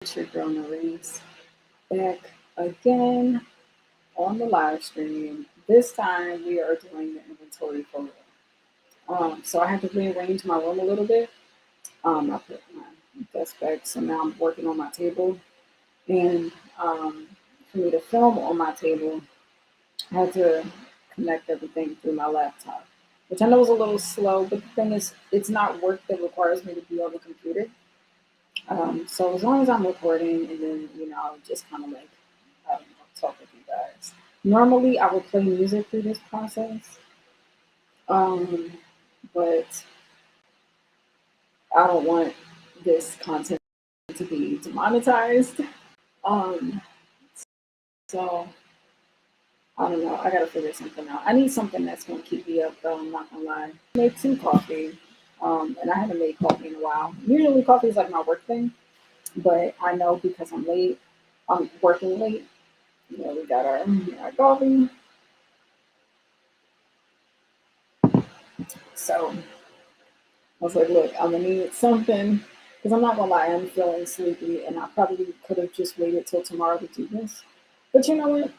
It's your girl Naris back again on the live stream. This time we are doing the inventory photo. So I had to rearrange my room a little bit. I put my desk back, so now I'm working on my table. And for me to film on my table, I had to connect everything through my laptop, which I know is a little slow, but the thing is, it's not work that requires me to be on the computer. So as long as I'm recording and then, I'll just kind of like, I don't know, talk with you guys. Normally I would play music through this process, um, but I don't want this content to be demonetized. Um, so I don't know. I gotta figure something out. I need something that's gonna keep me up though, I'm not gonna lie. Make some coffee. And I haven't made coffee in a while. Usually coffee is like my work thing, but I know because I'm late, I'm working late. We got our coffee. So I was like, look, I'm gonna need something because I'm not gonna lie, I'm feeling sleepy, and I probably could have just waited till tomorrow to do this. But you know what?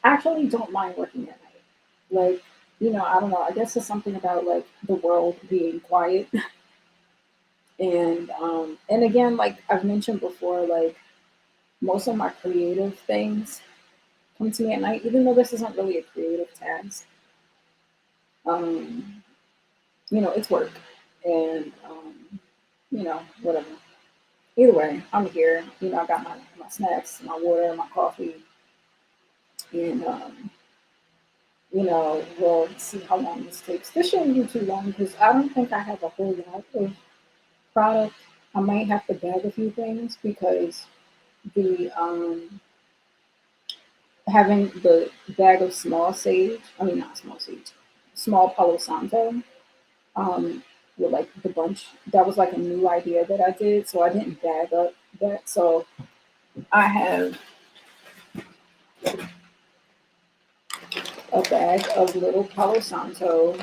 I actually don't mind working at night. Like, I don't know. I guess it's something about like the world being quiet, and again, like I've mentioned before, like most of my creative things come to me at night, even though this isn't really a creative task. Um, it's work, and whatever. Either way, I'm here. I got my snacks, my water, my coffee, and we'll see how long this takes. This shouldn't be too long because I don't think I have a whole lot of product. I might have to bag a few things because the having the bag of small sage, I mean not small sage, small Palo Santo, um, with like the bunch. That was like a new idea that I did, so I didn't bag up that. So I have a bag of little Palo Santo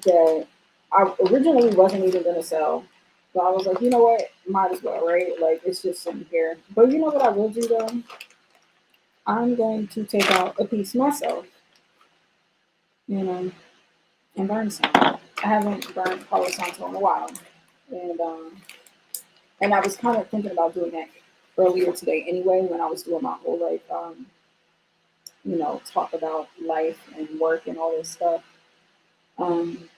that I originally wasn't even gonna sell. But I was like, you know what? Might as well, right? Like it's just sitting here. But you know what I will do though? I'm going to take out a piece myself, you know, and burn some. I haven't burned Palo Santo in a while. And I was kind of thinking about doing that earlier today anyway when I was doing my whole like talk about life and work and all this stuff. Um,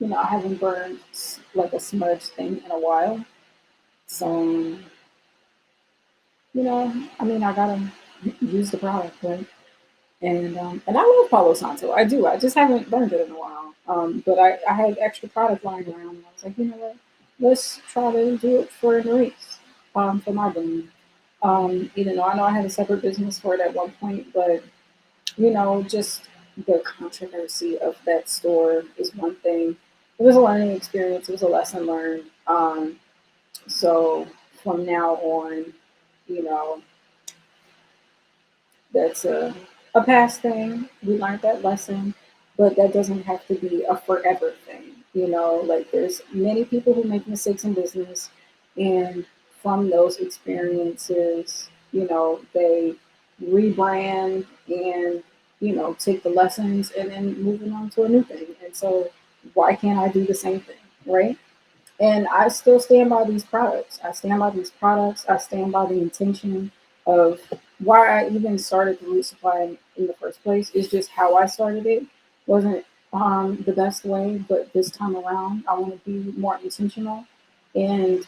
I haven't burned like a smudge thing in a while. So, I mean, I gotta use the product, right? And I love Palo Santo. I do. I just haven't burned it in a while. But I had extra product lying around, and I was like, you know what? Let's try to do it for a race, for my brand. Even though I know I had a separate business for it at one point, but just the controversy of that store is one thing. It was a learning experience. It was a lesson learned. So from now on, you know, that's a past thing. We learned that lesson, but that doesn't have to be a forever thing. Like there's many people who make mistakes in business, and from those experiences, they rebrand and take the lessons and then moving on to a new thing. And so, why can't I do the same thing, right? And I still stand by these products. I stand by these products. I stand by the intention of why I even started the root supply in the first place. It's just how I started it wasn't the best way, but this time around, I want to be more intentional and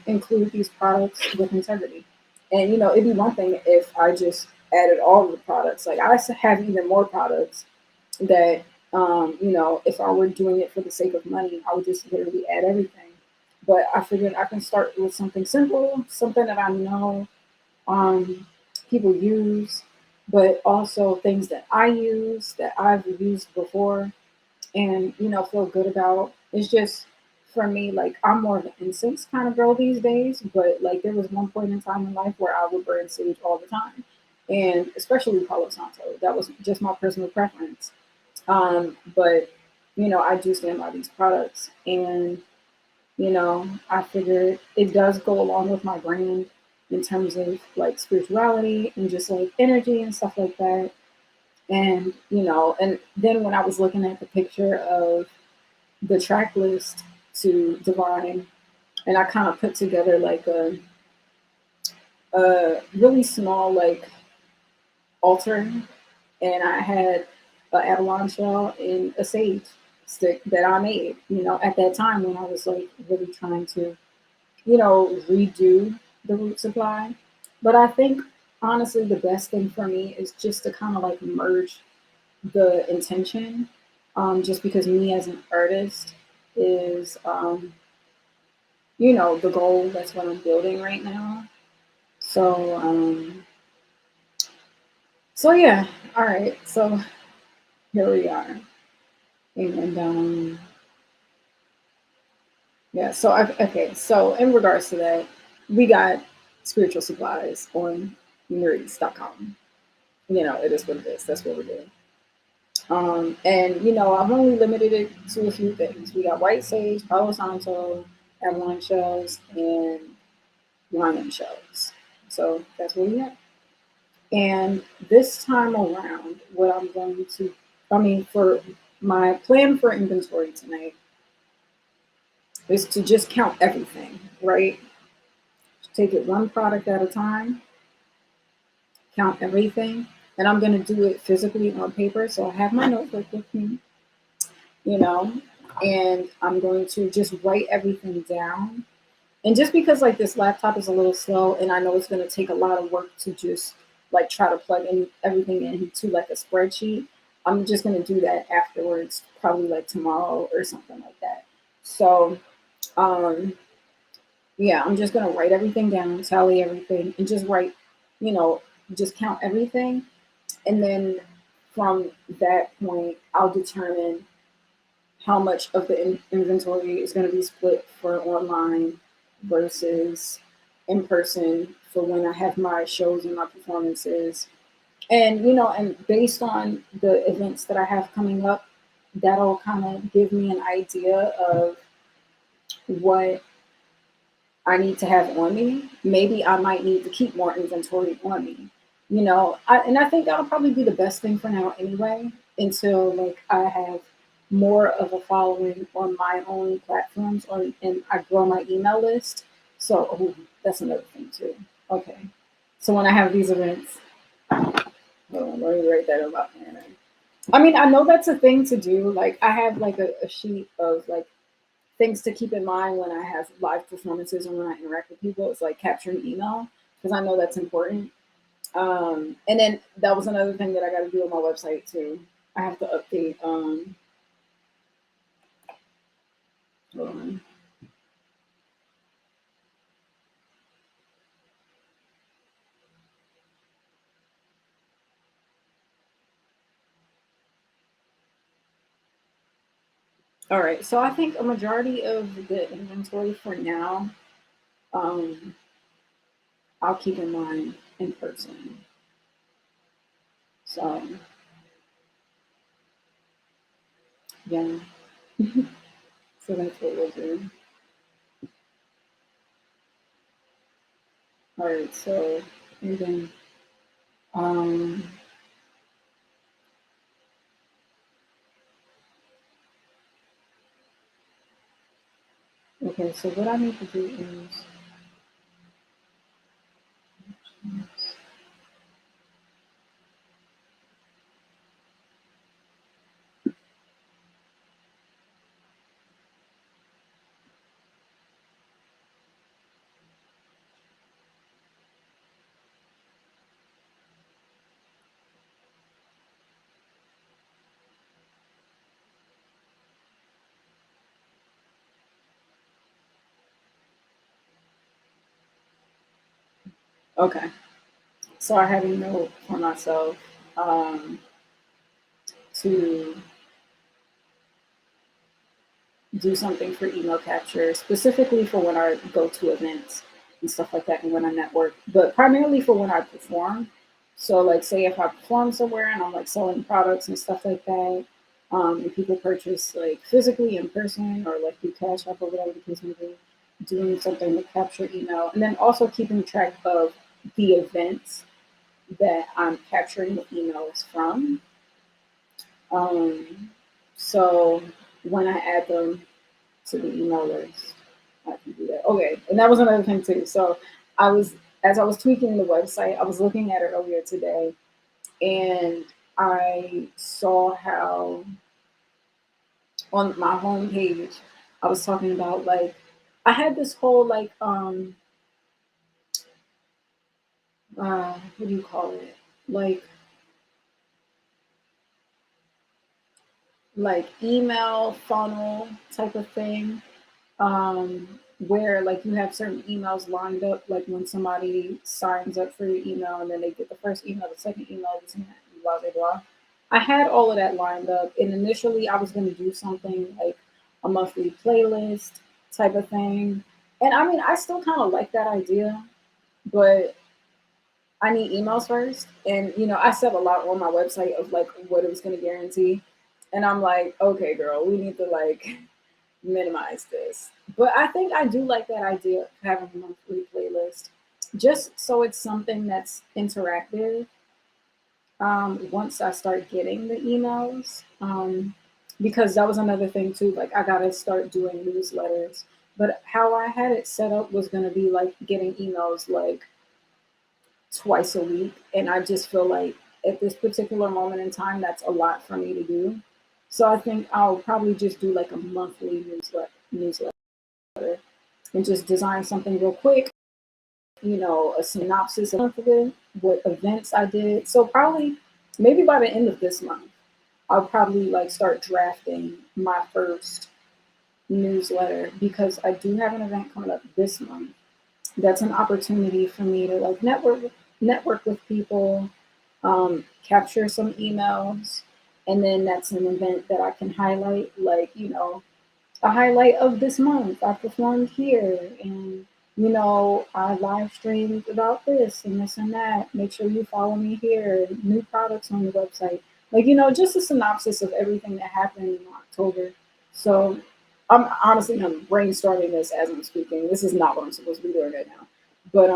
include these products with integrity. And it'd be one thing if I just added all of the products. Like I have even more products that if I were doing it for the sake of money, I would just literally add everything. But I figured I can start with something simple, something that I know um, people use, but also things that I use that I've used before and feel good about. It's just for me, like I'm more of an incense kind of girl these days, but like there was one point in time in life where I would burn sage all the time. And especially Palo Santo. That was just my personal preference. But I do stand by these products, and I figured it does go along with my brand, in terms of like spirituality and just like energy and stuff like that. And and then when I was looking at the picture of the track list to Divine, and I kind of put together like a really small like altar, and I had an abalone shell and a sage stick that I made, at that time when I was like really trying to, redo the root supply. But I think honestly, the best thing for me is just to kind of like merge the intention, just because me as an artist is, the goal. That's what I'm building right now. So, yeah. All right. So here we are. And yeah, so okay, so in regards to that, we got spiritual supplies on nerds.com. It is what it is. That's what we're doing. And I've only limited it to a few things. We got white sage, Palo Santo, abalone shells, and lion shells. So that's what we got. And this time around, what I'm going to, for my plan for inventory tonight is to just count everything, right? Take it one product at a time, count everything. And I'm going to do it physically on paper. So I have my notebook with me, you know, and I'm going to just write everything down. And just because like this laptop is a little slow and I know it's going to take a lot of work to just like try to plug in everything into like a spreadsheet, I'm just going to do that afterwards, probably like tomorrow or something like that. So, um, yeah, I'm just gonna write everything down, tally everything, and just write, you know, just count everything. And then from that point, I'll determine how much of the inventory is going to be split for online versus in person for when I have my shows and my performances. And, and based on the events that I have coming up, that'll kind of give me an idea of what I need to have on me. Maybe I might need to keep more inventory on me. And I think that'll probably be the best thing for now anyway, until like I have more of a following on my own platforms and I grow my email list. So that's another thing too. Okay. So when I have these events, hold on, let me write that about there. I know that's a thing to do. Like I have like a sheet of like things to keep in mind when I have live performances and when I interact with people. It's like capturing email because I know that's important. And then that was another thing that I got to do on my website too. I have to update. Hold on. All right, so I think a majority of the inventory for now, um, I'll keep in mind in person. So yeah, so that's what we'll do. All right, so and then um, okay, so what I need to do is okay. So I have a note for myself um, to do something for email capture, specifically for when I go to events and stuff like that and when I network, but primarily for when I perform. So, like, say if I perform somewhere and I'm like selling products and stuff like that, and people purchase like physically in person or like through Cash App or whatever the case may be, doing something to capture email, and then also keeping track of the events that I'm capturing the emails from. Um, so when I add them to the email list, I can do that. Okay, and that was another thing too. So I was as I was tweaking the website, I was looking at it earlier today, and I saw how on my homepage I was talking about like I had this whole like what do you call it, like email funnel type of thing, where like you have certain emails lined up, like when somebody signs up for your email and then they get the first email, the second email, this and that, blah blah blah. I had all of that lined up, and initially I was going to do something like a monthly playlist type of thing. And I mean, I still kind of like that idea, but I need emails first. And I said a lot on my website of like what it was going to guarantee, and I'm like, okay, girl, we need to like minimize this. But I think I do like that idea of having a monthly playlist, just so it's something that's interactive. Once I start getting the emails, because that was another thing too. Like I gotta start doing newsletters. But how I had it set up was gonna be like getting emails like twice a week, and I just feel like at this particular moment in time, that's a lot for me to do. So I think I'll probably just do like a monthly newsletter and just design something real quick, a synopsis of it, what events I did. So probably maybe by the end of this month, I'll probably like start drafting my first newsletter because I do have an event coming up this month. That's an opportunity for me to like network with people, capture some emails, and then that's an event that I can highlight, like a highlight of this month. I performed here, and I live streamed about this and this and that. Make sure you follow me here. New products on the website, like just a synopsis of everything that happened in October. So I'm brainstorming this as I'm speaking. This is not what I'm supposed to be doing right now, but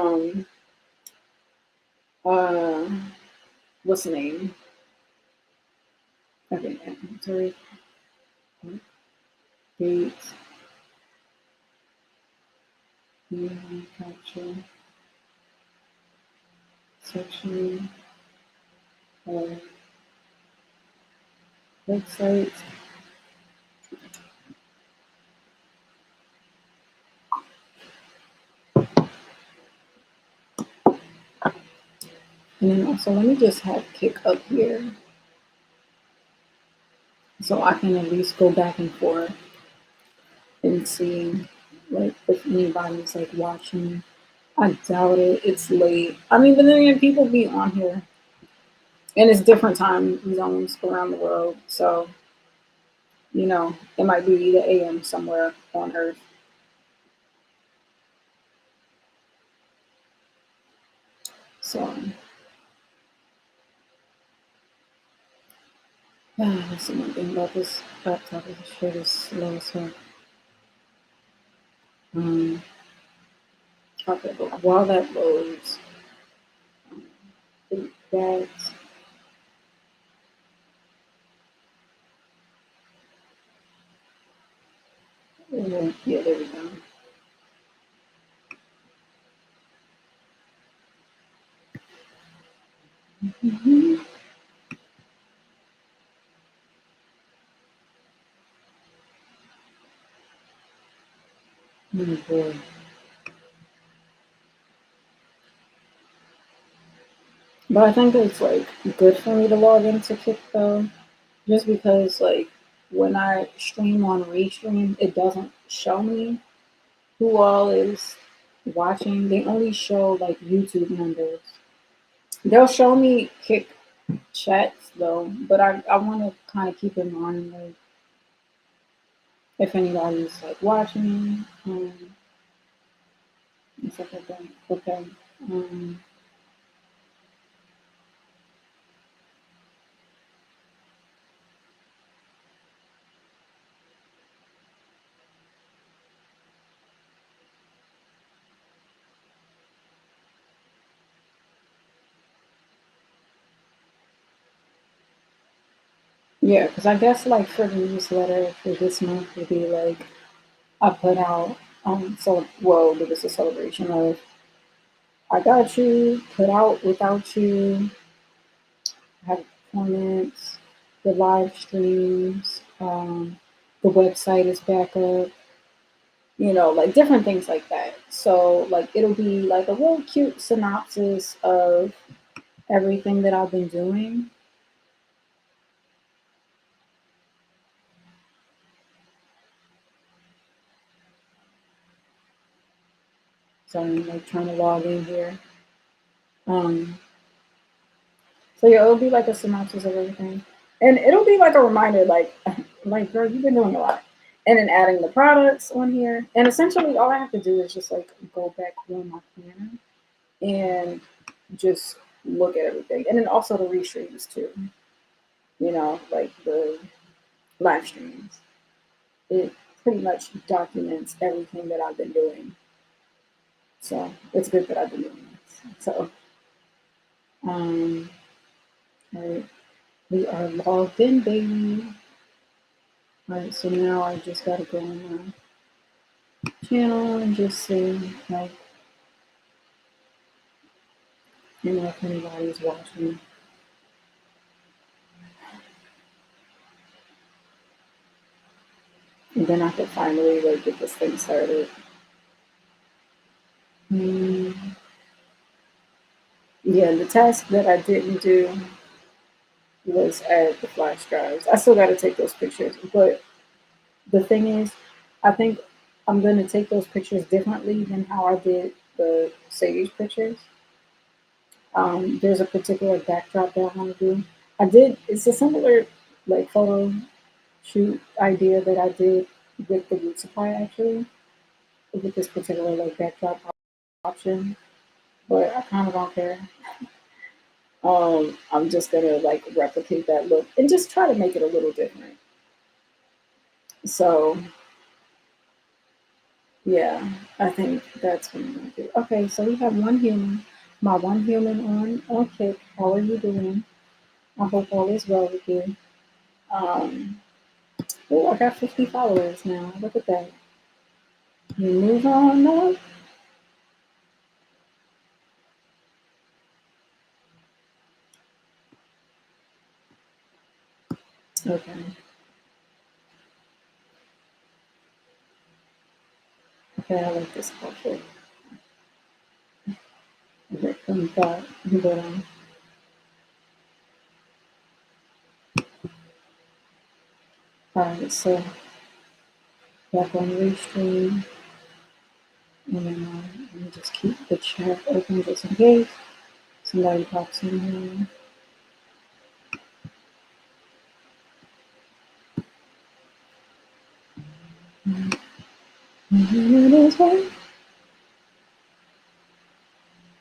uh, what's the name? Okay, inventory, date, capture, section, uh, website. And then also, let me just have Kick up here so I can at least go back and forth and see like if anybody's like watching. I doubt it. It's late. I mean, but then again, people be on here, and it's different time zones around the world. So it might be the AM somewhere on Earth. So that's one thing about this laptop is the shit is slow as hell. Um, okay, but while that loads, that yeah, there we go. Mm-hmm. Oh boy. But I think it's like good for me to log into Kick though, just because like when I stream on Restream, it doesn't show me who all is watching. They only show like YouTube members. They'll show me Kick chats though, but I want to kind of keep in mind like if anybody's like watching and stuff like that. Okay. Um, Yeah, because I guess like for the newsletter for this month would be like I put out so well it was a celebration of I got you, put out without you, have comments, the live streams, the website is back up, like different things like that. So like it'll be like a real cute synopsis of everything that I've been doing. So I'm like trying to log in here. Um, so yeah, it'll be like a synopsis of everything, and it'll be like a reminder, like girl, you've been doing a lot, and then adding the products on here, and essentially all I have to do is just like go back on my planner and just look at everything, and then also the restreams too. Like the live streams. It pretty much documents everything that I've been doing. So it's good that I've been doing this. So, all right, we are logged in, baby. All right, so now I just gotta go on my channel and just see, like, if anybody's watching. And then I could finally like get this thing started. Mm, yeah, the task that I didn't do was add the flash drives. I still got to take those pictures, but the thing is, I think I'm going to take those pictures differently than how I did the Sage pictures. There's a particular backdrop that I want to do. It's a similar like photo shoot idea that I did with the wood supply actually, with this particular like backdrop option, but I kind of don't care. I'm just gonna like replicate that look and just try to make it a little different. So yeah, I think that's what I'm gonna do. Okay, so we have one human, my one human on kick. How are you doing? I hope all is well with you. Um, oh, I got 50 followers now. Look at that. You move on up. Okay. Okay, I like this outfit. Okay, come back. But all right, so back on restream, and then let me just keep the chat open just in case somebody pops in here. It is right.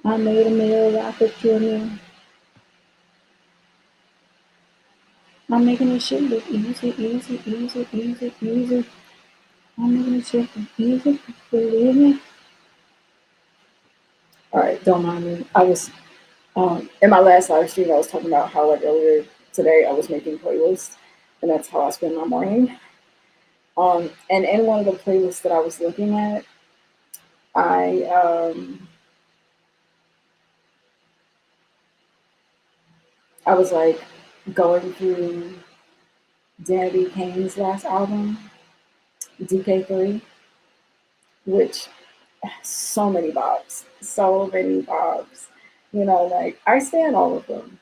I made a meal, I cooked you a meal. I'm making this shit look easy, easy, easy, easy, easy. I'm making this shit look easy, believe me. All right, don't mind me. I was in my last live stream. I was talking about how like earlier today I was making playlists, and that's how I spend my morning. And in one of the playlists that I was looking at, I I was like going through Danny Kane's last album, DK3, which so many bobs, so many bobs. Like I stand all of them.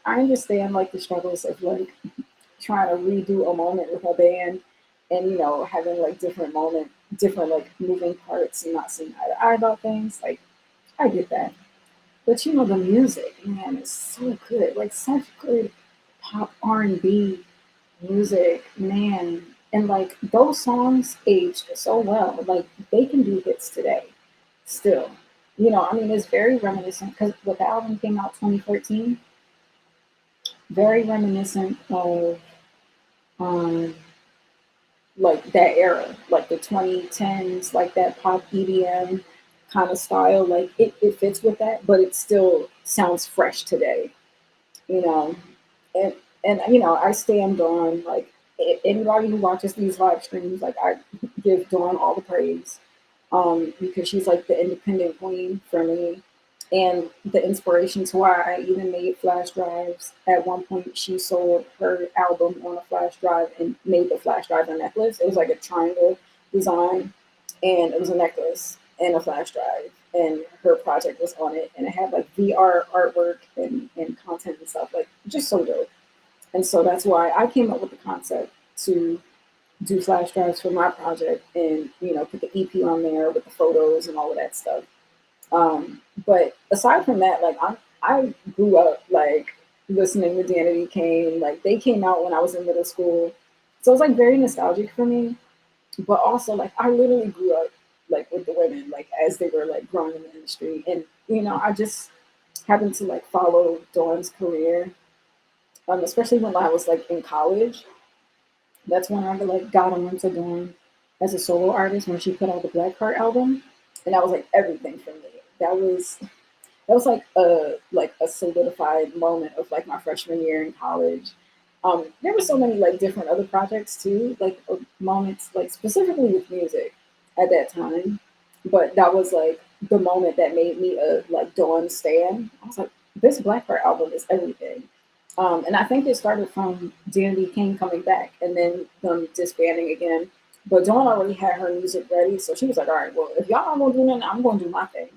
I understand like the struggles of like trying to redo a moment with a band and having like different like moving parts and not seeing eye to eye about things. Like I get that, but the music, man, is so good. Like such good pop R&B music, man. And like those songs aged so well. Like they can do hits today, still. I mean, it's very reminiscent because the album came out 2014. Very reminiscent of um, like that era, like the 2010s, like that pop EDM kind of style. Like it fits with that, but it still sounds fresh today, you know. And And I stand Dawn. Like anybody who watches these live streams, like I give Dawn all the praise, because she's like the independent queen for me, and the inspiration to why I even made flash drives. At one point, she sold her album on a flash drive and made the flash drive a necklace. It was like a triangle design, and it was a necklace and a flash drive, and her project was on it, and it had like VR artwork and content and stuff, like just so dope. And so that's why I came up with the concept to do flash drives for my project, and put the EP on there with the photos and all of that stuff. But aside from that, like I grew up like listening to Danity Kane. Like they came out when I was in middle school, so it's like very nostalgic for me. But also like I literally grew up like with the women, like as they were like growing in the industry, and I just happened to like follow Dawn's career, especially when I was like in college. That's when I like got on to Dawn as a solo artist when she put out the Blackheart album, and that was like everything for me. That was like a solidified moment of like my freshman year in college. There were so many like different other projects too, like moments like specifically with music at that time, but that was like the moment that made me a like Dawn stan. I was like, this Blackheart album is everything. And I think it started from Danity King coming back and then them disbanding again. But Dawn already had her music ready, so she was like, "All right, well, if y'all aren't gonna do nothing, I'm gonna do my thing."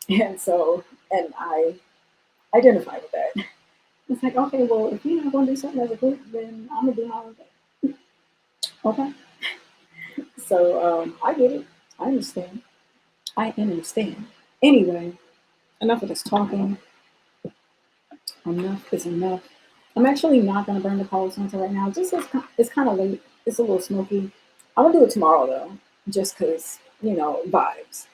And so, and I identify with that. It's like, okay, well, if you're not gonna do something as a group, then I'm gonna do my own thing. Okay. So I get it. I understand. I understand. Anyway, enough of this talking. Enough is enough. I'm actually not gonna burn the Palo Santo right now. Just it's kind of late. It's a little smoky. I'm gonna do it tomorrow though, just cause vibes.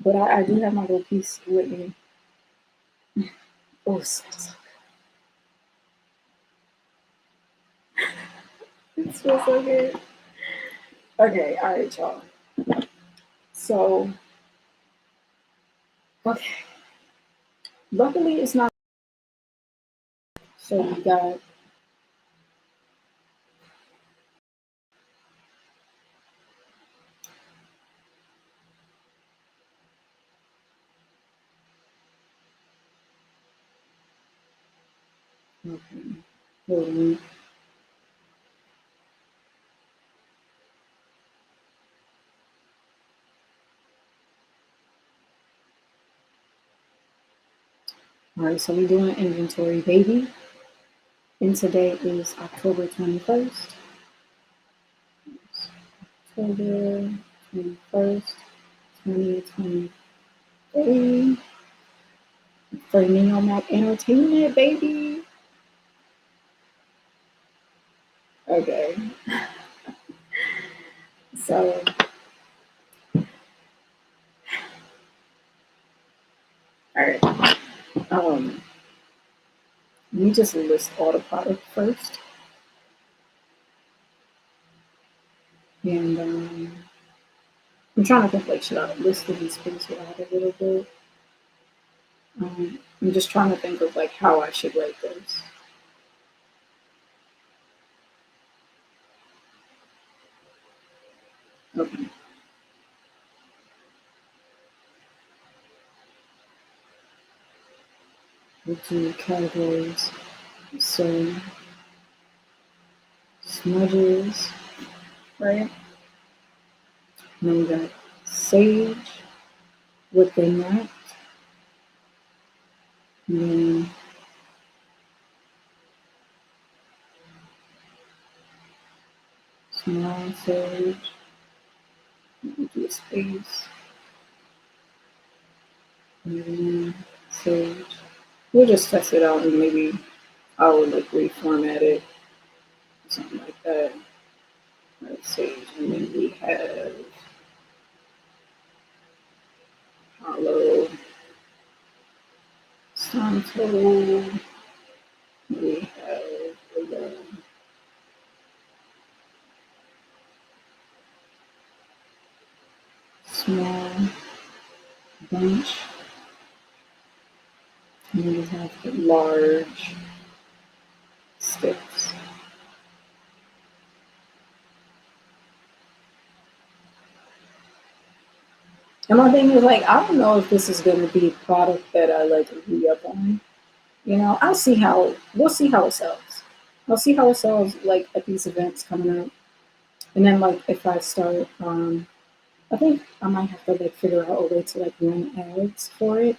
But I do have my little piece with me. Oh, it smells so good. Okay, all right, y'all. So, okay. Luckily, it's not. So we got. Okay. Hold on. All right, so we're doing inventory, baby. And today is October 21st. October 21st, 2023. For Neomac Entertainment, baby. Okay. So, all right. Um, we just list all the product first. And I'm trying to think like, should I list the space out a little bit? I'm just trying to think of like how I should write this. Okay. We'll do categories. So smudges, right? And then we got sage within that. And then small sage. We'll do a space. And then sage. We'll just test it out and maybe I will like reformat it, something like that. Let's see. And then we have Hollow Santo. We have the small bunch. And we have the large sticks. And my thing is like, I don't know if this is gonna be a product that I like re up on. I'll see how we'll see how it sells. I'll see how it sells like at these events coming up. And then like if I start I think I might have to like figure out a way to like run ads for it.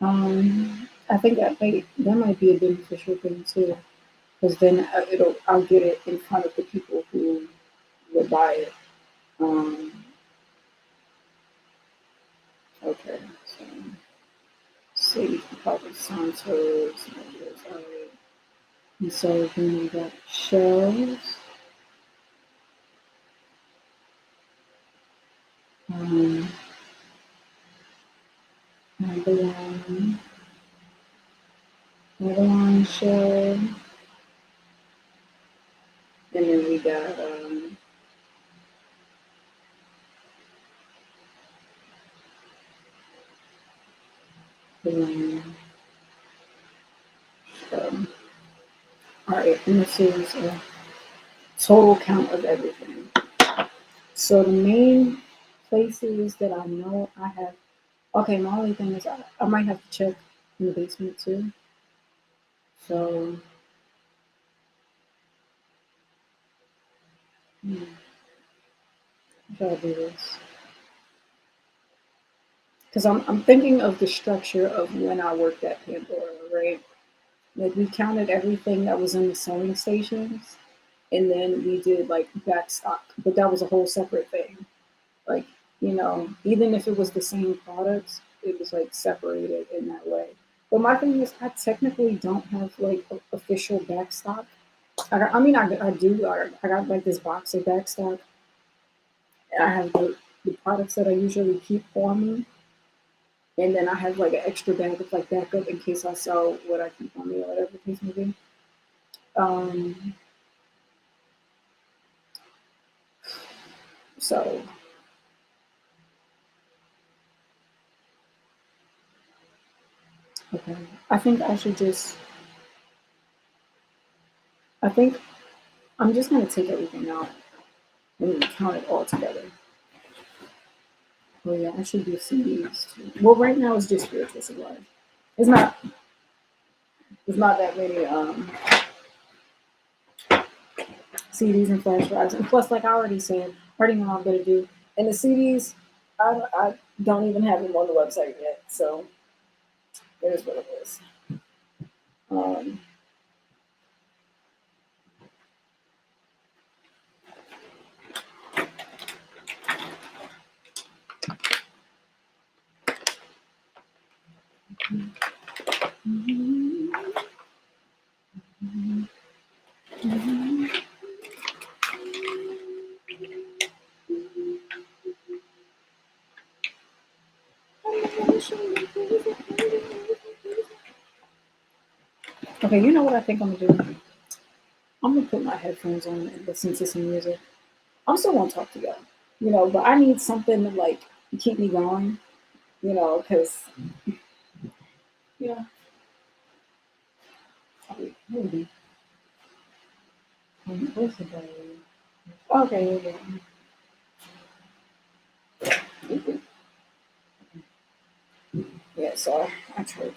I think that might be a beneficial thing too, because then I'll get it in front of the people who will buy it. Um, okay, so save public sponsors, alright. And so then we got shelves. Um, another one, another one shelf, and then we got the one. All right, and this is a total count of everything. So the main places that I know I have. Okay, my only thing is I might have to check in the basement too. So I gotta do this because I'm thinking of the structure of when I worked at Pandora, right? Like we counted everything that was in the sewing stations, and then we did like back stock, but that was a whole separate thing. Like, even if it was the same products, it was like separated in that way. But my thing is, I technically don't have like official back stock. I do. I got like this box of back stock. I have the products that I usually keep on me, and then I have like an extra bag of like backup in case I sell what I keep on me or whatever the case may be. Um, so okay, I think I should just. I think I'm just gonna take everything out and count it all together. Oh yeah, I should do CDs too. Well, right now it's just spiritual supply. It's not. It's not that many CDs and flash drives, and plus, like I already said, I already know what I'm gonna do. And the CDs, I don't even have them on the website yet, so it is what it is. Um, okay, you know what I think I'm gonna do? I'm gonna put my headphones on and listen to some music. I'm still gonna talk to y'all, but I need something to like keep me going, because you know, maybe. Where's the battery? Okay, yeah, yeah. Yeah, so I tried.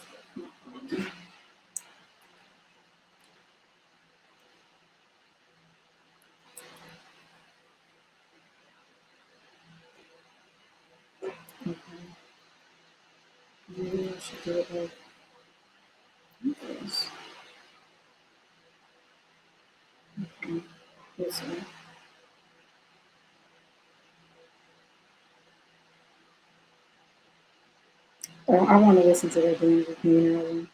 Okay. Maybe I should do it like this. Okay. This way. Oh, I want to listen to that James with me album.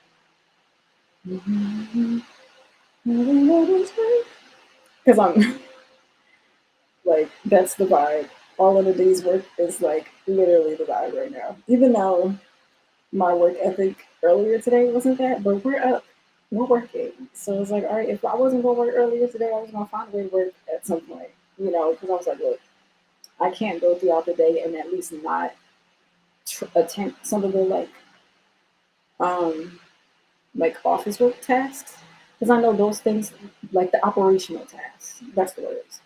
Because I'm like, that's the vibe. All of the day's work is like literally the vibe right now. Even though my work ethic earlier today wasn't that, but we're up, we're working. So it's like, all right, if I wasn't going to work earlier today, I was going to find a way to work at some point, because I was like, look, I can't go throughout the day and at least not attempt some of the um like office work tasks. because I know those things, like the operational tasks. That's the words.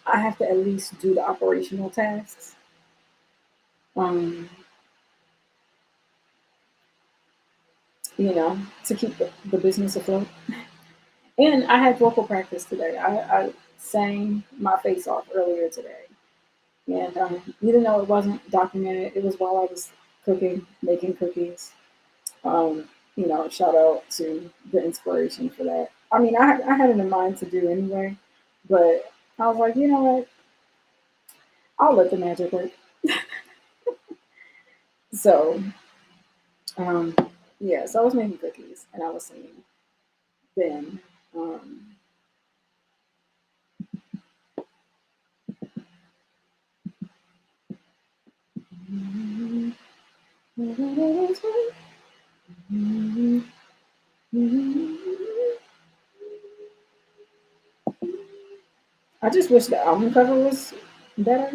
I have to at least do the operational tasks. Um, to keep the business afloat. And I had vocal practice today. I sang my face off earlier today. And even though it wasn't documented, it was while I was cooking, making cookies. Um, shout out to the inspiration for that. I mean, I had it in mind to do anyway, but I was like, you know what? I'll let the magic work. So, um, yeah, so I was making cookies and I was singing. Then, um, I just wish the album cover was better.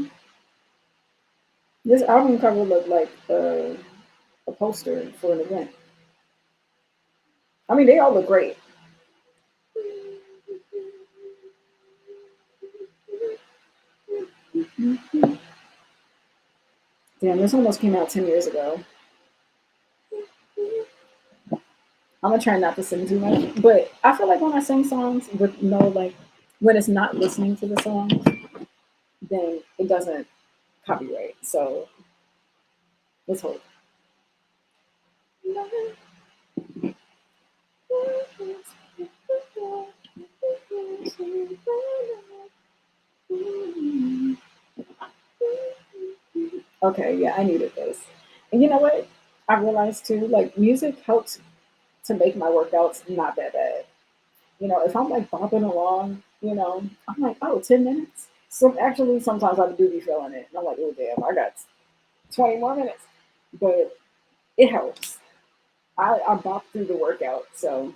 This album cover looked like a poster for an event. I mean, they all look great. Damn, this almost came out 10 years ago. I'm gonna try not to sing too much, but I feel like when I sing songs with no like, when it's not listening to the song, then it doesn't copyright. So let's hope. Okay, yeah, I needed this. And you know what? I realized too, like music helps to make my workouts not that bad. If I'm like bopping along, I'm like, oh, 10 minutes. So actually, sometimes I do be feeling it. And I'm like, oh, damn, I got 20 more minutes. But it helps. I bop through the workout. So,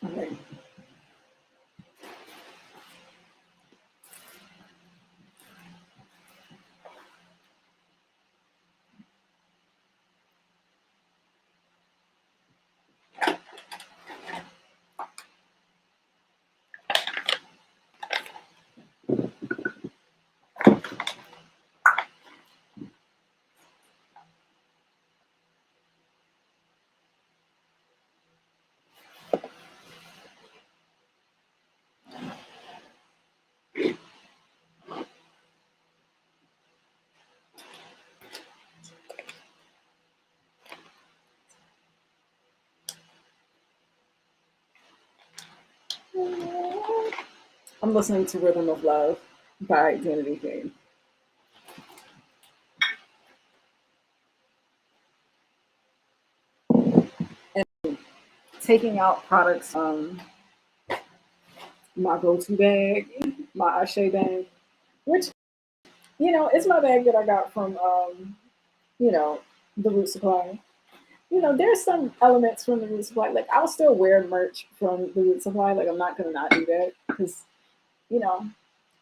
all right. I'm listening to Rhythm of Love by Identity Game. And taking out products, my go-to bag, my Ashe bag, which, it's my bag that I got from, you know, the Root Supply. There's some elements from the Root Supply. Like, I'll still wear merch from the Root Supply. Like, I'm not going to not do that because, you know,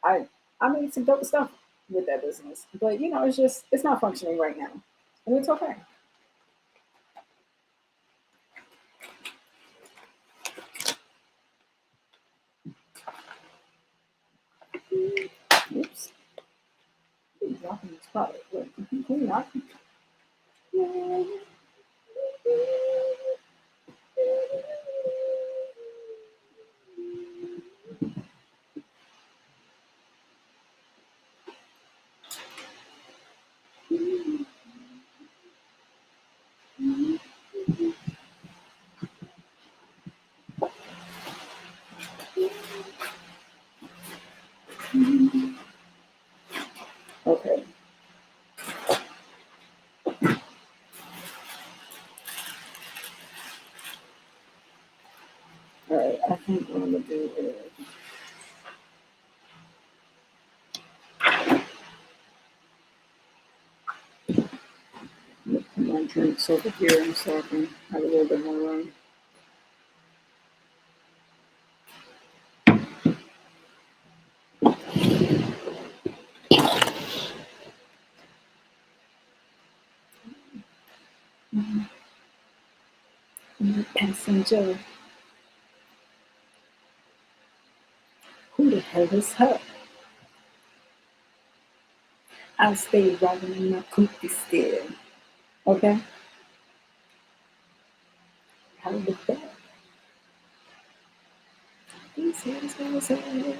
I I made some dope stuff with that business. But, it's not functioning right now. And it's okay. Oops. Keep dropping this product. Look, can you not? Okay. All right. I think what I'm going to do is put my drinks over here so I can have a little bit more room. Mhm. Passenger, who the hell is her? I stay riding in my coupe still. Okay? How the that? These hills go so face.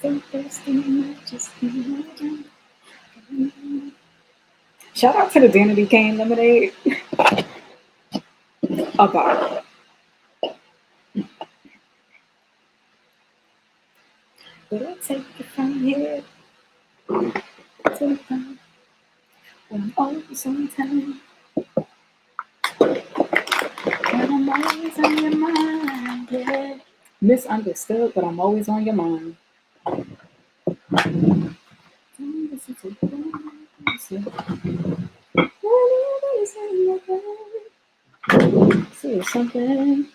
So thirsty, just imagine. Shout out to the Danity Cane Lemonade. Okay. But I'll take it from here to the front. When I'm always on time. When I'm always on your mind. Yeah. Misunderstood, but I'm always on your mind. See something.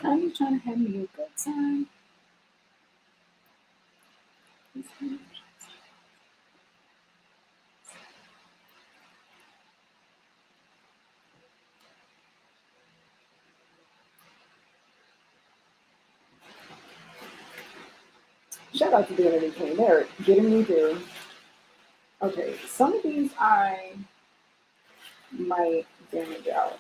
Are you trying to have me a good time? Shout out to the Danity King. They're getting me through. Okay, some of these I might damage out.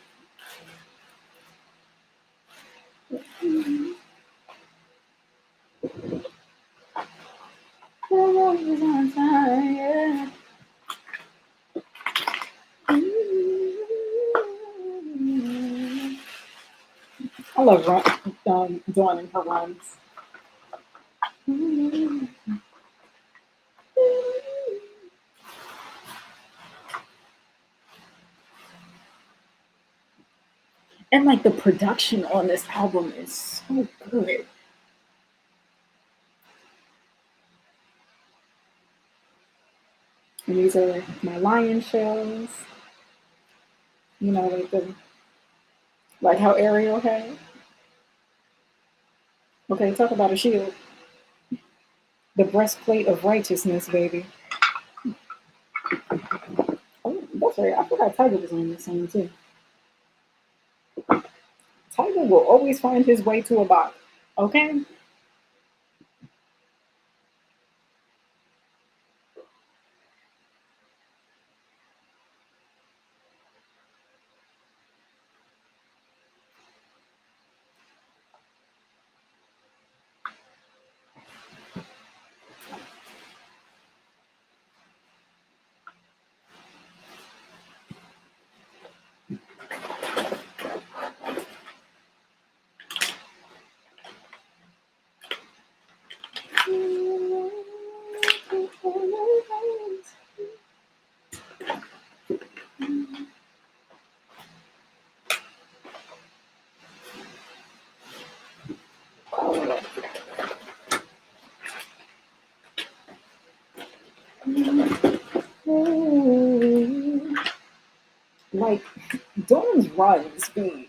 I love Dawn and her runs. And like the production on this album is so good. And these are my lion shows. You know, like how Ariel had. Okay, talk about a shield. The breastplate of righteousness, baby. Oh, that's right. I forgot Tiger was on this song too. Tiger will always find his way to a bop. Okay? Like Dawn's runs be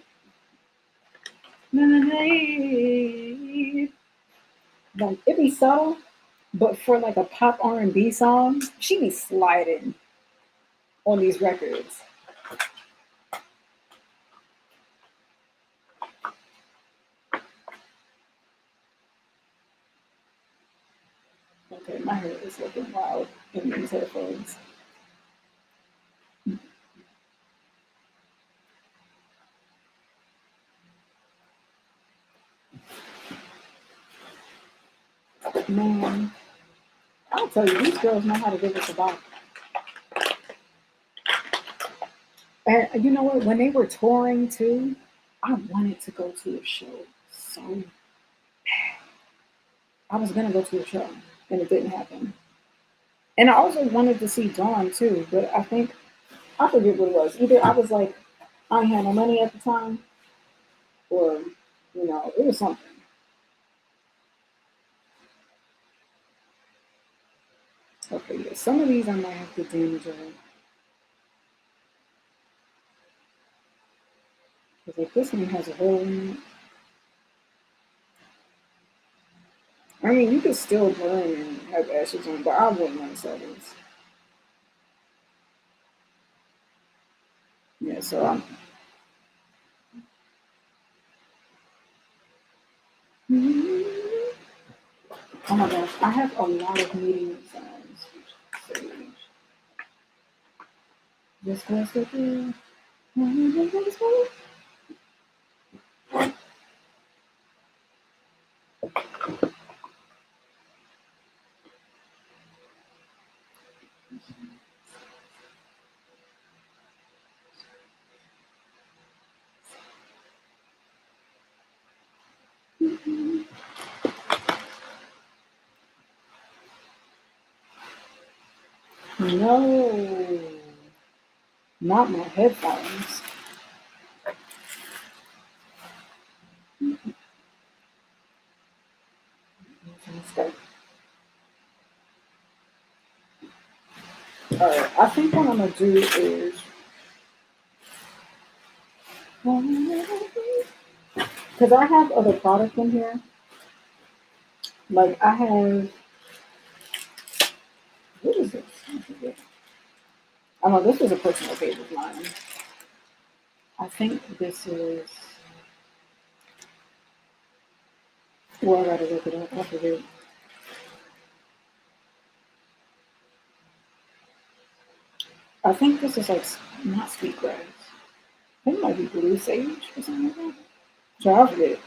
like it be subtle, but for like a pop R&B song, she be sliding on these records. Okay, my hair is looking wild in these headphones. Man, I'll tell you, these girls know how to give us a bop. And you know what? When they were touring too, I wanted to go to a show so I was gonna go to a show and it didn't happen. And I also wanted to see Dawn too, but I think I forget what it was. Either I was like I had no money at the time, or it was something. Okay, yeah, some of these I might have to damage because like this one has a hole in it. I mean, you could still burn and have ashes on, but I wouldn't want to sell these. Yeah, so I'm. Oh my gosh, I have a lot of medium size sage. This was the thing. No, not my headphones. Alright, I think what I'm gonna do is because I have other product in here. Like I have what is this? I forget. I know this is a personal favorite of mine. I think this is well I gotta look it up. I forget. I think this is like not sweetgrass. I think it might be blue sage or something like that. So I forget.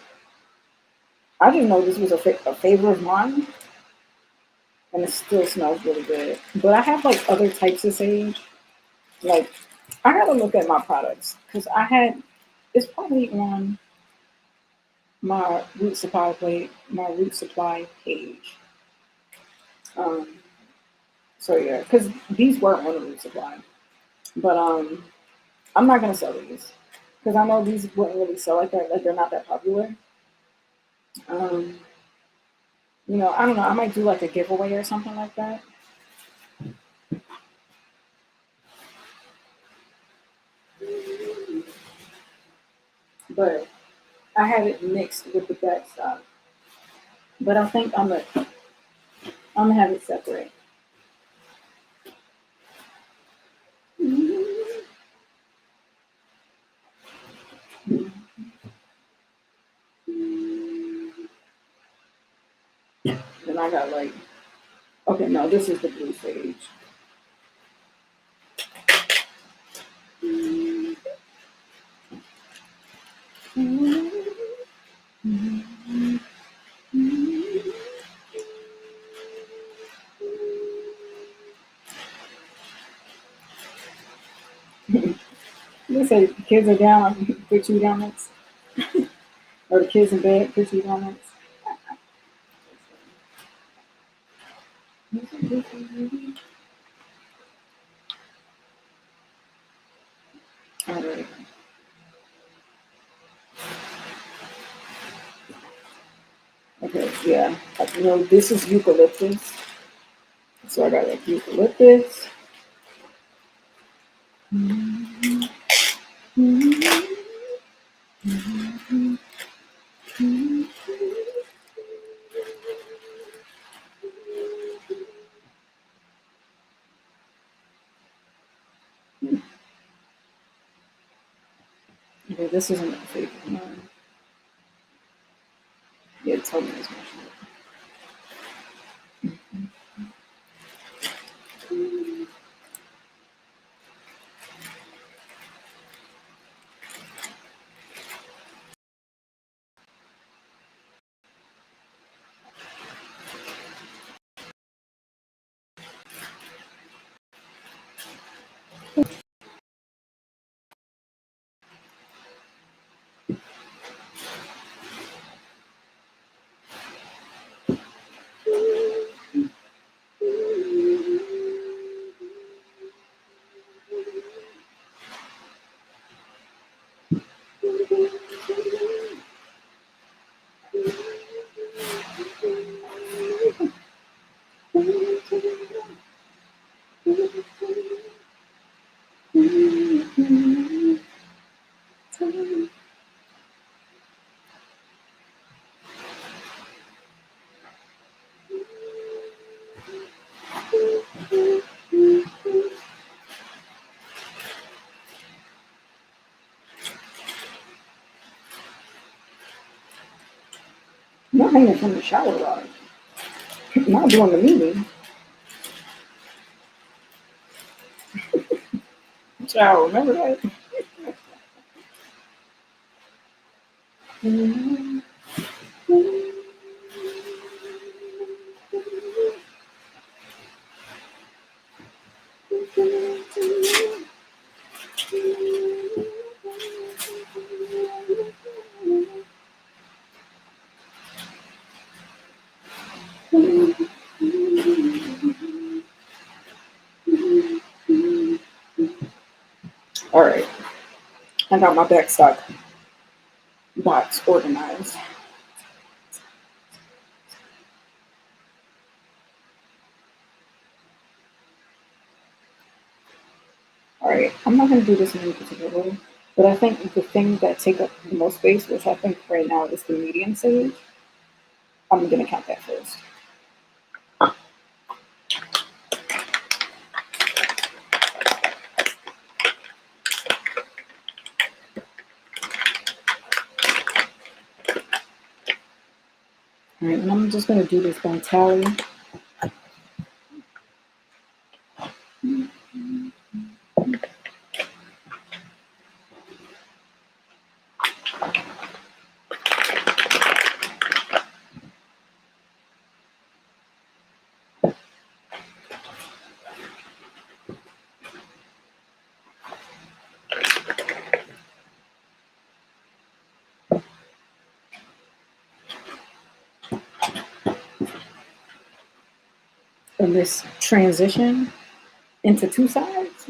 I didn't know this was a favorite of mine, and it still smells really good. But I have like other types of sage. Like I gotta look at my products because I had it's probably on my root supply page. Um, so yeah, because these weren't on the root supply, but I'm not gonna sell these because I know these wouldn't really sell like that. Like they're not that popular. Um, I don't know. I might do like a giveaway or something like that. But I have it mixed with the backstop. But I think I'm gonna have it separate. Then I got like okay, no, this is the blue sage. They say kids are down, put you down next, or the kids in bed, put you down next. All right. Okay, yeah. This is eucalyptus. So I got like eucalyptus. Okay, this isn't my favorite one. Yeah, tell me as much. I'm hanging from the shower rod. Not doing the meeting. Shower, remember that? All right, I got my backstock box organized. All right, I'm not going to do this in any particular order, but I think the things that take up the most space, which I think right now is the medium sage, I'm going to count that first. All right, and I'm just going to do this by tally. Of this transition into two sides.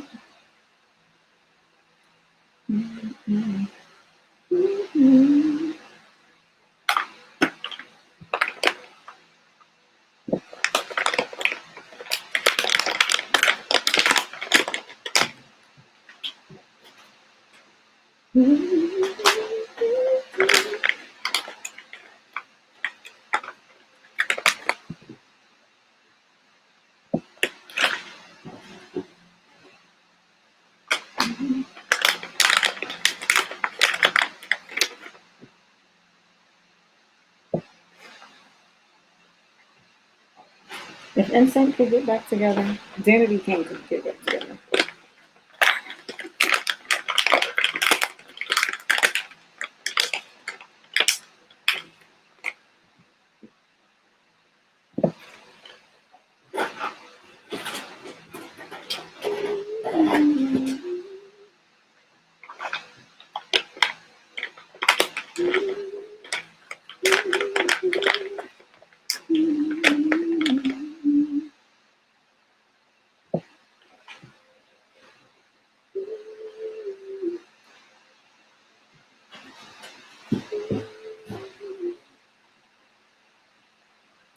If NSYNC could get back together, Danity Kane could get back together.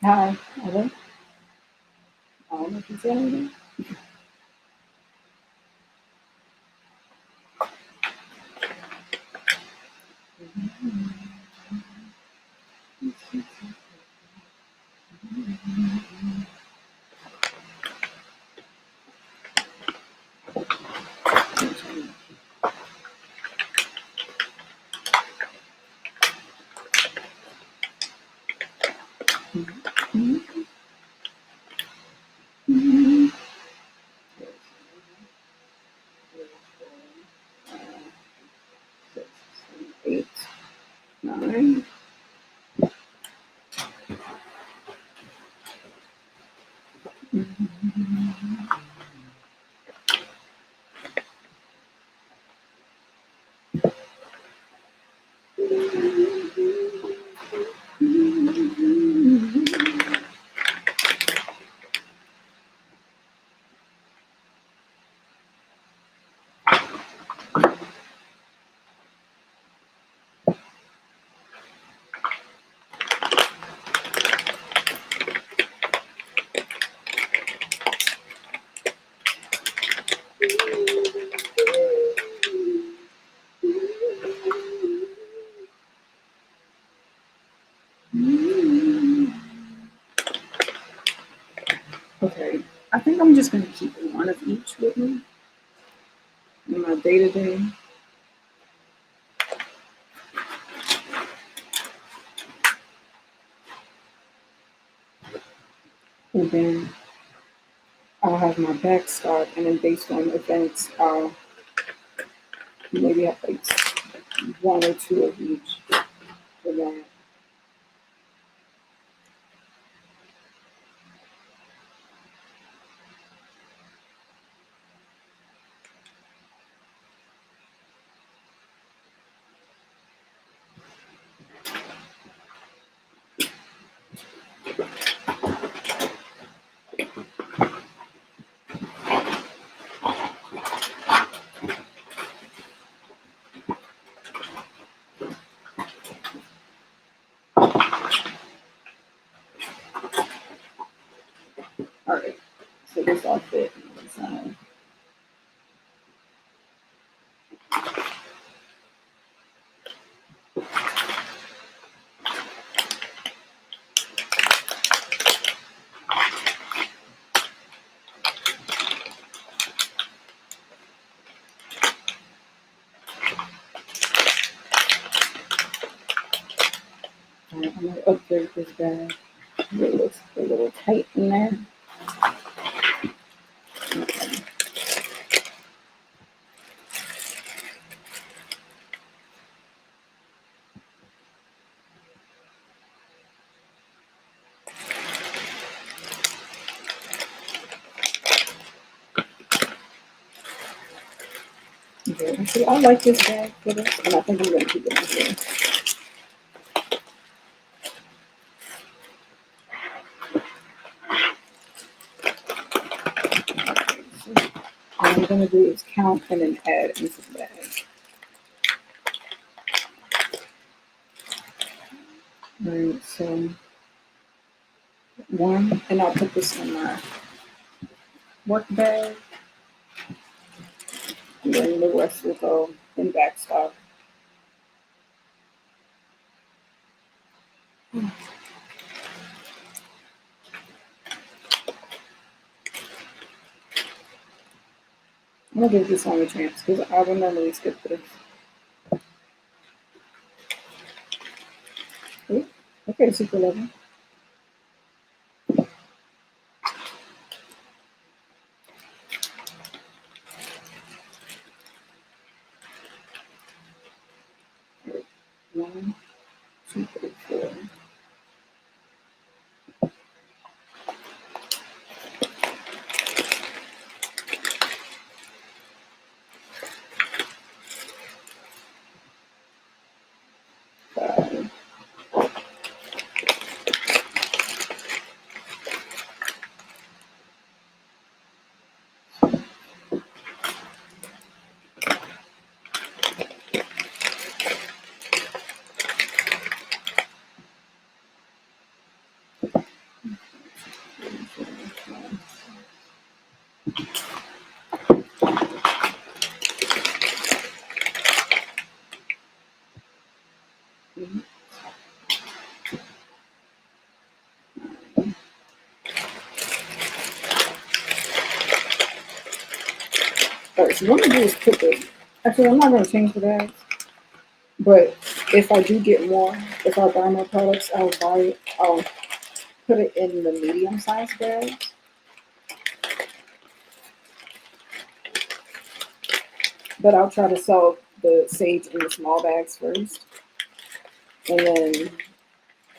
Hi, hello. I don't know if you said anything. Eight, nine. Okay, I think I'm just going to keep one of each with me in my day to day. And then I'll have my back stock, and then based on events, I'll maybe have like one or two of each for that. All right, so this all fit. So, all right, I'm gonna upgrade this bag. It looks a little tight in there. Okay, see, I like this bag for this, and I think I'm gonna keep it in here. What I'm gonna do is count and then add into the bag. All right, so one, and I'll put this in my work bag, and then the rest will go in backstock. I'm gonna give this one a chance because I would normally skip this. Ooh, okay, super level. One, two, three, four. Five. All right, so what I'm gonna do is put the. Actually, I'm not gonna change the bags, but if I do get more, if I buy more products, I'll put it in the medium sized bag. But I'll try to sell the sage in the small bags first, and then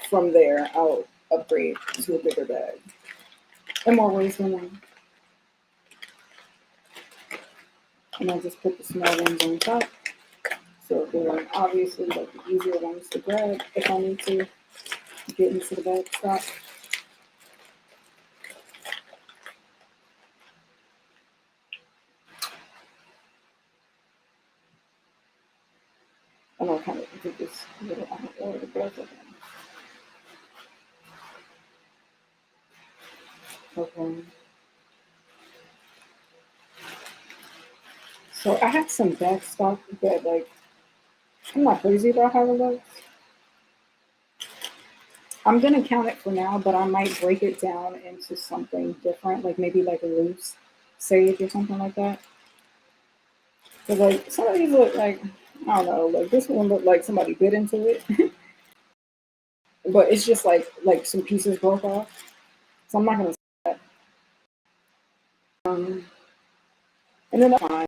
from there I'll upgrade to a bigger bag. In more ways than one. And I'll just put the small ones on top. So they're obviously like the easier ones to grab if I need to get into the bag stock. And I'll kind of do this little out of order both of them. Okay. So I have some back stock that like I'm not crazy about how it looks. I'm gonna count it for now, but I might break it down into something different, like maybe like a loose sage or something like that. But like some of these look like I don't know, like this one looked like somebody bit into it, but it's just like some pieces broke off. So I'm not gonna and then that's fine.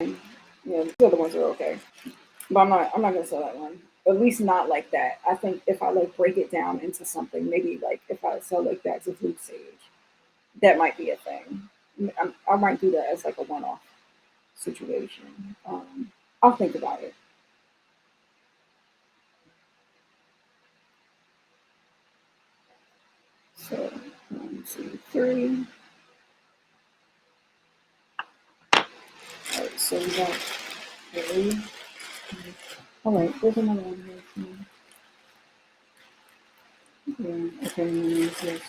Yeah, the other ones are okay. But I'm not gonna sell that one. At least not like that. I think if I like break it down into something, maybe like if I sell like that to food sage, that might be a thing. I might do that as like a one-off situation. I'll think about it. So 1, 2, 3. All right, so we got 3. All right, there's another one here. Yeah, okay, and then there's this.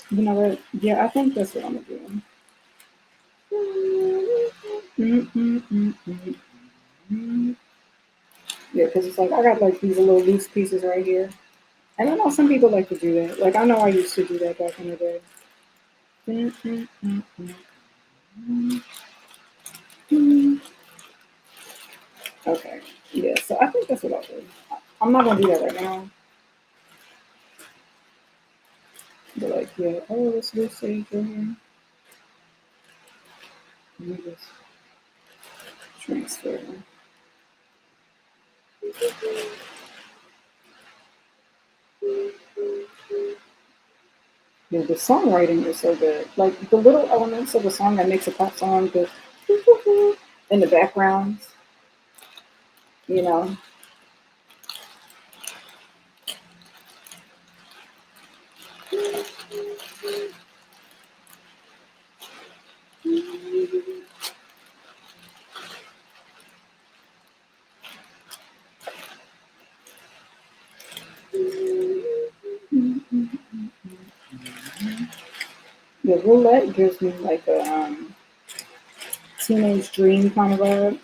You know what? Yeah, I think that's what I'm gonna do. Yeah, because it's like I got like these little loose pieces right here. And I know some people like to do that. Like I know I used to do that back in the day. Okay. Yeah, so I think that's what I'll do. I'm not gonna do that right now. But like, yeah, oh, let's do sage right here. Let me just transfer. Yeah, the songwriting is so good. Like the little elements of a song that makes a pop song, the in the background, you know. The roulette gives me like a teenage dream kind of vibe.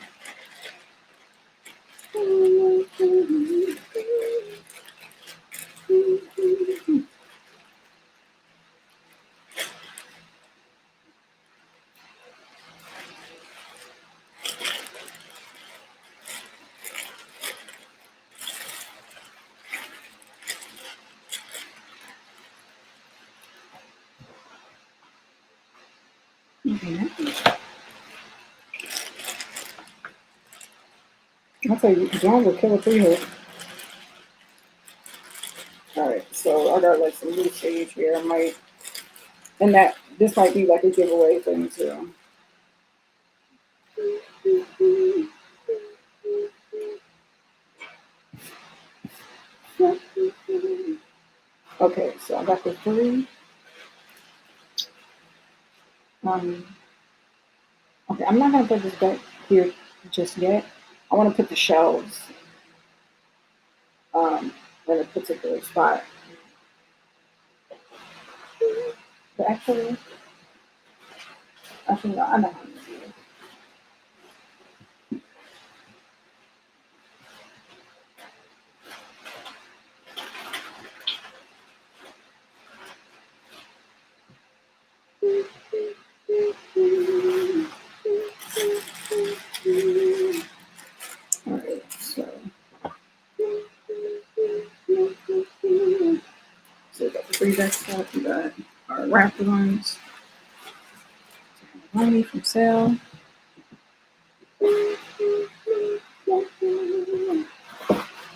I'll tell you, John will kill a three-hole. All right, so I got like some loose sage here. I might, and that this might be like a giveaway thing too. Okay, so I got the 3. Um, okay, I'm not gonna put this back here just yet. I want to put the shells um, in a particular spot. But actually, no, I know how to do it. All right, so we got the 3 back stuff. We got our wrapped ones. Money from sale.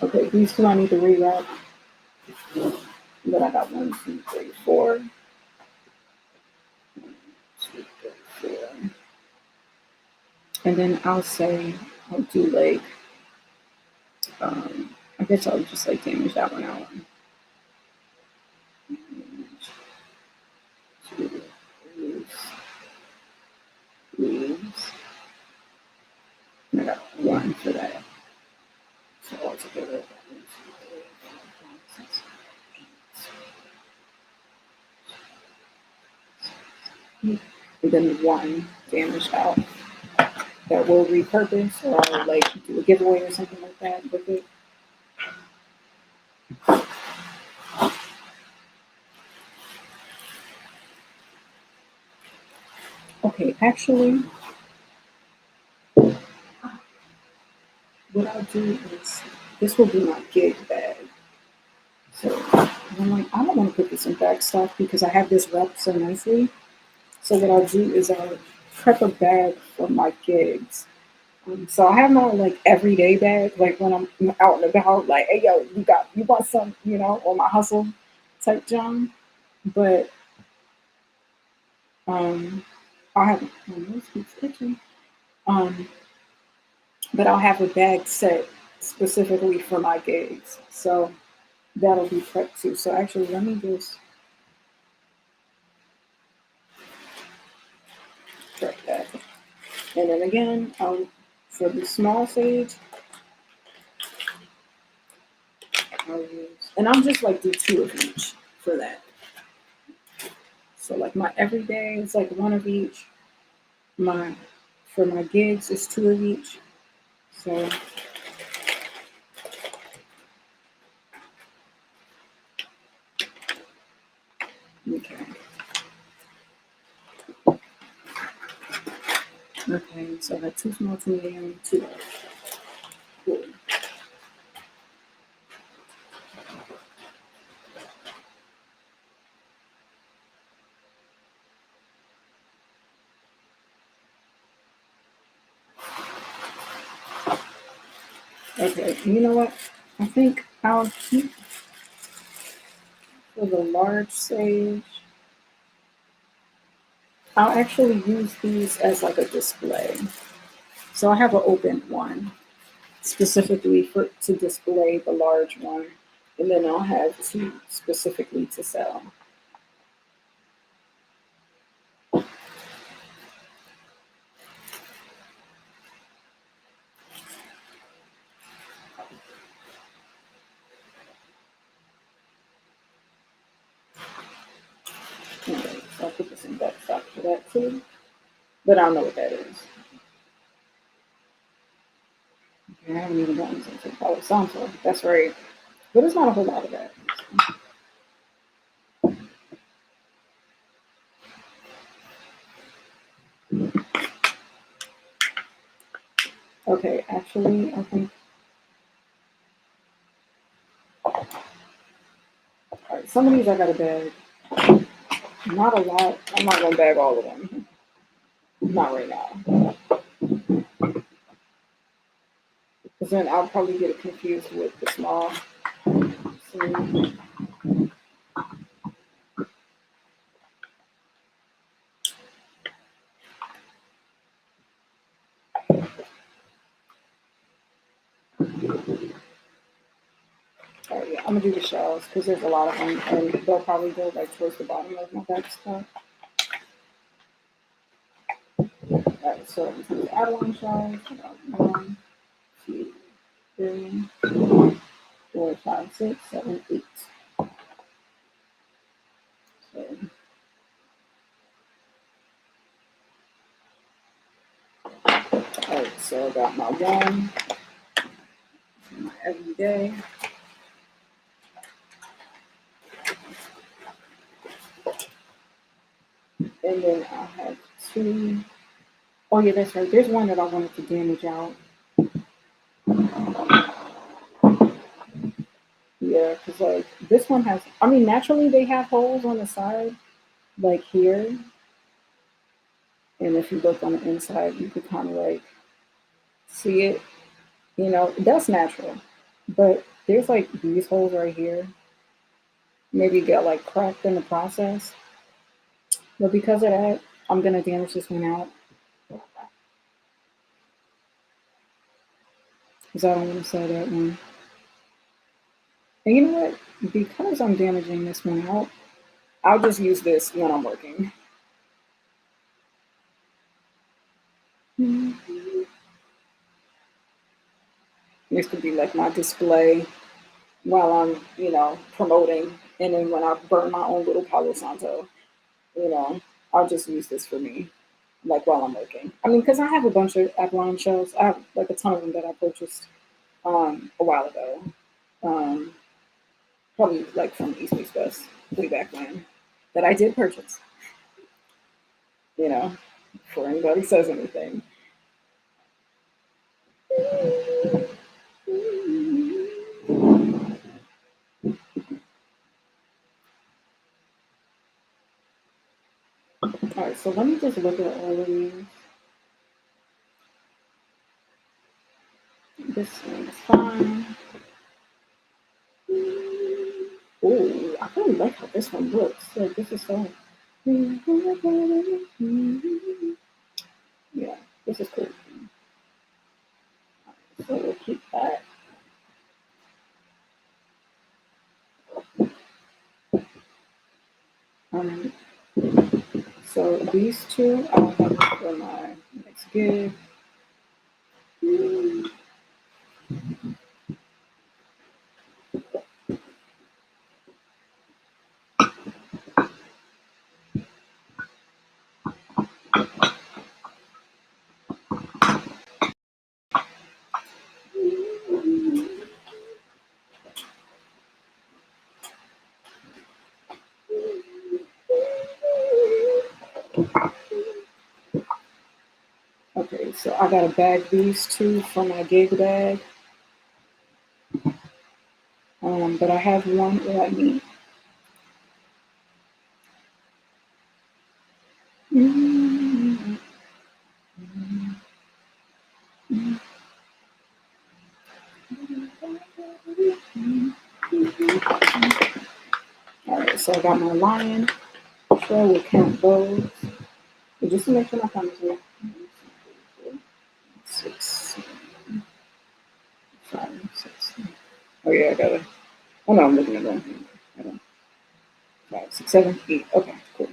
Okay, these 2 I need to rewrap. Then I got 1, 2, 3, 4. 1, 2, 3, 4. And then I'll do like, I guess I'll just like damage that one out. Two leaves. And I got 1 for that. So altogether, and then 1 damaged out that will repurpose, or I'll like do a giveaway or something like that with it. Okay, actually, what I'll do is this will be my gig bag. So I'm like, I don't want to put this in bag stuff because I have this wrapped so nicely. So what I'll do is I'll prep a bag for my gigs. So I have my like everyday bag, like when I'm out and about, like, hey yo, you want some, or my hustle type John. But um, I have this keeps itching. Um, but I'll have a bag set specifically for my gigs. So that'll be prepped too. So actually, let me just prep that. And then again, for the small sage, I'll use, and I'll just like do two of each for that. So like my everyday is like one of each. My For my gigs is two of each. So okay. Okay, so I got two small to medium, two large. Cool. Okay, you know what? I think I'll keep for the large sage. I'll actually use these as like a display. So I have an open one specifically for to display the large one, and then I'll have two specifically to sell. Okay, so I'll put this in back stock for that too. But I don't know what that is. Okay, I haven't even gotten into Palo Santo. That's right. But it's not a whole lot of that. Okay, actually, I think all right, some of these I got a bag. Not a lot. I'm not gonna bag all of them. Not right now. Because then I'll probably get it confused with the small. So, oh yeah, I'm gonna do the shells because there's a lot of them, and they'll probably go like towards the bottom of my back stuff. Alright, so I'm gonna do the Adeline shells. One, two, three, 4, 5, 6, 7, 8. So, alright, so I got my one, my everyday. And then I have two. Oh yeah, that's right. There's one that I wanted to damage out. Yeah, because like this one has. I mean, naturally they have holes on the side, like here. And if you look on the inside, you could kind of like see it. That's natural. But there's like these holes right here. Maybe get like cracked in the process. But because of that, I'm gonna damage this one out because I don't want to sell that one. And you know what? Because I'm damaging this one out, I'll just use this when I'm working. This could be like my display while I'm, promoting. And then when I burn my own little Palo Santo, you know, I'll just use this for me, like while I'm working. I mean, because I have a bunch of Avalon shells. I have like a ton of them that I purchased a while ago. Um, Probably like from East Meets West way back when that I did purchase, you know, before anybody says anything. so let me just look at all of these. This one is fine. Oh, I really like how this one looks. Like this is so. Yeah, this is cool. So we'll keep that. Um, so these two I'll have for my next gift. Okay, so I gotta bag these two for my gig bag. But I have one that I need. Alright, so I got my lion. So we'll count those. But just to make sure my time is right. 6, 7, 5, 6. Oh yeah, I got it. Oh no, I'm looking at the wrong thing. Hold on. 5, 6, 7, 8. Okay, cool.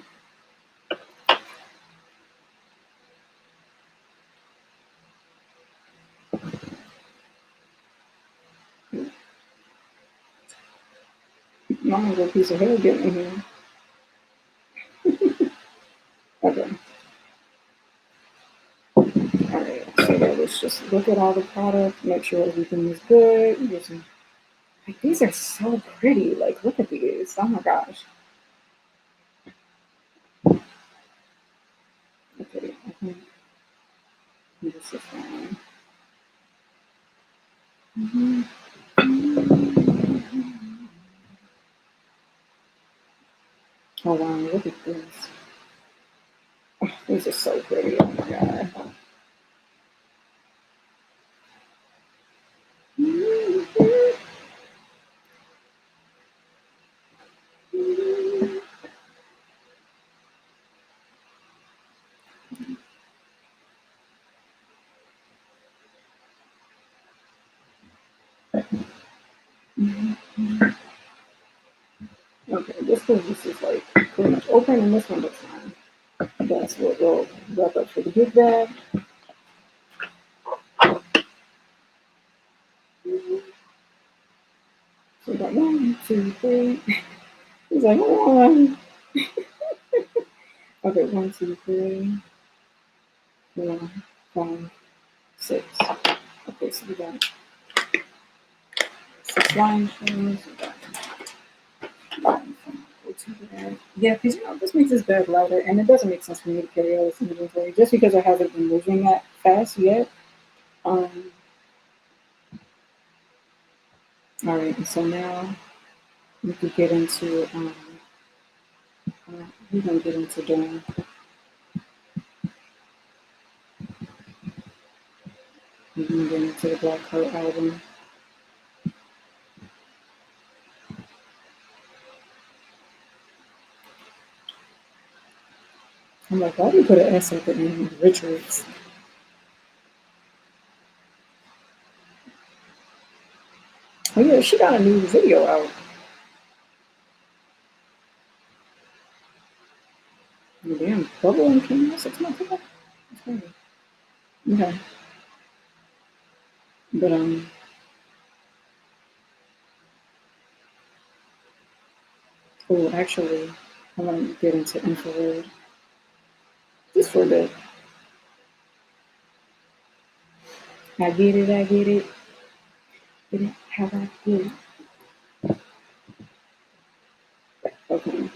Mom has a piece of hair getting in here. Okay. Alright, so yeah, let's just look at all the products, make sure everything is good. Like, these are so pretty. Like, look at these. Oh my gosh. Okay, I think this is fine. Hold on, look at this. Oh, these are so pretty. Oh my god. Okay, this is like pretty much open, and this one looks fine. That's what we'll wrap up for the gift bag. So we got 1, 2, 3. He's like, one. Okay, 1, 2, 3, 4, 5, 6. Okay, so we got 6 line shows. We got yeah, because this makes this bag lighter, and it doesn't make sense for me to carry all this inventory just because I haven't been moving that fast yet. Um, all right, and so now we could get into we're gonna get into doing. We're gonna get into the Black Heart album. I'm like, why do you put an S at the end? Richards. Oh yeah, she got a new video out. Oh, damn, Bubble and came out 6 months ago. That's crazy. Okay, but oh, actually, I want to get into infrared just for a bit. I get it. I get it. Get it? How I get it? Okay.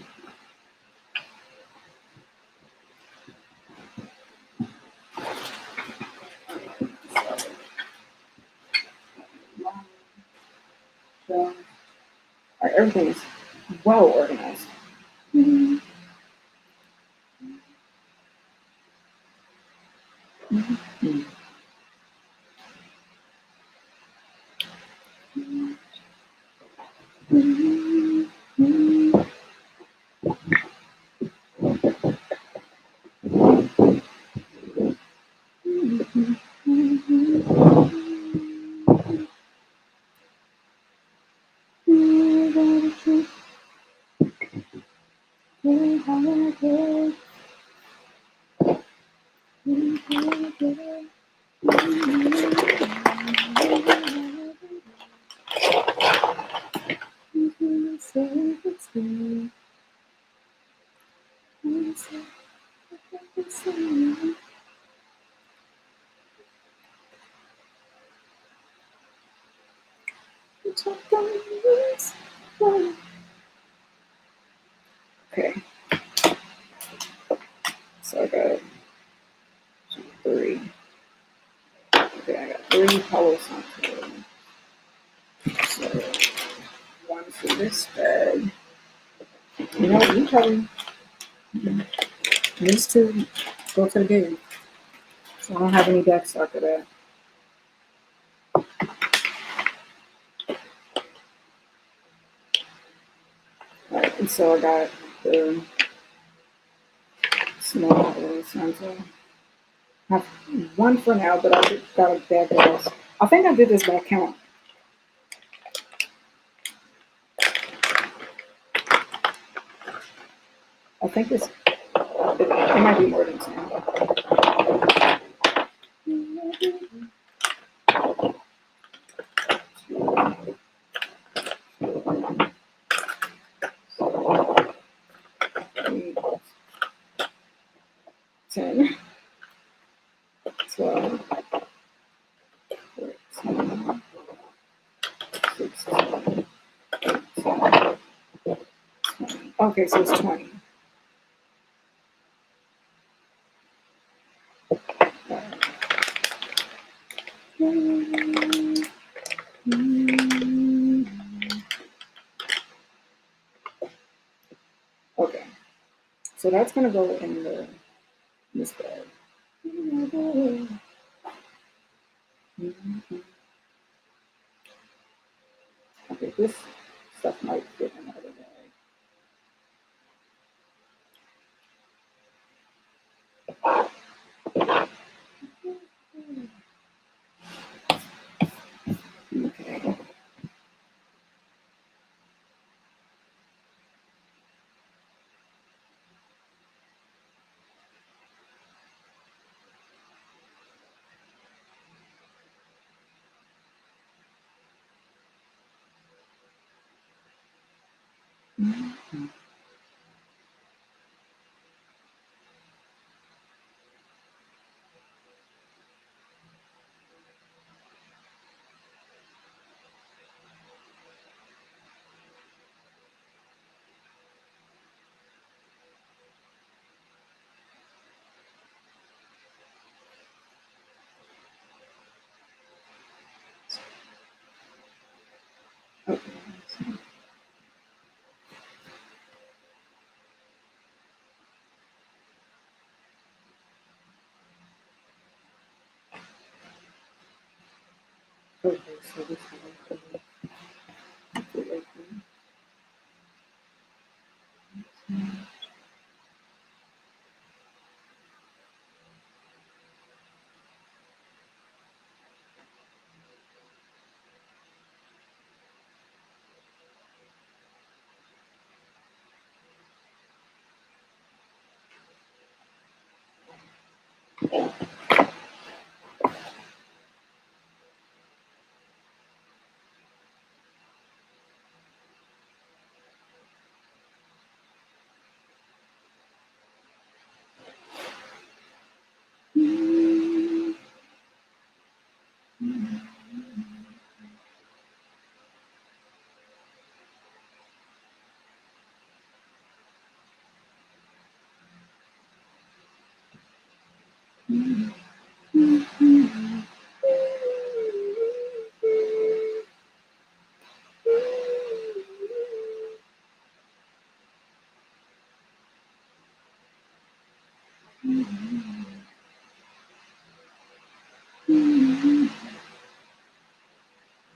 So, all right, everything is well organized. Okay. So I got 3. Okay, I got 3 Palo Santo. So 1 for this bag. You know, you probably these 2 go to the game. So I don't have any decks after that. Alright, and so I got the small Palo Santo. I have 1 for now, but I got a bag of this. I think I did this by count. I think it might be more than 10. Eight, 10, 12, 14, 16, 18, 20. Okay, so it's 20. Okay, so that's gonna go in this bag. Okay, this stuff might fit in another bag. Okay. Okay. Okay, so this one.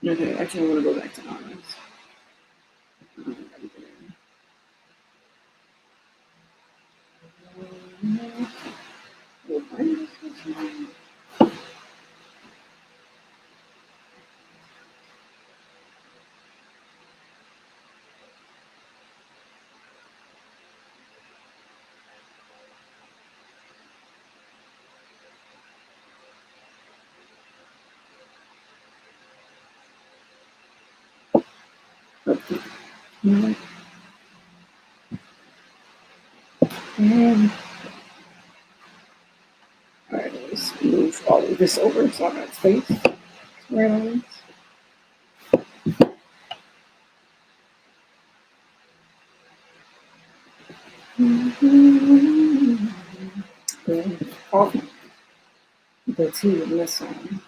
Okay, actually, I want to go back to honors. Okay. And all right, let's move all of this over so I got space. Right on this. Coffee, the tea, and this one.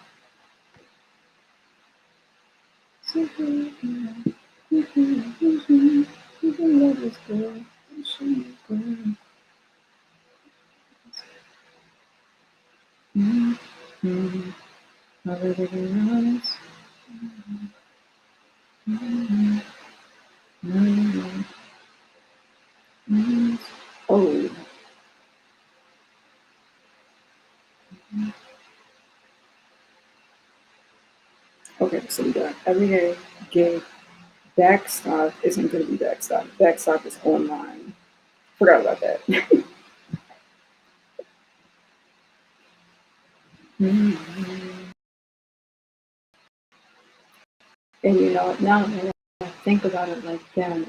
Oh, okay, so we got everyday gig. Backstop isn't going to be backstop. Backstop is online. Forgot about that. And you know, now that I think about it like that,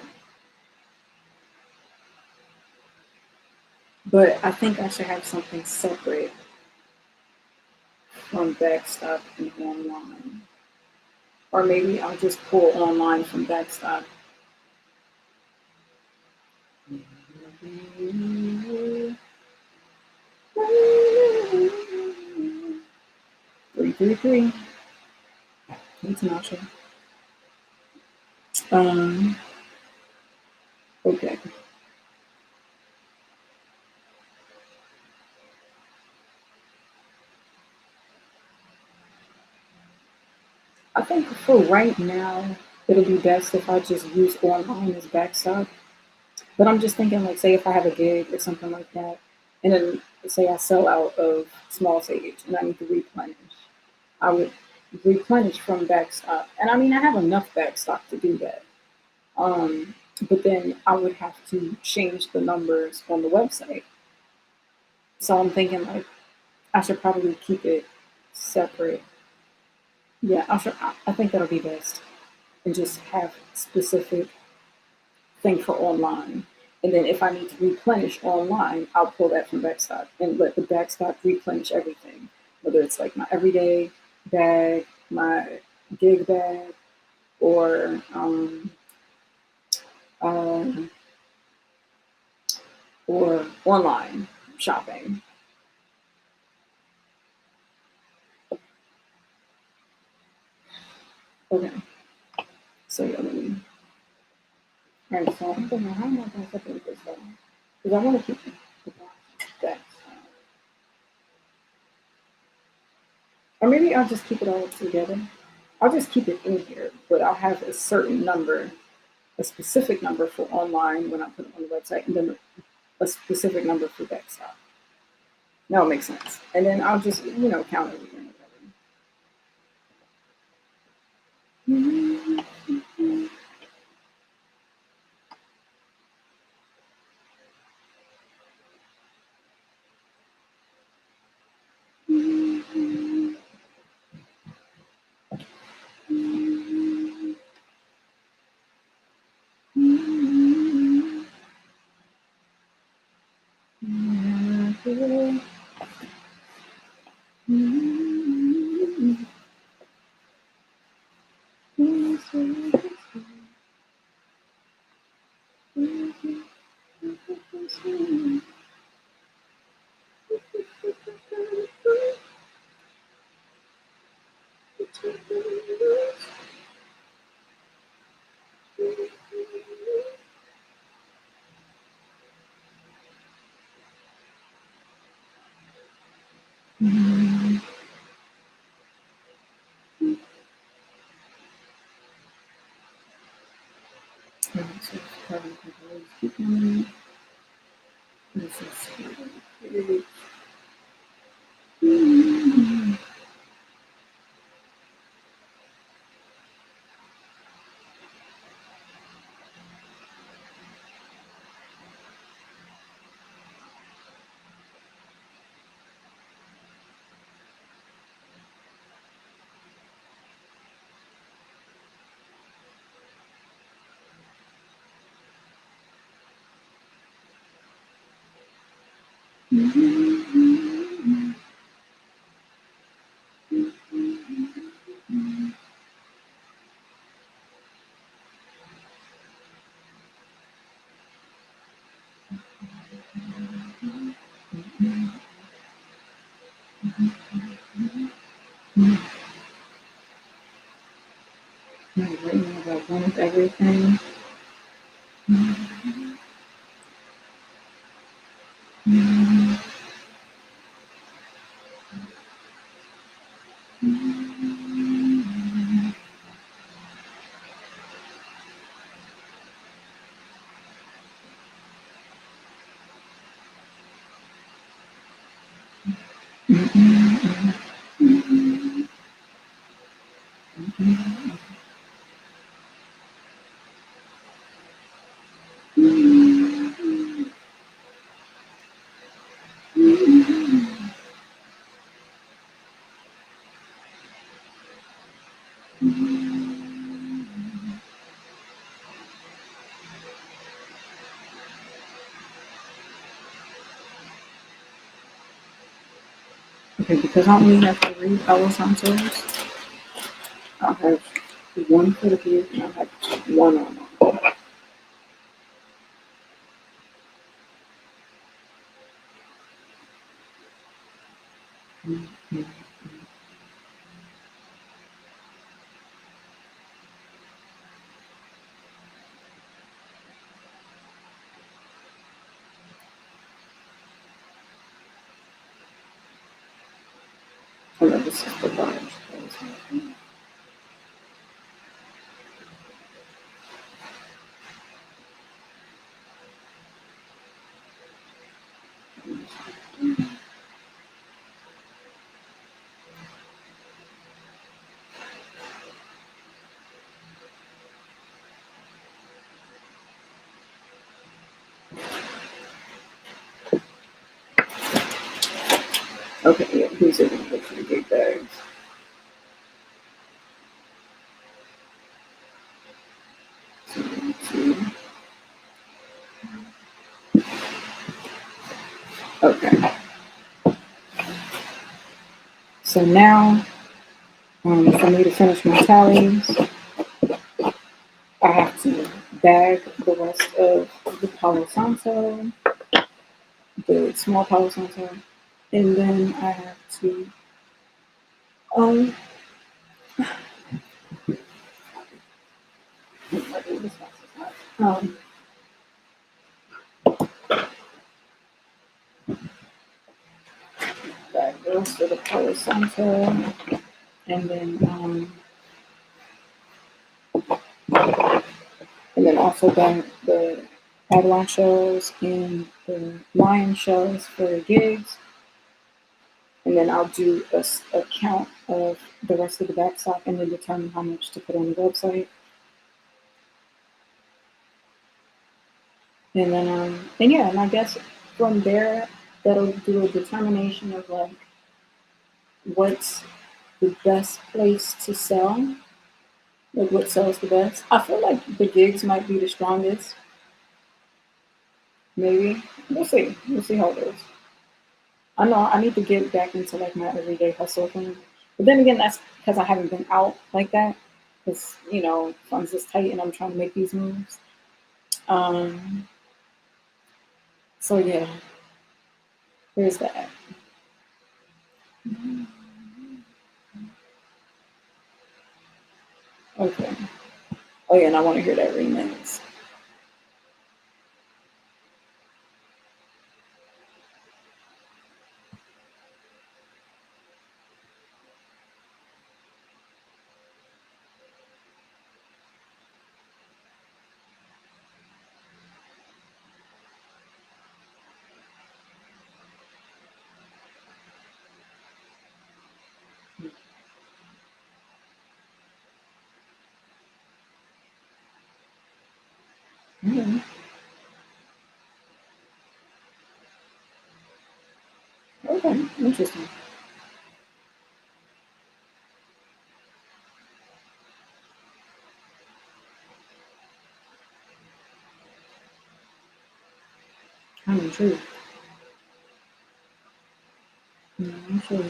but I think I should have something separate from backstop and online. Or maybe I'll just pull online from backstop. 333. It's an option. Um, okay. I think for right now, it'll be best if I just use online as backstop. But I'm just thinking, like, say if I have a gig or something like that, and then say I sell out of small sage and I need to replenish, I would replenish from backstop. And I mean, I have enough backstop to do that. Um, but then I would have to change the numbers on the website. So I'm thinking, like, I should probably keep it separate. Yeah, I think that'll be best. And just have specific thing for online. And then if I need to replenish online, I'll pull that from backstop and let the backstop replenish everything, whether it's like my everyday bag, my gig bag, or um, or online shopping. Okay, so yeah, let me. All right, so I'm thinking, how am I going to separate this though? Because I want to keep the back. Or maybe I'll just keep it all together. I'll just keep it in here, but I'll have a certain number, a specific number for online when I put it on the website, and then a specific number for backstop. That will make sense. And then I'll just, count everything. Right now, about one of everything. Okay, because I only have 3 Palo Santos, I'll have one for the view and I'll have one on. Oh, no, this is the large. Okay, yeah, these are gonna look pretty big bags. So, 2. Okay. So now, for me to finish my tallies, I have to bag the rest of the Palo Santo, the small Palo Santo, and then I have to um um bag the rest of the Palo Santo, and then also bag the Avalon shells and the lion shells for gigs. And then I'll do a count of the rest of the backstock and then determine how much to put on the website. And then, and yeah, and I guess from there, that'll do a determination of like what's the best place to sell, like what sells the best. I feel like the gigs might be the strongest. Maybe we'll see. We'll see how it goes. I know I need to get back into like my everyday hustle thing, but then again, that's because I haven't been out like that. Because funds is tight, and I'm trying to make these moves. Um, so yeah, there's that. Okay. Oh yeah, and I want to hear that remix. Mm-hmm. Okay, interesting. I'm intrigued. Hmm.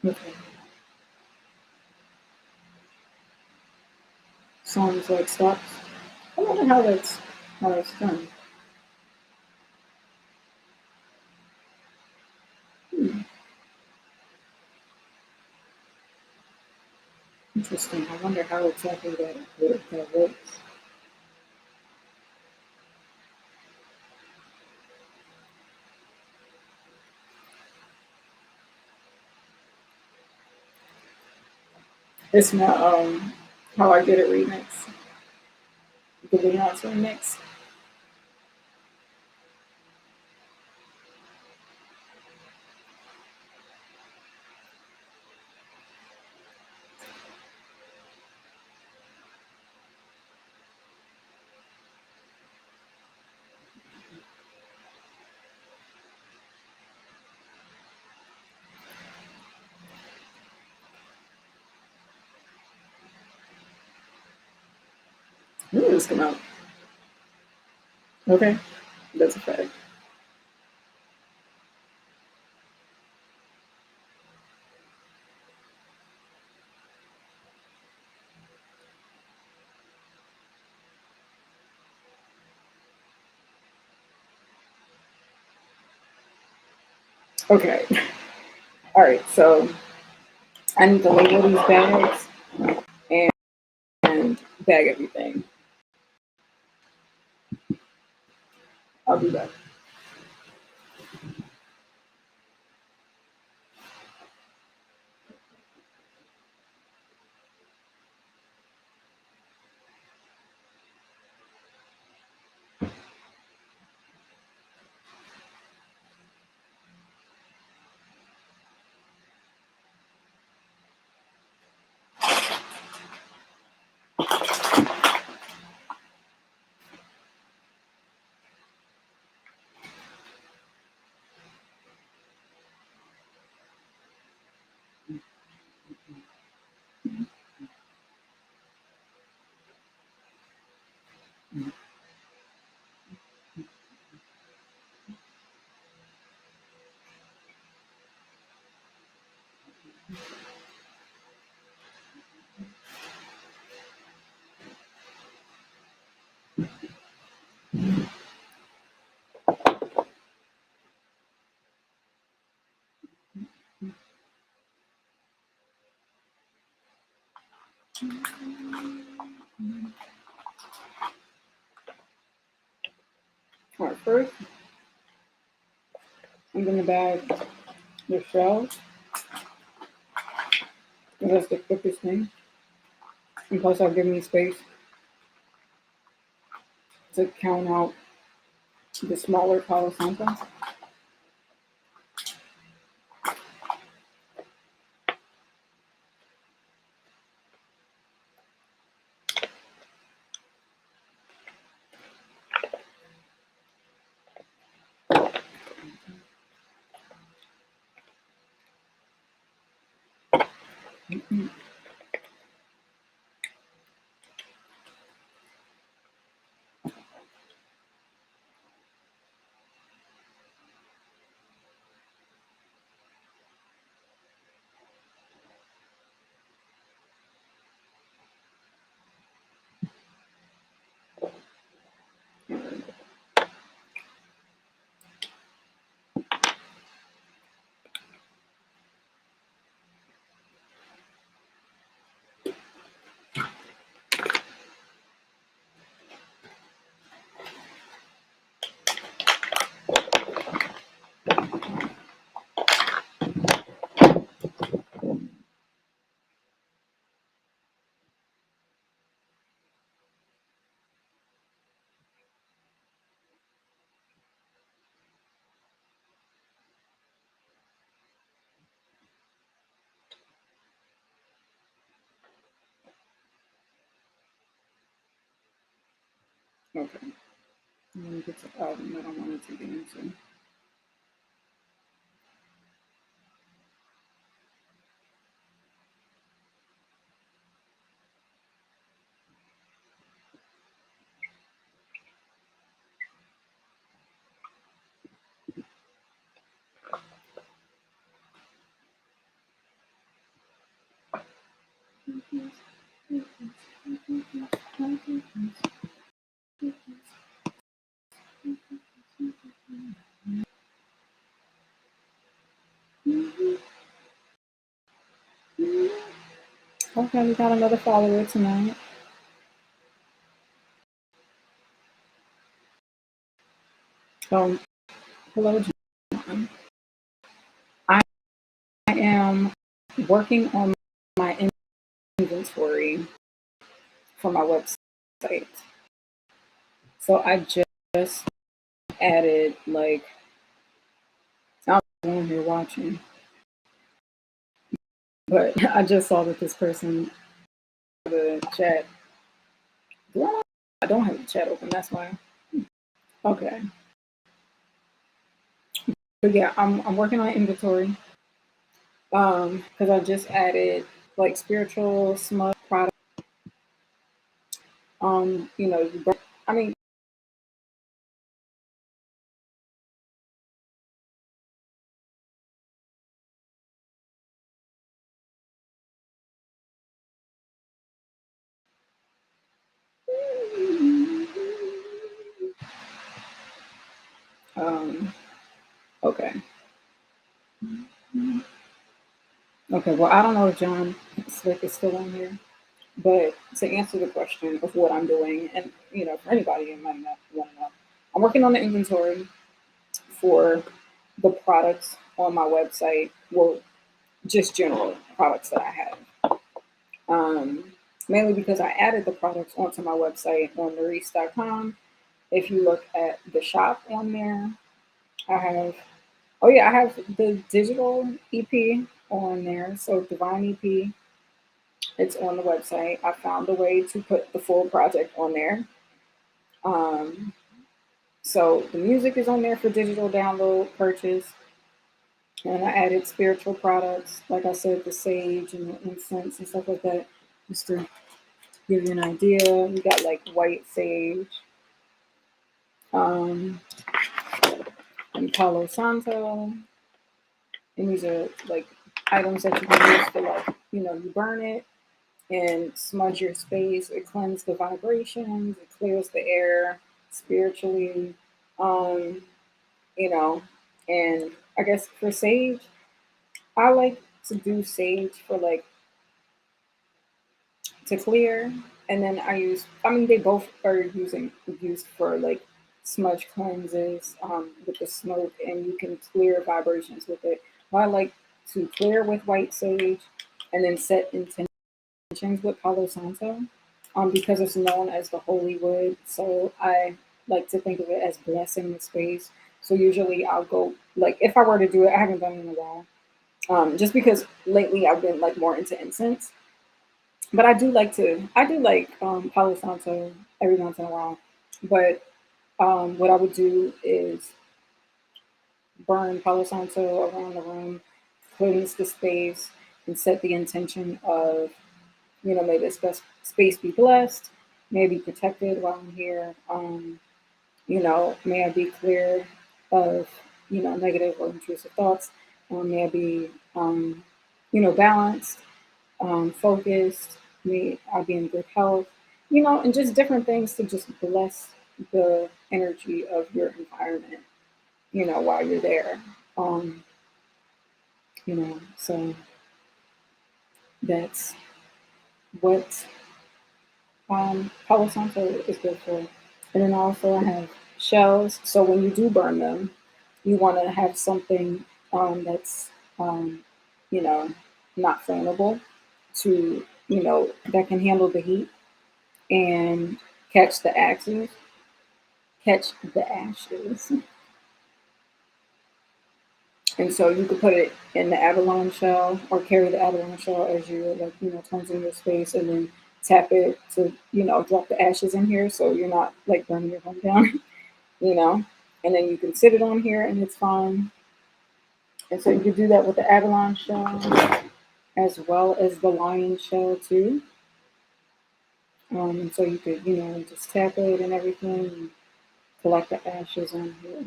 Okay. Sounds like stops. I wonder how that's done. Hmm. Interesting. I wonder how exactly that works. It's not how I get it remix. The Leon's remix. When did this come out? Okay, that's a fact. Okay, all right. So I need to label these bags and bag everything. I'll do that. All right, first I'm gonna bag the shells. That's the quickest thing. And plus, I'll give me space to count out the smaller Palo Santos. Okay. Let me get to the album that I wanted to get into. Okay, we got another follower tonight. Um, hello, John. I am working on my inventory for my website. So I just added like I don't know if you're watching, but I just saw that this person the chat. I don't have the chat open. That's why. Okay, but yeah, I'm working on inventory. Because I just added like spiritual smut product. You know, I mean, um, okay, okay. Well, I don't know if John Slick is still on here, but to answer the question of what I'm doing, and you know, for anybody who might not want to know, I'm working on the inventory for the products on my website. Well, just general products that I have. Mainly because I added the products onto my website on Narisse.com. If you look at the shop on there, I have, oh yeah, I have the digital EP on there. So Divine EP, it's on the website. I found a way to put the full project on there. Um, so the music is on there for digital download purchase. And I added spiritual products, like I said, the sage and the incense and stuff like that, just to give you an idea. We got like white sage, um, and Palo Santo. And these are like items that you can use for like, you know, you burn it and smudge your space. It cleanses the vibrations, it clears the air spiritually. Um, you know, and I guess for sage, I like to do sage for like to clear, and then I mean they both are used for like smudge cleanses with the smoke, and you can clear vibrations with it. I like to clear with white sage and then set intentions with Palo Santo, because it's known as the holy wood. So I like to think of it as blessing the space. So usually I'll go like if I were to do it, I haven't done it in a while, just because lately I've been like more into incense. But I do like Palo Santo every once in a while. But what I would do is burn Palo Santo around the room, cleanse the space, and set the intention of, you know, may this space be blessed, may it be protected while I'm here. You know, may I be clear of, you know, negative or intrusive thoughts. May I be, you know, balanced, focused, may I be in good health, you know, and just different things to just bless the energy of your environment, you know, while you're there. Um, you know, so that's what Palo Santo is good for. And then also I have shells. So when you do burn them, you want to have something that's, you know, not flammable to, you know, that can handle the heat and catch the axes, catch the ashes. And so you could put it in the Avalon shell or carry the Avalon shell as you're like, you know, cleansing your space, and then tap it to, you know, drop the ashes in here so you're not like burning your home down, you know. And then you can sit it on here and it's fine. And so you could do that with the Avalon shell as well as the lion shell too. And so you could, you know, just tap it and everything and collect the ashes on here.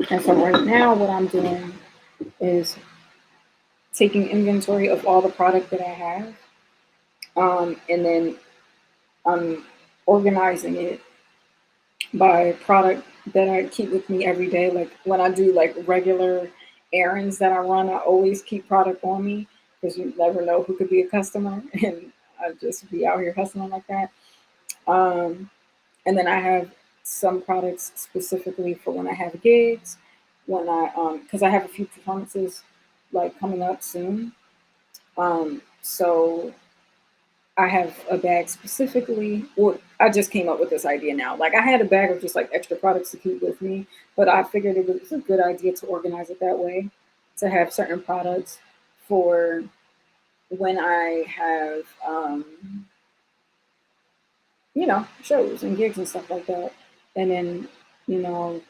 And so right now what I'm doing is taking inventory of all the product that I have, and then I'm organizing it by product that I keep with me every day. Like when I do like regular errands that I run, I always keep product on me because you never know who could be a customer, and I just be out here hustling like that. Um, and then I have some products specifically for when I have gigs, when because I have a few performances like coming up soon. So I have a bag specifically. Well, I just came up with this idea now. Like I had a bag of just like extra products to keep with me, but I figured it was a good idea to organize it that way, to have certain products for when I have, shows and gigs and stuff like that. And then, you know,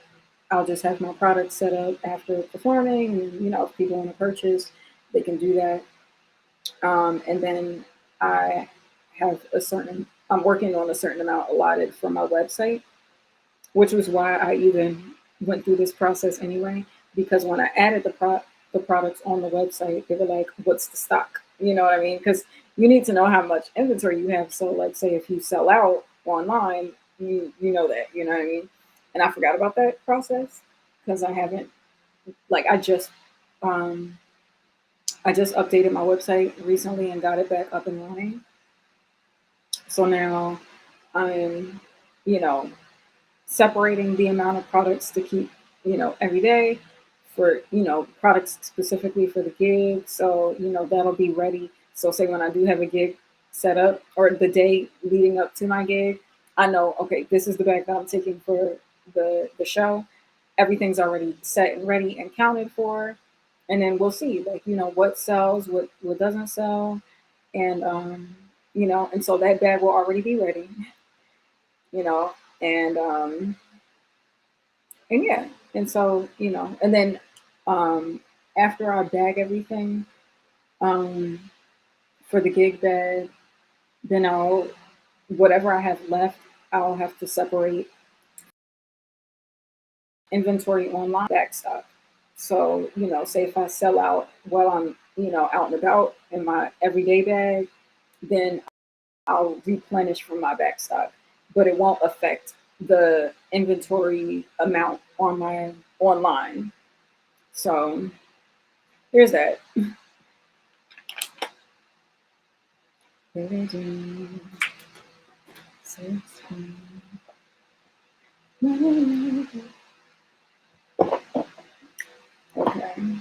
I'll just have my products set up after performing. And, if people want to purchase, they can do that. And then I I'm working on a certain amount allotted for my website, which was why I even went through this process anyway. Because when I added the products on the website, they were like, "What's the stock?" You know what I mean? Because you need to know how much inventory you have. So, like, say if you sell out online, you know that. You know what I mean? And I forgot about that process because I haven't like um, I just updated my website recently and got it back up and running. So now I'm, you know, separating the amount of products to keep, every day for, products specifically for the gig. So, that'll be ready. So say when I do have a gig set up or the day leading up to my gig, I know, okay, this is the bag that I'm taking for the show. Everything's already set and ready and counted for. And then we'll see, like, what sells, what doesn't sell. And, and so that bag will already be ready, you know, and, um, and yeah, and so and then um, after I bag everything um, for the gig bag, then I'll whatever I have left, I'll have to separate inventory online back stock. So say if I sell out while I'm out and about in my everyday bag, then I'll replenish from my back stock, but it won't affect the inventory amount on my online. So there's that. Okay. Okay.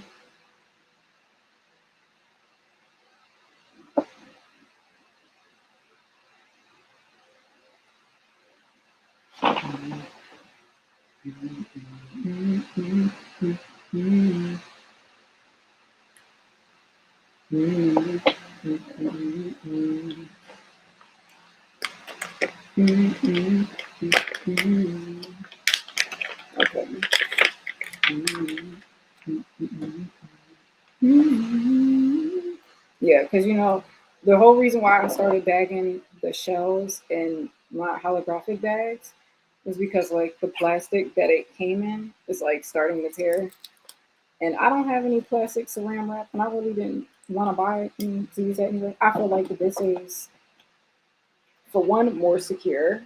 Yeah, because the whole reason why I started bagging the shells in my holographic bags was because like the plastic that it came in is like starting to tear, and I don't have any plastic saran wrap, and I really didn't want to buy it and to use that anyway. I feel like this is, for one, more secure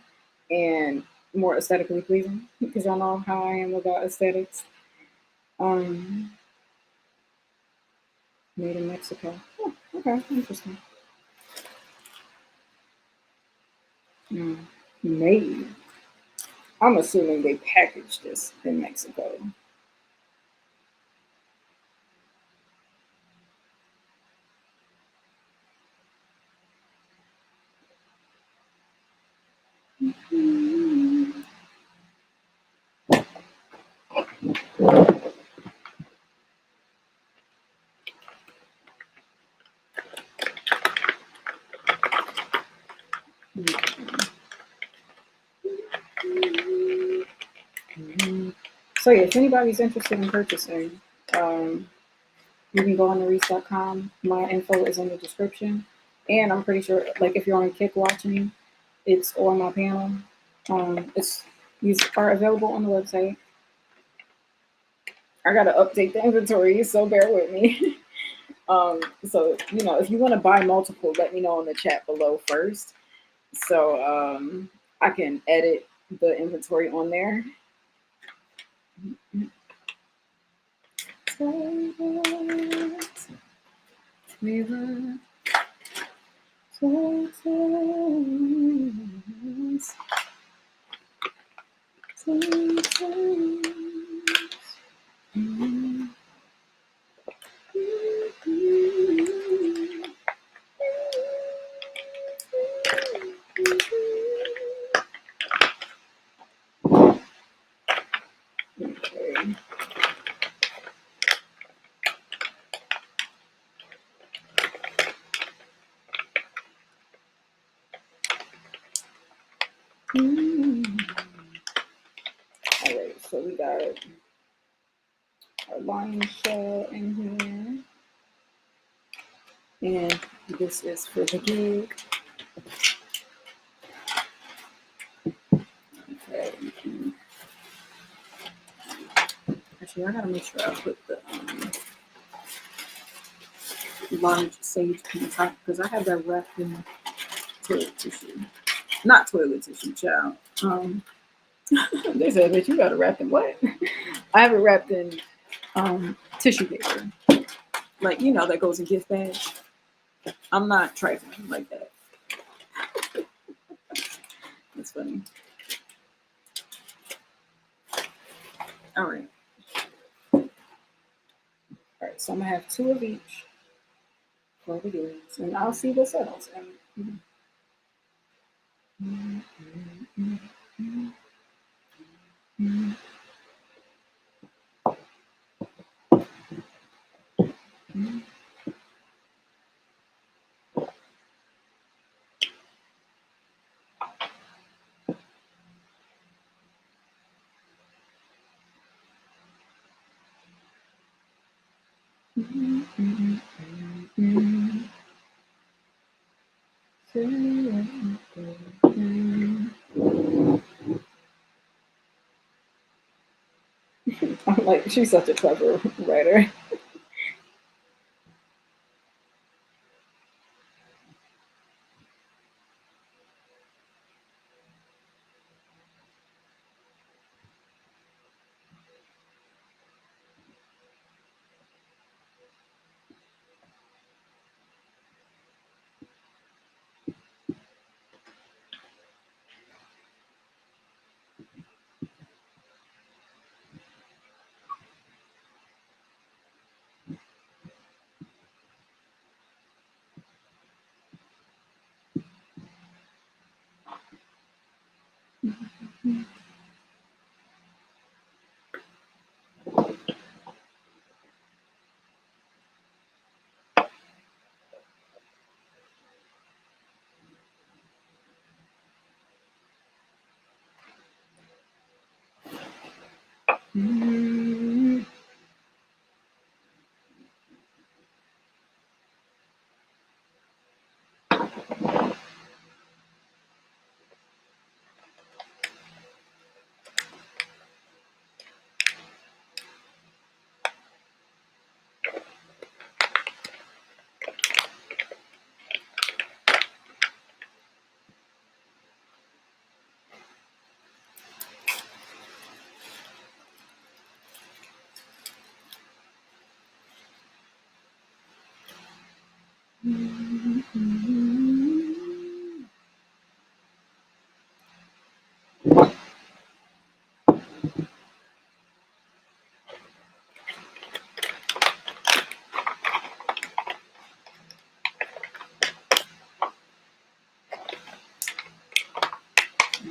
and more aesthetically pleasing because y'all know how I am about aesthetics. Um, Made in Mexico. Oh, okay, interesting. Mm. Made. I'm assuming they packaged this in Mexico. So yeah, if anybody's interested in purchasing, um, you can go on Narice.com. My info is in the description. And I'm pretty sure, like, if you're on Kick watching, it's on my panel. It's These are available on the website. I gotta update the inventory, so bear with me. So if you want to buy multiple, let me know in the chat below first, so I can edit the inventory on there. Okay. All right, so we got our lion shell in here, and this is for the gig. Okay. Actually, I gotta make sure I put the large sage on top because I have that wrapped in toilet tissue. Not toilet tissue, child. They said that you got it wrapped in what? I have it wrapped in tissue paper. Like, that goes in gift bags. I'm not trifling like that. That's funny. All right. All right, so I'm gonna have 2 of each for the gigs, and I'll see what settles. I'm like, she's such a clever writer.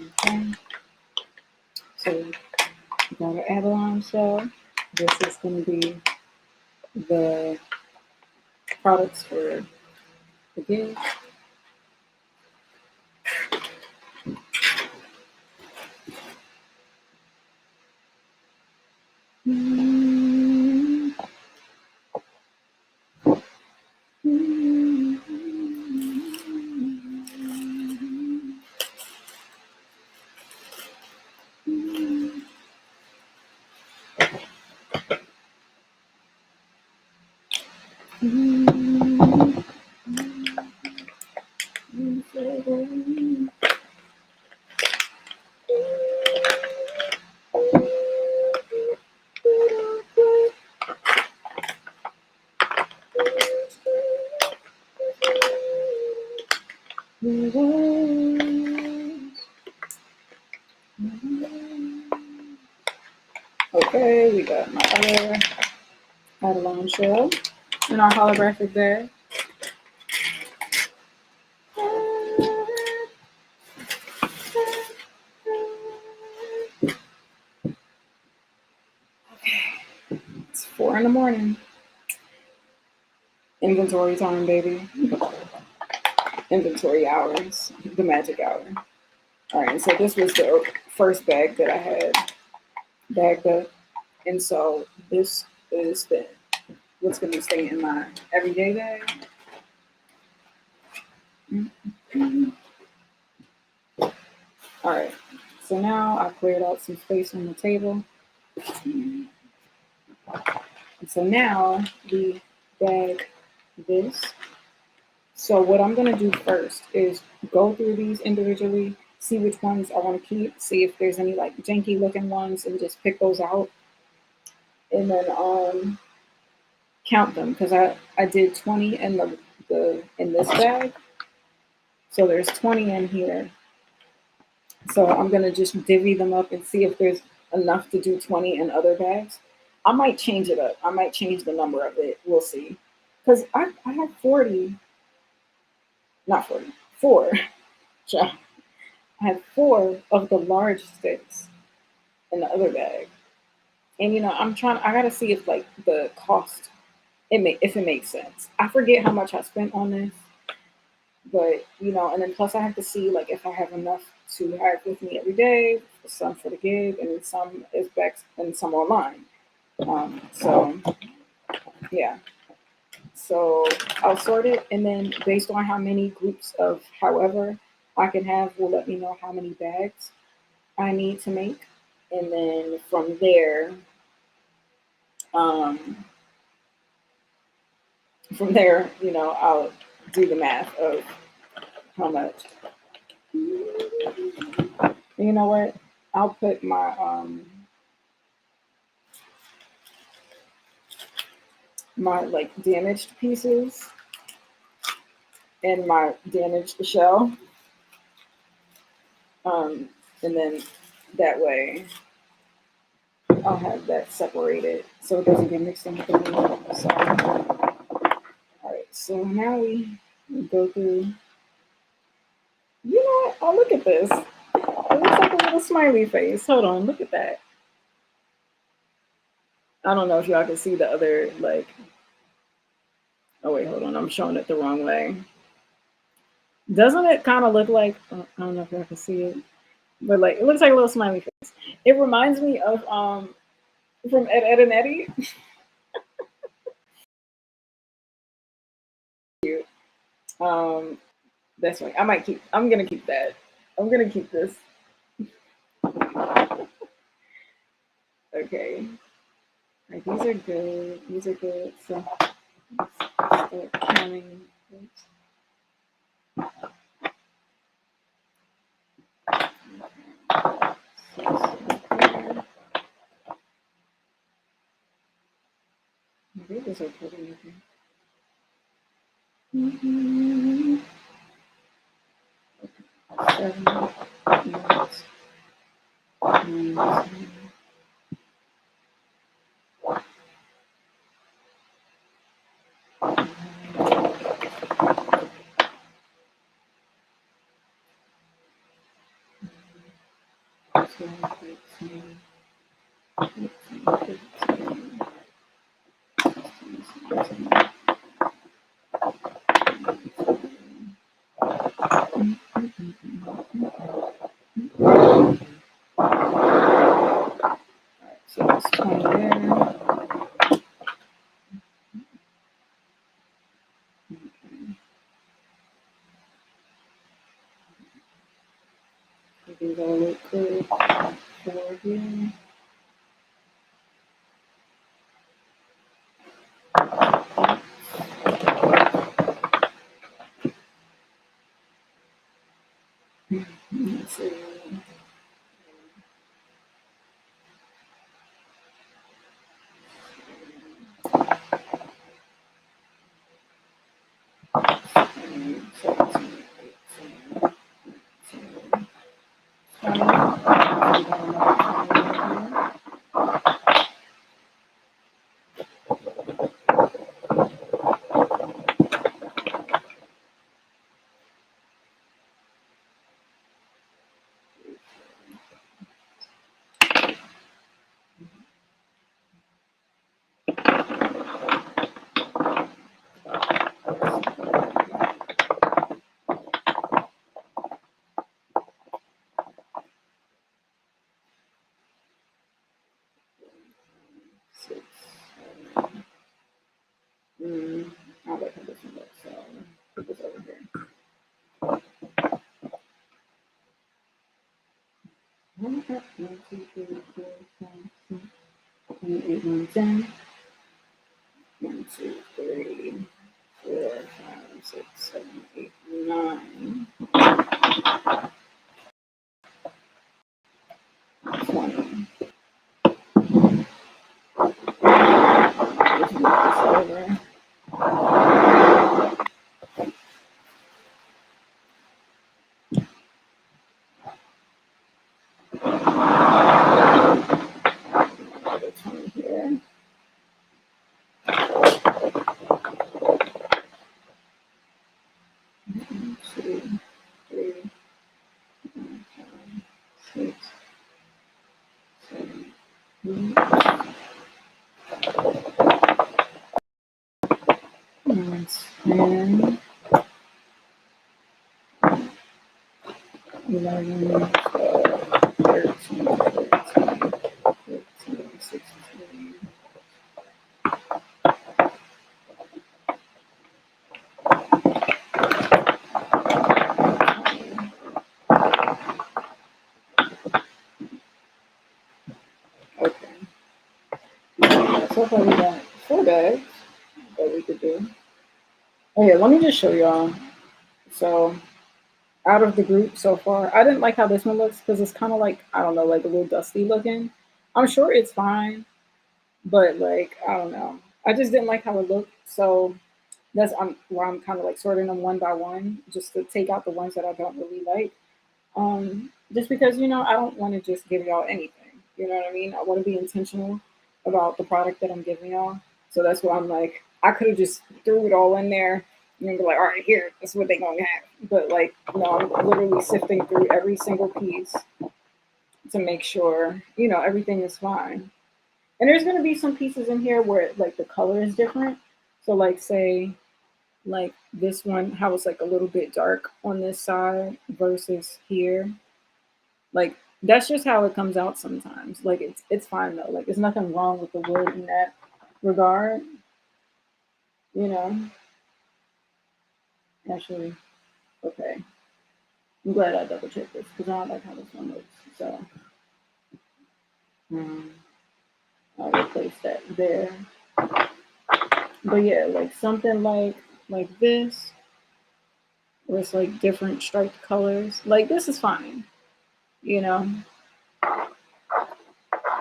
Okay. So we got our abalone shell. This is going to be the products for the gig. Okay, we got my other Adeline shell in our holographic bag. It's 4 in the morning. Inventory time, baby. Inventory hours, the magic hour. All right, so this was the first bag that I had bagged up. And so this is what's going to be staying in my everyday bag. All right, so now I cleared out some space on the table. And so now we bag this. So what I'm going to do first is go through these individually, see which ones I want to keep, see if there's any like janky looking ones, and just pick those out. And then count them, because I did 20 in in this bag. So there's 20 in here. So I'm gonna just divvy them up and see if there's enough to do 20 in other bags. I might change it up. I might change the number of it. We'll see. Because I have 40, not 40, 4. I had 4 of the large sticks in the other bag. And I gotta see if like the cost if it makes sense. I forget how much I spent on this, but and then plus I have to see like if I have enough to have with me every day, some for the gig, and some is back and some online. So yeah, so I'll sort it, and then based on how many groups of however I can have will let me know how many bags I need to make, and then from there, um, I'll do the math of how much. You know what? I'll put my like damaged pieces in my damaged shell, and then that way I'll have that separated so it doesn't get mixed in with the meat. So, all right. So now we go through. You know what? Oh, look at this. It looks like a little smiley face. Hold on, look at that. I don't know if y'all can see the other like. Oh wait, hold on. I'm showing it the wrong way. Doesn't it kind of look like? I don't know if y'all can see it, but like it looks like a little smiley face. It reminds me of from Ed and Eddie. Um, that's right. I'm gonna keep that. I'm gonna keep this. Okay. Right, these are good. These are good. So let's start counting. Maybe these are pretty. Mm-hmm. 7, 8, 9, 10. So that's 20 there. These all look good for here. Let's see. I like how this one looks, so put this over here. 1, 2, 3, 4, 5, 6, 7, 8, 9, 10. 1, 2, 3, 4, 5, 6, 7, 8, 9, 20. Just move this over. Another 20 here. 1, 2, 3, 4, 5, 6, 7, 8, 9, 10, 11, 12, 13, 14, 15, 16. Okay. So far we got 4 bags that we could do. Oh yeah, let me just show y'all. So out of the group so far, I didn't like how this one looks because it's kind of like, I don't know, like a little dusty looking. I'm sure it's fine, but like, I don't know. I just didn't like how it looked. So that's why I'm kind of like sorting them one by one just to take out the ones that I don't really like. Just because, I don't want to just give y'all anything. You know what I mean? I want to be intentional about the product that I'm giving y'all. So that's why I'm like, I could have just threw it all in there and be like, all right, here, that's what they're going to have. But like, I'm literally sifting through every single piece to make sure, everything is fine. And there's going to be some pieces in here where like the color is different. So like say like this one, how it's like a little bit dark on this side versus here. Like that's just how it comes out sometimes. Like it's fine though. Like there's nothing wrong with the wood in that regard. You know. Actually, okay. I'm glad I double checked this because I don't like how this one looks. So um, I'll replace that there. But yeah, like something like this, where it's like different striped colors. Like this is fine. You know.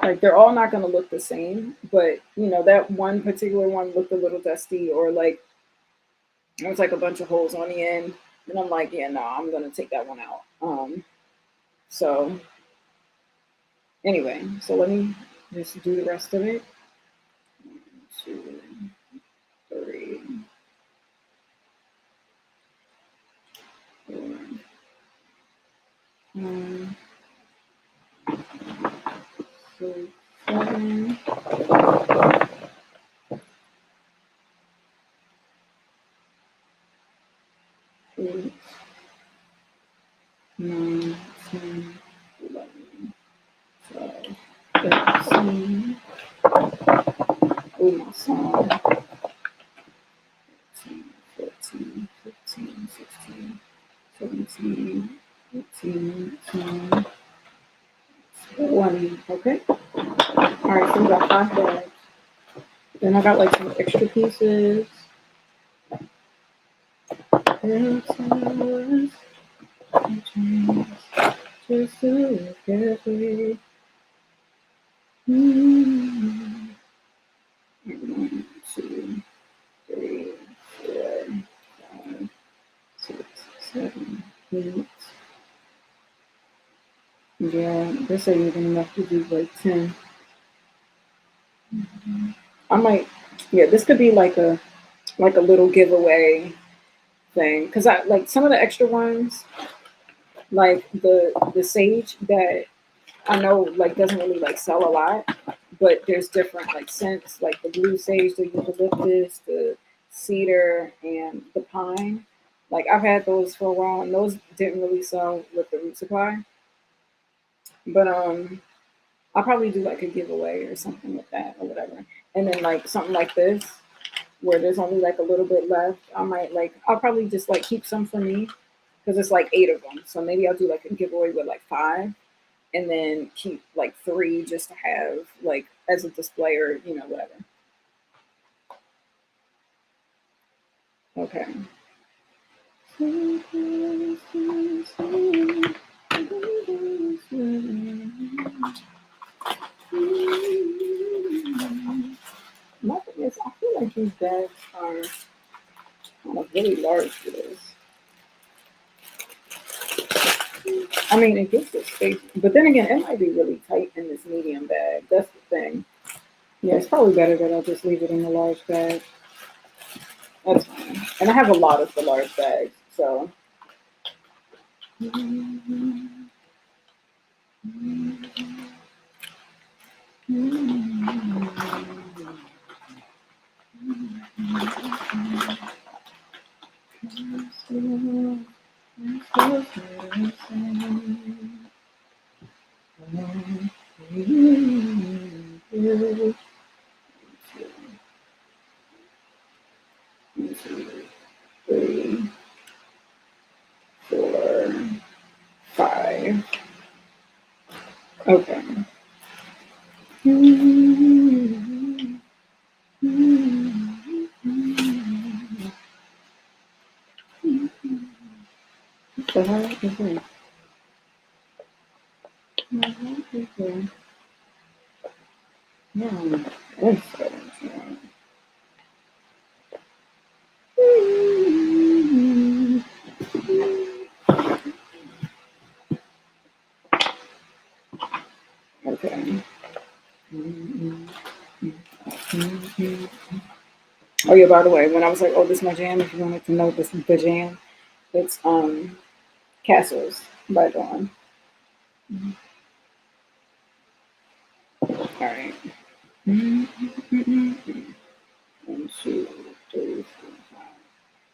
Like they're all not gonna look the same, but that one particular one looked a little dusty, or like there was like a bunch of holes on the end, and I'm like, yeah, no, I'm gonna take that one out. So anyway, so let me just do the rest of it. 1, 2, 3, 4, 5, 6, 7, 8, 9, 10, 11, 12, 13. Oh, my song. 14, 15, 16, 17, 18, 19, 20. Okay. All right, so we got 5 bags. Then I got like some extra pieces. so carefully. Mm-hmm. 1, 2, 3, 4, 5, 6, 7, 8. Yeah, they say even enough to do like 10. I might, yeah, this could be like a little giveaway thing because I like some of the extra ones, like the sage that I know like doesn't really like sell a lot, but there's different like scents, like the blue sage, the eucalyptus, the cedar, and the pine. Like I've had those for a while, and those didn't really sell with the root supply. But I'll probably do like a giveaway or something with that or whatever. And then like something like this, where there's only like a little bit left, I might like I'll probably just like keep some for me because it's like 8 of them. So maybe I'll do like a giveaway with like 5 and then keep like 3 just to have like as a display or whatever. Okay. My thing is, I feel like these bags are kind of really large for this. I mean, it gives it space, but then again, it might be really tight in this medium bag. That's the thing. Yeah, it's probably better that I just leave it in the large bag. That's fine. And I have a lot of the large bags, so. One, 2, 3, 4, 5. Okay. What the hell is this? No, that's so wrong. Okay. Oh yeah, by the way, when I was like, "Oh, this is my jam," if you wanted to know this is the jam, it's Castles by Dawn. All right. 1, 2, 3, 4, 5.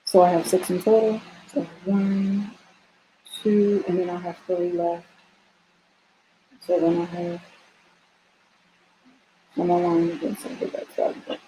So I have 6 in total. So 1, 2, and then I have 3 left. So then I have one more line again, so I get that started.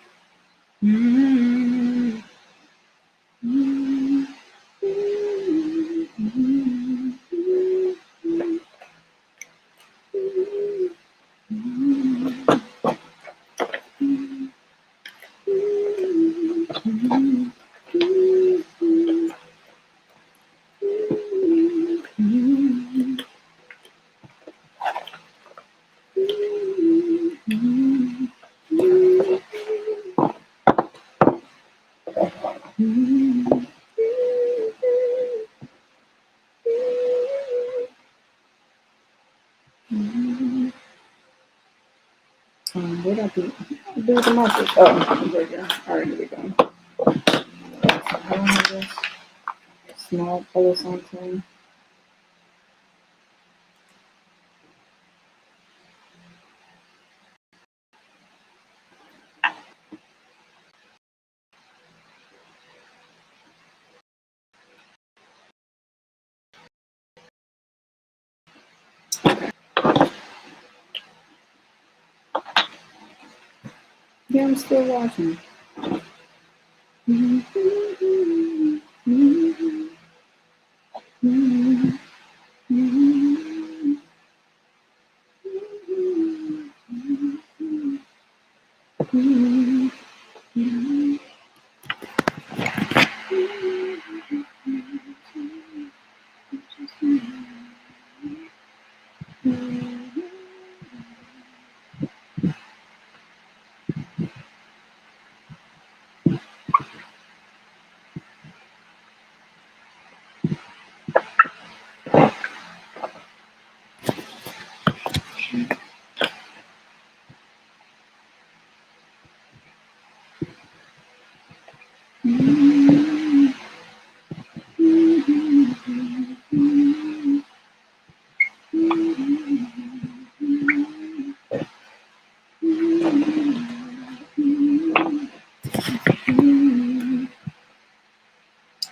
What I do? Do with the markers. Oh, there we go. All right, here we go. So I have this small color something. Yeah, I'm still watching.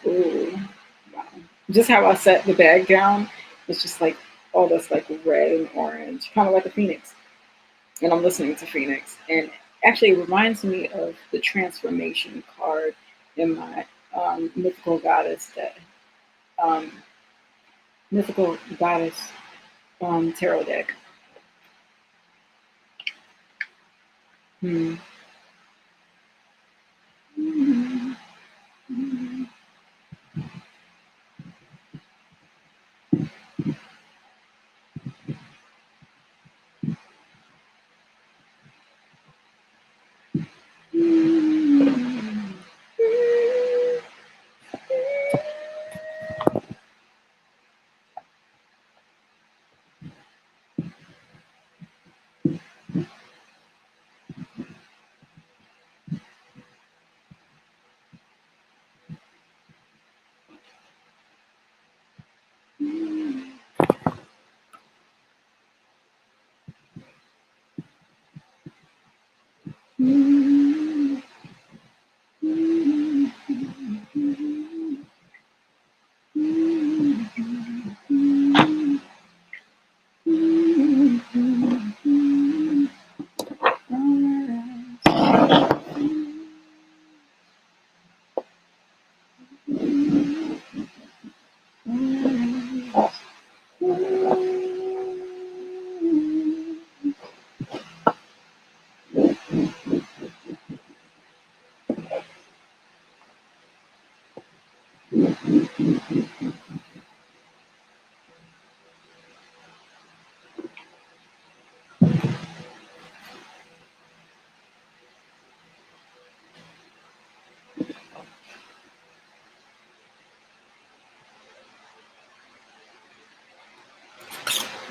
Ooh, wow. Just how I set the bag down, it's just like all this like red and orange, kind of like a phoenix. And I'm listening to Phoenix, and actually it reminds me of the transformation card in my mythical goddess deck, um, mythical goddess tarot deck. Hmm.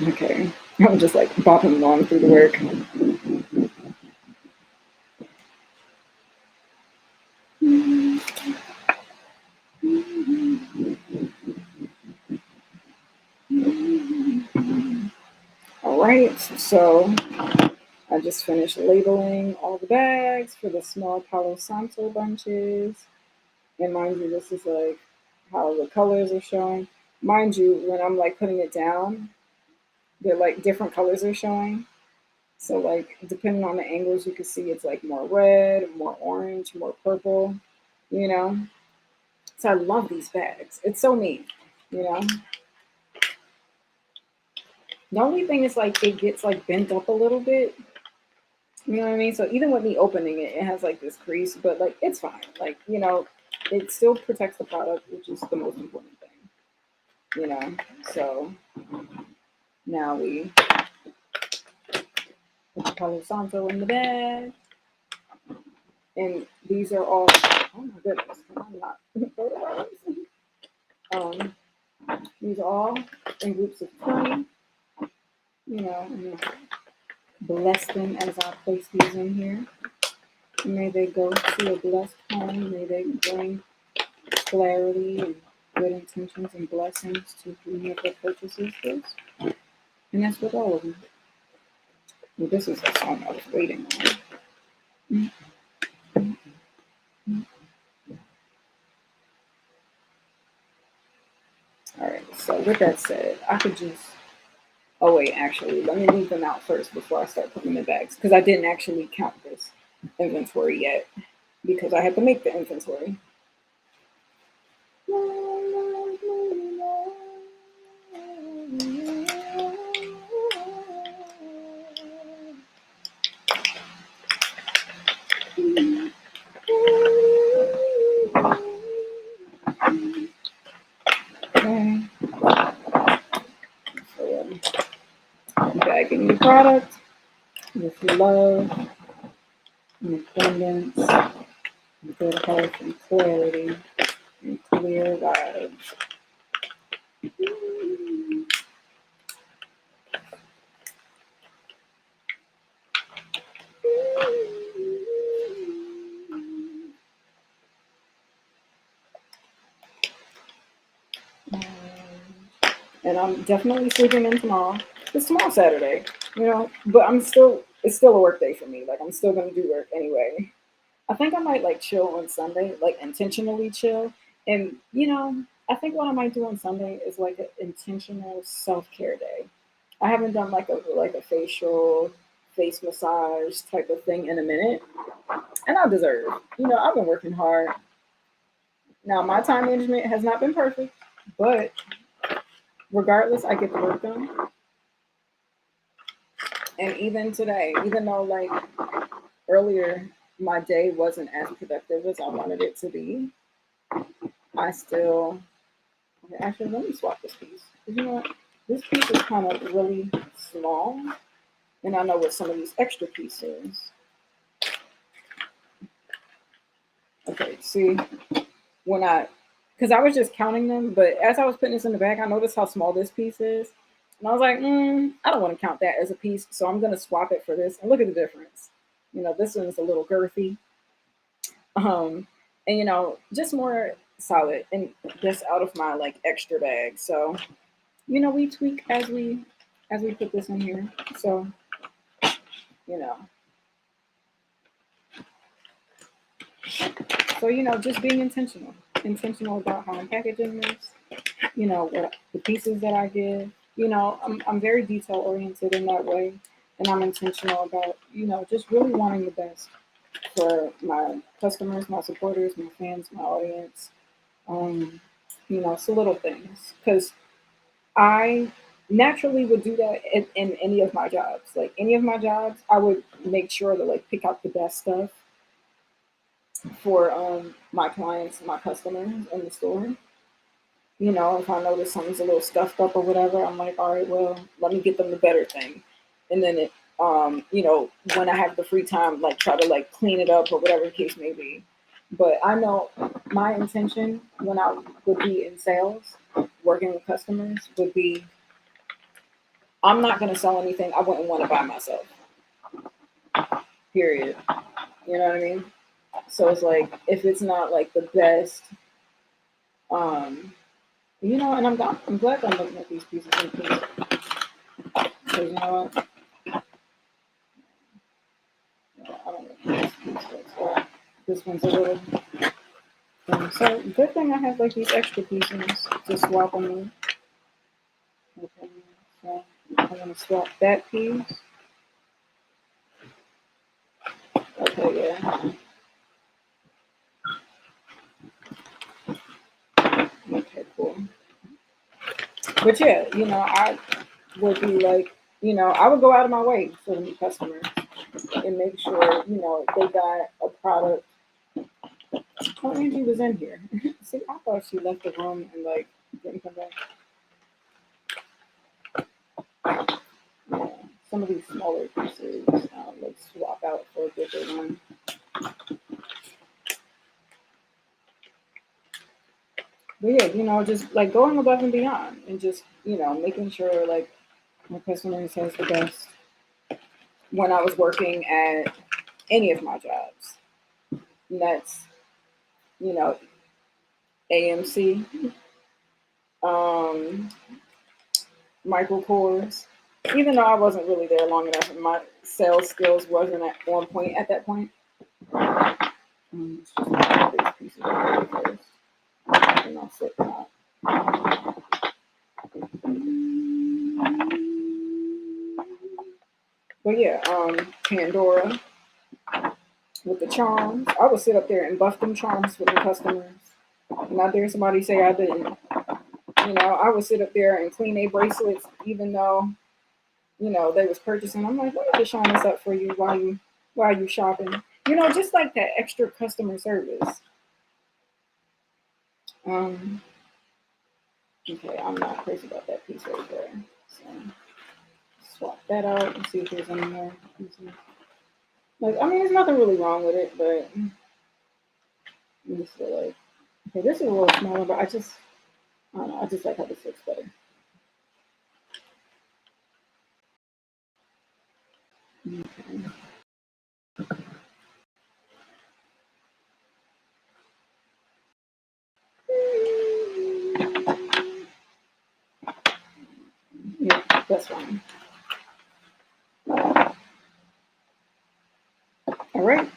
Okay, I'm just like bopping along through the work. All right, so I just finished labeling all the bags for the small Palo Santo bunches. And mind you, this is like how the colors are showing. Mind you, when I'm like putting it down, they're like different colors are showing. So like depending on the angles, you can see it's like more red, more orange, more purple, you know. So I love these bags. It's so neat, you know. The only thing is like it gets like bent up a little bit. You know what I mean? So even with me opening it, it has like this crease, but like it's fine. Like, you know, it still protects the product, which is the most important thing. You know. So now we put the Palo Santo in the bag. And these are all, oh my goodness, I'm not um, these are all in groups of 20, you know, and bless them as I place these in here. May they go to a blessed home. May they bring clarity and good intentions and blessings to whomever purchases this. And that's with all of them. Well, this is the song I was waiting on. All right, so with that said, I could just, oh wait, actually, let me leave them out first before I start putting them in bags because I didn't actually count this inventory yet because I had to make the inventory. Okay. So, bagging the product with love and abundance, and good health and clarity and clear vibes. and I'm definitely sleeping in tomorrow. It's tomorrow Saturday, but it's still a work day for me. Like I'm still gonna do work anyway. I think I might like chill on Sunday, like intentionally chill. And I think what I might do on Sunday is like an intentional self care day. I haven't done like a facial face massage type of thing in a minute, and I deserve. I've been working hard. Now my time management has not been perfect, but regardless, I get the work done. And even today, even though like earlier my day wasn't as productive as I wanted it to be, I still okay, actually let me swap this piece. 'Cause you know what? This piece is kind of really small, and I know what some of these extra pieces. Okay, see when because I was just counting them, but as I was putting this in the bag, I noticed how small this piece is, and I was like, I don't want to count that as a piece, so I'm gonna swap it for this. And look at the difference. This one's a little girthy, um, and just more solid, and just out of my like extra bag. So we tweak as we put this in here. So you know, just being intentional about how I'm packaging this. What the pieces that I give. I'm very detail oriented in that way, and I'm intentional about just really wanting the best for my customers, my supporters, my fans, my audience. Um, it's the little things because I naturally would do that in any of my jobs. Like any of my jobs, I would make sure to like pick out the best stuff for my clients, my customers in the store. If I notice something's a little scuffed up or whatever, I'm like, all right, well, let me get them the better thing. And then when I have the free time, like try to like clean it up or whatever the case may be. But I know my intention when I would be in sales, working with customers, would be I'm not going to sell anything I wouldn't want to buy myself. Period. You know what I mean? So it's like if it's not like the best, um, and I'm glad I'm looking at these pieces because you know what? I don't know if this piece looks well. This one's a little. So good thing I have like these extra pieces to swap them in. Okay, so I'm gonna swap that piece. Okay, yeah. Okay, cool. But yeah, I would be like, I would go out of my way for the customers and make sure, they got a product. Oh, Angie was in here. See, I thought she left the room and like didn't come back. Yeah, some of these smaller pieces, like swap out for a bigger one. But yeah, just like going above and beyond and just, making sure like my customers has the best when I was working at any of my jobs. And that's, you know, AMC, um, Michael Kors. Even though I wasn't really there long enough and my sales skills wasn't at one point at that point. Let's just put these pieces away first. And I'll flip them out. But yeah, Pandora with the charms. I would sit up there and buff them charms for the customers. Not dare somebody say I didn't. I would sit up there and clean their bracelets, even though, they was purchasing. I'm like, let me just shine this up for you while you shopping. Just like that extra customer service. Okay, I'm not crazy about that piece right there. So swap that out and see if there's any more pieces. Like, I mean, there's nothing really wrong with it, but I'm just feel like, okay, this is a little smaller, but I don't know, I just like how this looks better. Okay. That's fine. All right.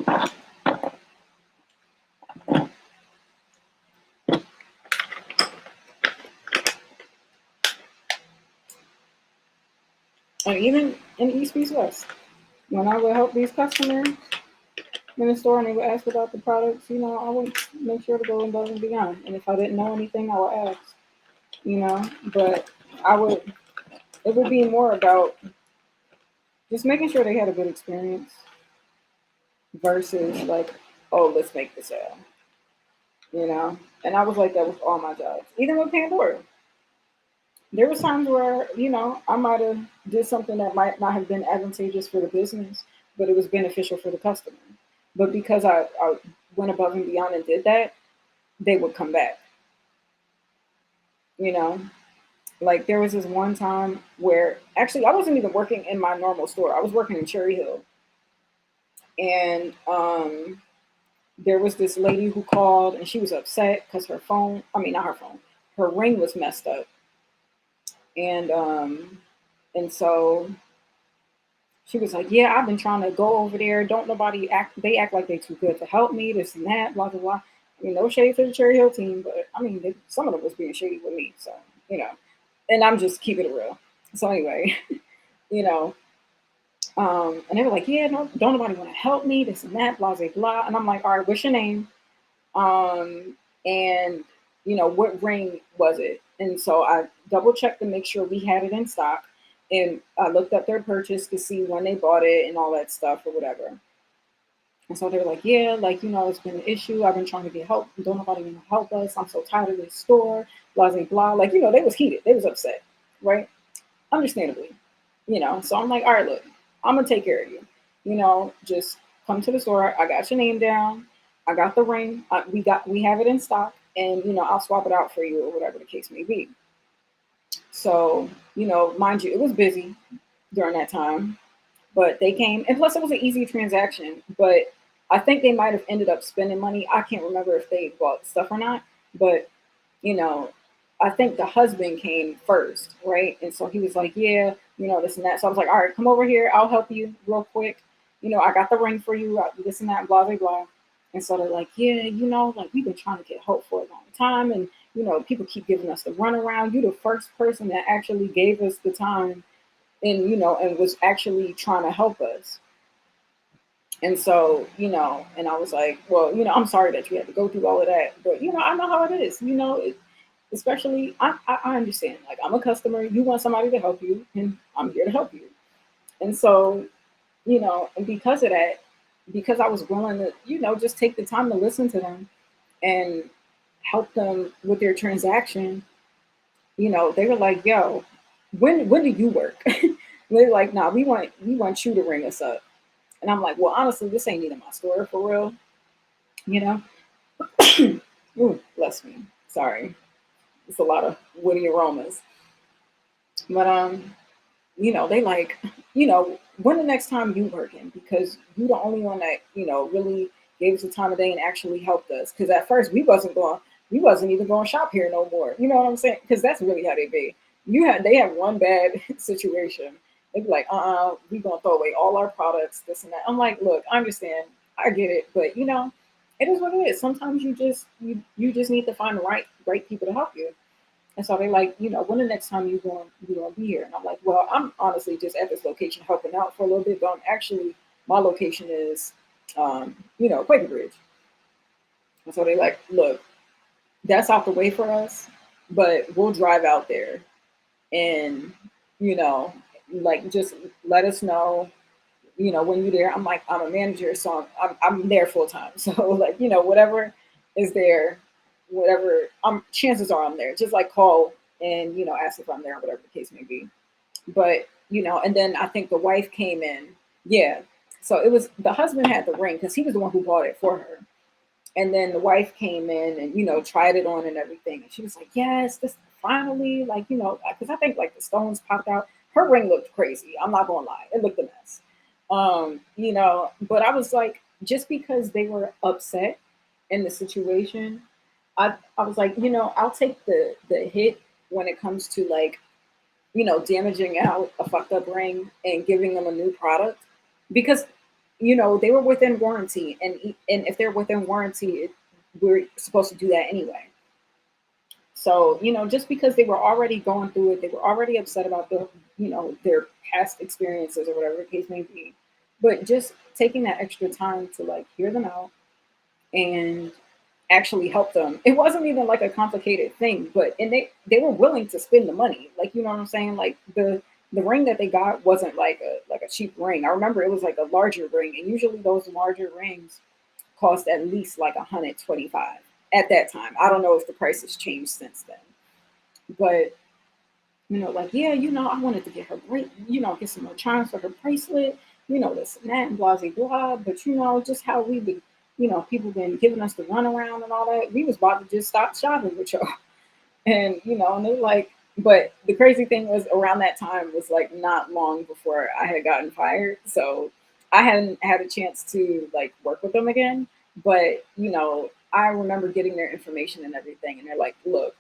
And even in East East West, when I would help these customers in the store and they would ask about the products, I would make sure to go above and beyond. And if I didn't know anything, I would ask, but I would, it would be more about just making sure they had a good experience versus like, oh, let's make the sale. And I was like that with all my jobs, even with Pandora. There was times where I might have did something that might not have been advantageous for the business, but it was beneficial for the customer. But because I went above and beyond and did that, they would come back. you know like there was this one time where actually I wasn't even working in my normal store. I was working in Cherry Hill, and there was this lady who called and she was upset because her phone, I mean not her phone, her ring was messed up. And so she was like, yeah, I've been trying to go over there. Don't nobody act, they act like they too good to help me, this and that, blah, blah, blah. I mean, no shade to the Cherry Hill team, but I mean, some of them was being shady with me. So, and I'm just keeping it real. So anyway, you know, and they were like, yeah, no, don't nobody want to help me, this and that, blah, blah, blah. And I'm like, all right, what's your name? And, what ring was it? And so I double checked to make sure we had it in stock. And I looked up their purchase to see when they bought it and all that stuff or whatever. And so they're like, yeah, like, it's been an issue. I've been trying to get help. Don't nobody want to help us. I'm so tired of this store, blah, blah, blah. Like, they was heated. They was upset, right? Understandably, So I'm like, all right, look, I'm going to take care of you. Just come to the store. I got your name down. I got the ring. We have it in stock, and, I'll swap it out for you or whatever the case may be. So, mind you, it was busy during that time, but they came, and plus it was an easy transaction. But I think they might have ended up spending money. I can't remember if they bought stuff or not, but you know, I think the husband came first, right? And so he was like, yeah, this and that. So I was like, all right, come over here. I'll help you real quick. I got the ring for you, this and that, blah, blah, blah. And so they're like, yeah, like we've been trying to get help for a long time. And, people keep giving us the runaround. You the first person that actually gave us the time and, and was actually trying to help us. And so, and I was like, well, I'm sorry that you had to go through all of that, but, I know how it is, especially, I understand, like, I'm a customer, you want somebody to help you, and I'm here to help you. And so, and because of that, because I was willing to, just take the time to listen to them and help them with their transaction, they were like, yo, when do you work? They're like, nah, we want you to ring us up. And I'm like, well, honestly, this ain't even my store for real, you know? Ooh, bless me. Sorry. It's a lot of woody aromas. But they like, when the next time you working? Because you the only one that, really gave us the time of day and actually helped us. Because at first we wasn't even going shop here no more. You know what I'm saying? Because that's really how they be. They have one bad situation. They'd be like, we gonna throw away all our products, this and that. I'm like, look, I understand, I get it, but it is what it is. Sometimes you just need to find the right people to help you. And so they like, when the next time you gonna be here? And I'm like, well, I'm honestly just at this location helping out for a little bit, but I'm actually, my location is, Quaker Bridge. And so they like, look, that's out the way for us, but we'll drive out there and, you know, like just let us know, when you're there. I'm like, I'm a manager, so I'm there full time. So like, whatever is there, whatever, chances are I'm there. Just like call and, ask if I'm there, whatever the case may be. But, and then I think the wife came in. Yeah. So it was, the husband had the ring because he was the one who bought it for her. And then the wife came in and, tried it on and everything. And she was like, yes, this finally, like, because I think like the stones popped out. Her ring looked crazy. I'm not going to lie. It looked a mess. But I was like, just because they were upset in the situation, I was like, I'll take the hit when it comes to like damaging out a fucked up ring and giving them a new product because they were within warranty, and if they're within warranty, we're supposed to do that anyway. So, just because they were already going through it, they were already upset about their past experiences or whatever the case may be. But just taking that extra time to like hear them out and actually help them. It wasn't even like a complicated thing, but and they were willing to spend the money. Like, you know what I'm saying? Like the ring that they got wasn't like a cheap ring. I remember it was like a larger ring, and usually those larger rings cost at least like 125 at that time. I don't know if the price has changed since then. But like, yeah, I wanted to get her get some more charms for her bracelet, this and that and blah blah blah. But just how we been, people been giving us the runaround and all that. We was about to just stop shopping with y'all. And and they're like, but the crazy thing was around that time was like not long before I had gotten fired. So I hadn't had a chance to like work with them again. But I remember getting their information and everything, and they're like, look,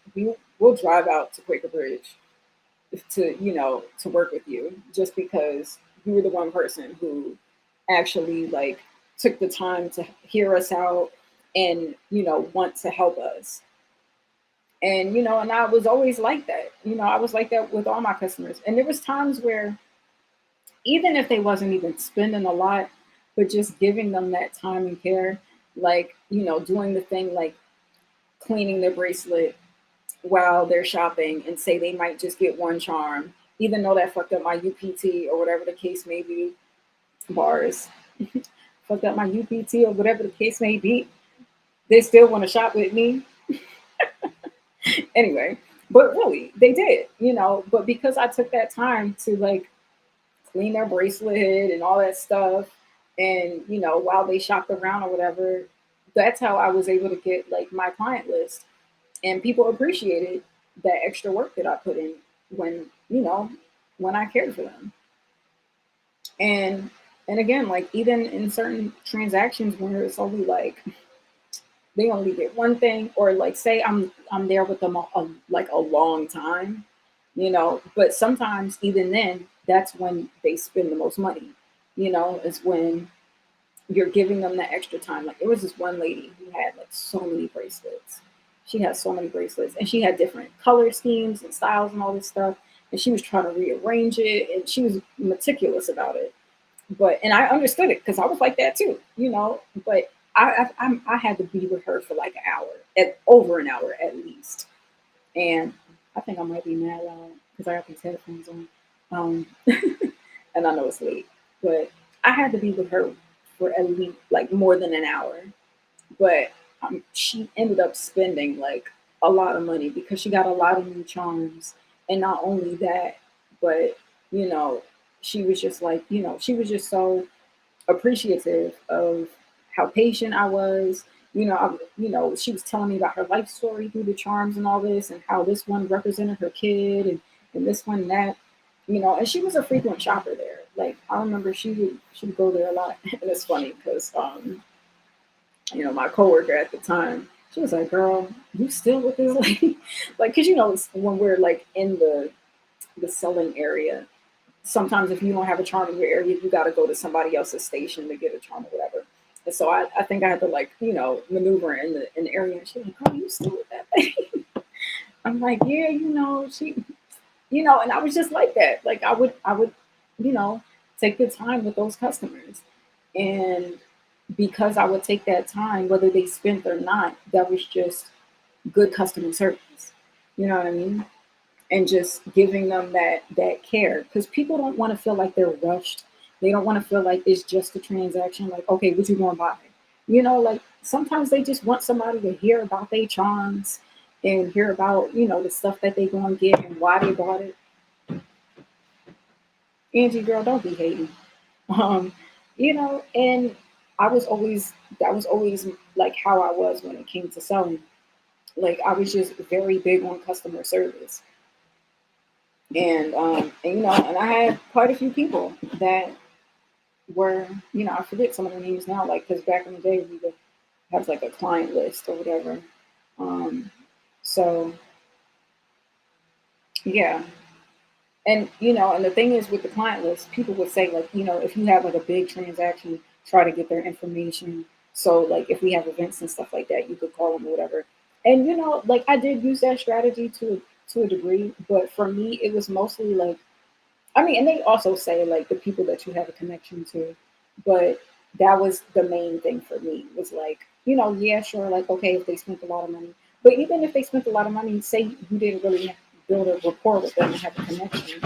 we'll drive out to Quaker Bridge to to work with you just because you were the one person who actually like took the time to hear us out and want to help us. And and I was always like that. I was like that with all my customers. And there was times where even if they wasn't even spending a lot, but just giving them that time and care, like doing the thing like cleaning their bracelet while they're shopping, and say they might just get one charm, even though that fucked up my UPT or whatever the case may be. Bars. Fucked up my UPT or whatever the case may be. They still want to shop with me. Anyway, but really, they did, but because I took that time to like clean their bracelet and all that stuff, and while they shopped around or whatever, that's how I was able to get like my client list. And people appreciated that extra work that I put in when when I cared for them. And again, like even in certain transactions where it's only like they only get one thing, or like say I'm there with them like a long time, but sometimes even then that's when they spend the most money. Is when you're giving them that extra time. Like there was this one lady who had like so many bracelets. She had so many bracelets, and she had different color schemes and styles and all this stuff. And she was trying to rearrange it, and she was meticulous about it. But and I understood it because I was like that too, But I had to be with her for like an hour, at over an hour at least. And I think I might be mad loud because I got these headphones on, and I know it's late. But I had to be with her for at least like more than an hour. But she ended up spending like a lot of money because she got a lot of new charms, and not only that, but you know, she was just like she was just so appreciative of how patient I was. She was telling me about her life story through the charms and all this, and how this one represented her kid, and this one and that. And she was a frequent shopper there. Like I remember she would go there a lot. And it's funny because my coworker at the time, she was like, "Girl, you still with this lady?" Like, cause when we're like in the selling area, sometimes if you don't have a charm in your area, you got to go to somebody else's station to get a charm or whatever. And so I think I had to like maneuver in the area. And she's like, "Girl, you still with that lady?" I'm like, "Yeah, she." And I was just like that. Like I would, you know, take the time with those customers. And because I would take that time, whether they spent or not, that was just good customer service. You know what I mean? And just giving them that care. Because people don't want to feel like they're rushed. They don't want to feel like it's just a transaction, like, okay, what you gonna buy? Like sometimes they just want somebody to hear about their charms and hear about, the stuff that they gonna get and why they bought it. Angie, girl, don't be hating. Um, and that was always like how I was when it came to selling. Like I was just very big on customer service. And I had quite a few people that were, I forget some of the names now, like because back in the day we would have like a client list or whatever. Um, so yeah, And and the thing is with the client list, people would say like, if you have like a big transaction, try to get their information. So like if we have events and stuff like that, you could call them or whatever. And like I did use that strategy to a degree, but for me it was mostly like, I mean, and they also say like the people that you have a connection to, but that was the main thing for me was like, yeah, sure, like okay, if they spent a lot of money, but even if they spent a lot of money, say you didn't really build a rapport with them and have a connection.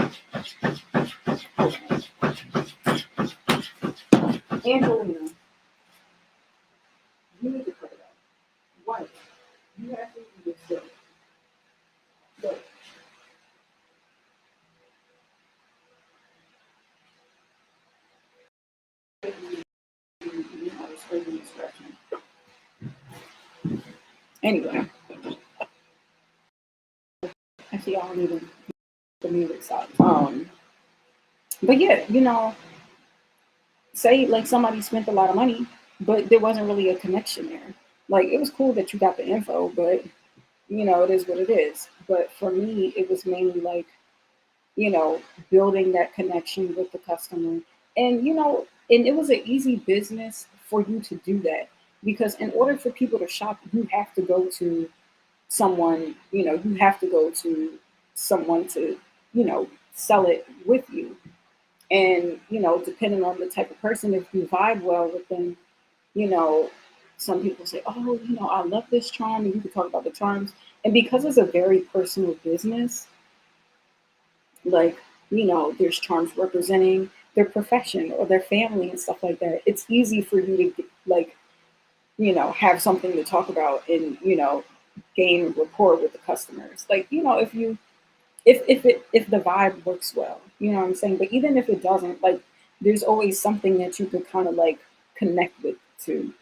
Angelina, you need to cut it out. Why? You have to do this. Look, you know, it's really distraction. Anyway, actually, I don't even the music side. But yeah, say like somebody spent a lot of money, but there wasn't really a connection there. Like it was cool that you got the info, but it is what it is. But for me, it was mainly like, you know, building that connection with the customer. And and it was an easy business for you to do that because in order for people to shop, you have to go to someone, you have to go to someone to, sell it with you. And, depending on the type of person, if you vibe well with them, you know, some people say, oh, I love this charm, and you can talk about the charms. And because it's a very personal business, like, there's charms representing their profession or their family and stuff like that. It's easy for you to, like, have something to talk about and, gain rapport with the customers. Like, if you if the vibe works well, you know what I'm saying? But even if it doesn't, like there's always something that you could kind of like connect with too.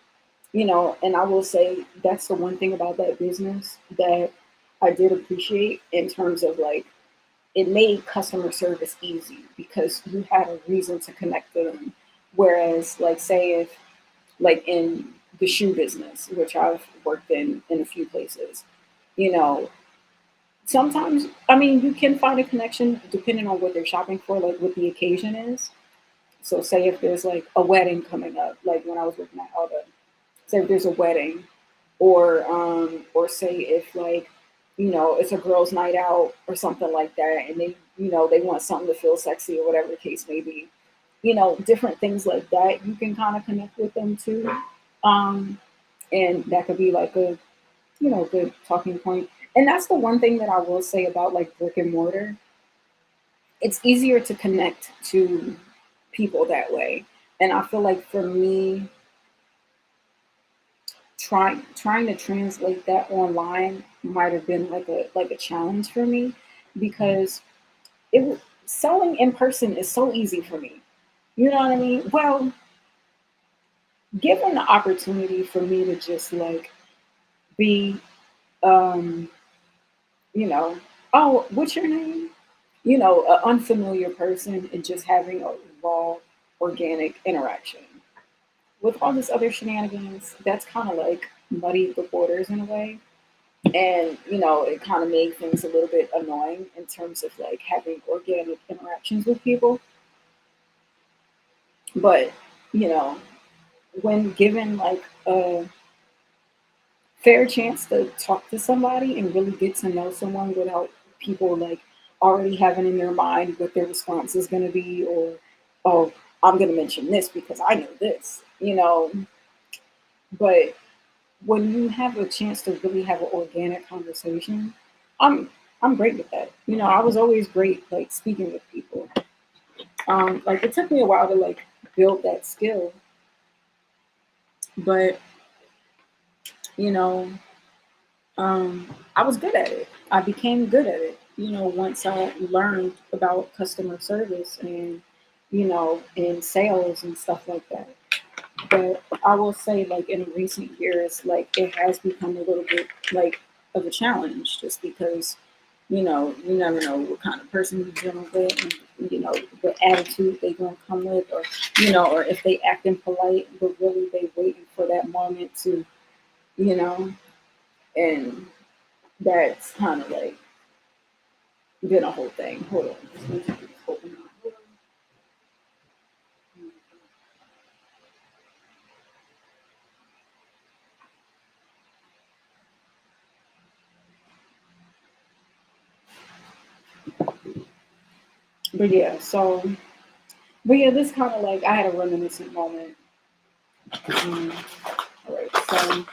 And I will say that's the one thing about that business that I did appreciate in terms of like it made customer service easy because you had a reason to connect with them. Whereas like say if like in the shoe business, which I've worked in a few places, you know, sometimes, I mean, you can find a connection depending on what they're shopping for, like what the occasion is. So, say if there's like a wedding coming up, like when I was working at Alda, say if there's a wedding, or say if like, it's a girls' night out or something like that, and they, they want something to feel sexy or whatever the case may be. Different things like that, you can kind of connect with them too, um, and that could be like a good talking point. And that's the one thing that I will say about like brick and mortar. It's easier to connect to people that way. And I feel like for me, trying to translate that online might have been like a challenge for me because selling in person is so easy for me. You know what I mean? Well, given the opportunity for me to just like be um, you know, oh, what's your name? An unfamiliar person and just having a raw, organic interaction. With all this other shenanigans, that's kind of like muddied the waters in a way. And, it kind of made things a little bit annoying in terms of like having organic interactions with people. But, you know, when given like a fair chance to talk to somebody and really get to know someone without people like already having in their mind what their response is going to be, or oh, I'm going to mention this because I know this, but when you have a chance to really have an organic conversation, i'm I'm great with that. I was always great like speaking with people. Like it took me a while to like build that skill, but you know I was good at it. I became good at it, once I learned about customer service and, in sales and stuff like that. But I will say, like, in recent years, like, it has become a little bit, like, of a challenge just because, you never know what kind of person you're dealing with and, what attitude they're going to come with, or, or if they acting polite, but really they waiting for that moment to, you know, and that's kind of like Then a whole thing. Hold on. Just need to open up. But yeah, but yeah, this kind of like I had a reminiscent moment. All right, so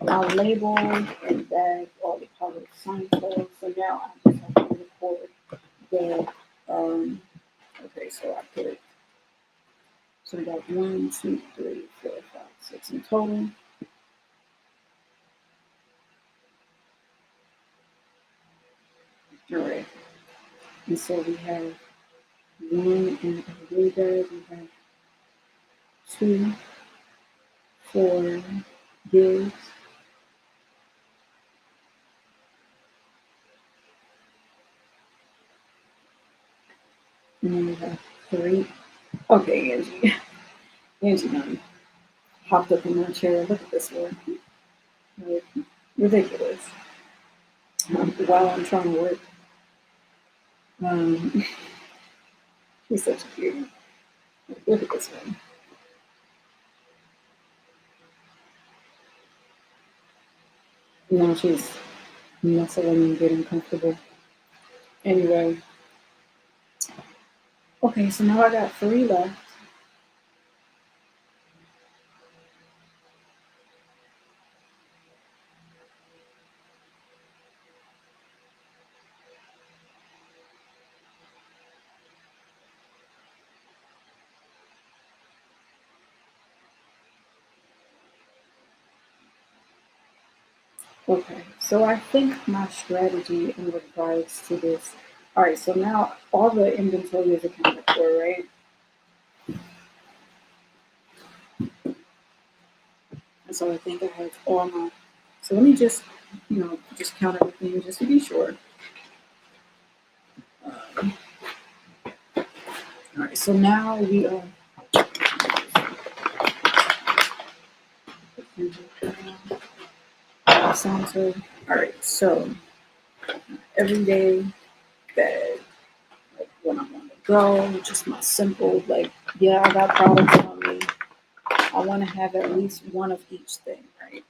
I labeled and bagged all the colored signposts. So now I just have to record the okay, so I put so we got 1, 2, 3, 4, 5, 6 in total. All right, and so we have one in a blue bag, we have 2, 4 gigs, and then we have 3. Okay, Angie, Angie done hopped up in my chair. Look at this one, like, ridiculous. While I'm trying to work, um, he's such a cutie. Look at this one. Now she's nestling and getting comfortable. Anyway, okay, so now I got 3 left. Okay, so I think my strategy in regards to this. All right, so now all the inventory is accounted for, right? And so I think I have all my. So let me just, just count everything just to be sure. All right, so now we are. Sounds good. All right, so every day that like when I'm on the go, just my simple like, yeah, I got products on me. I want to have at least one of each thing, right?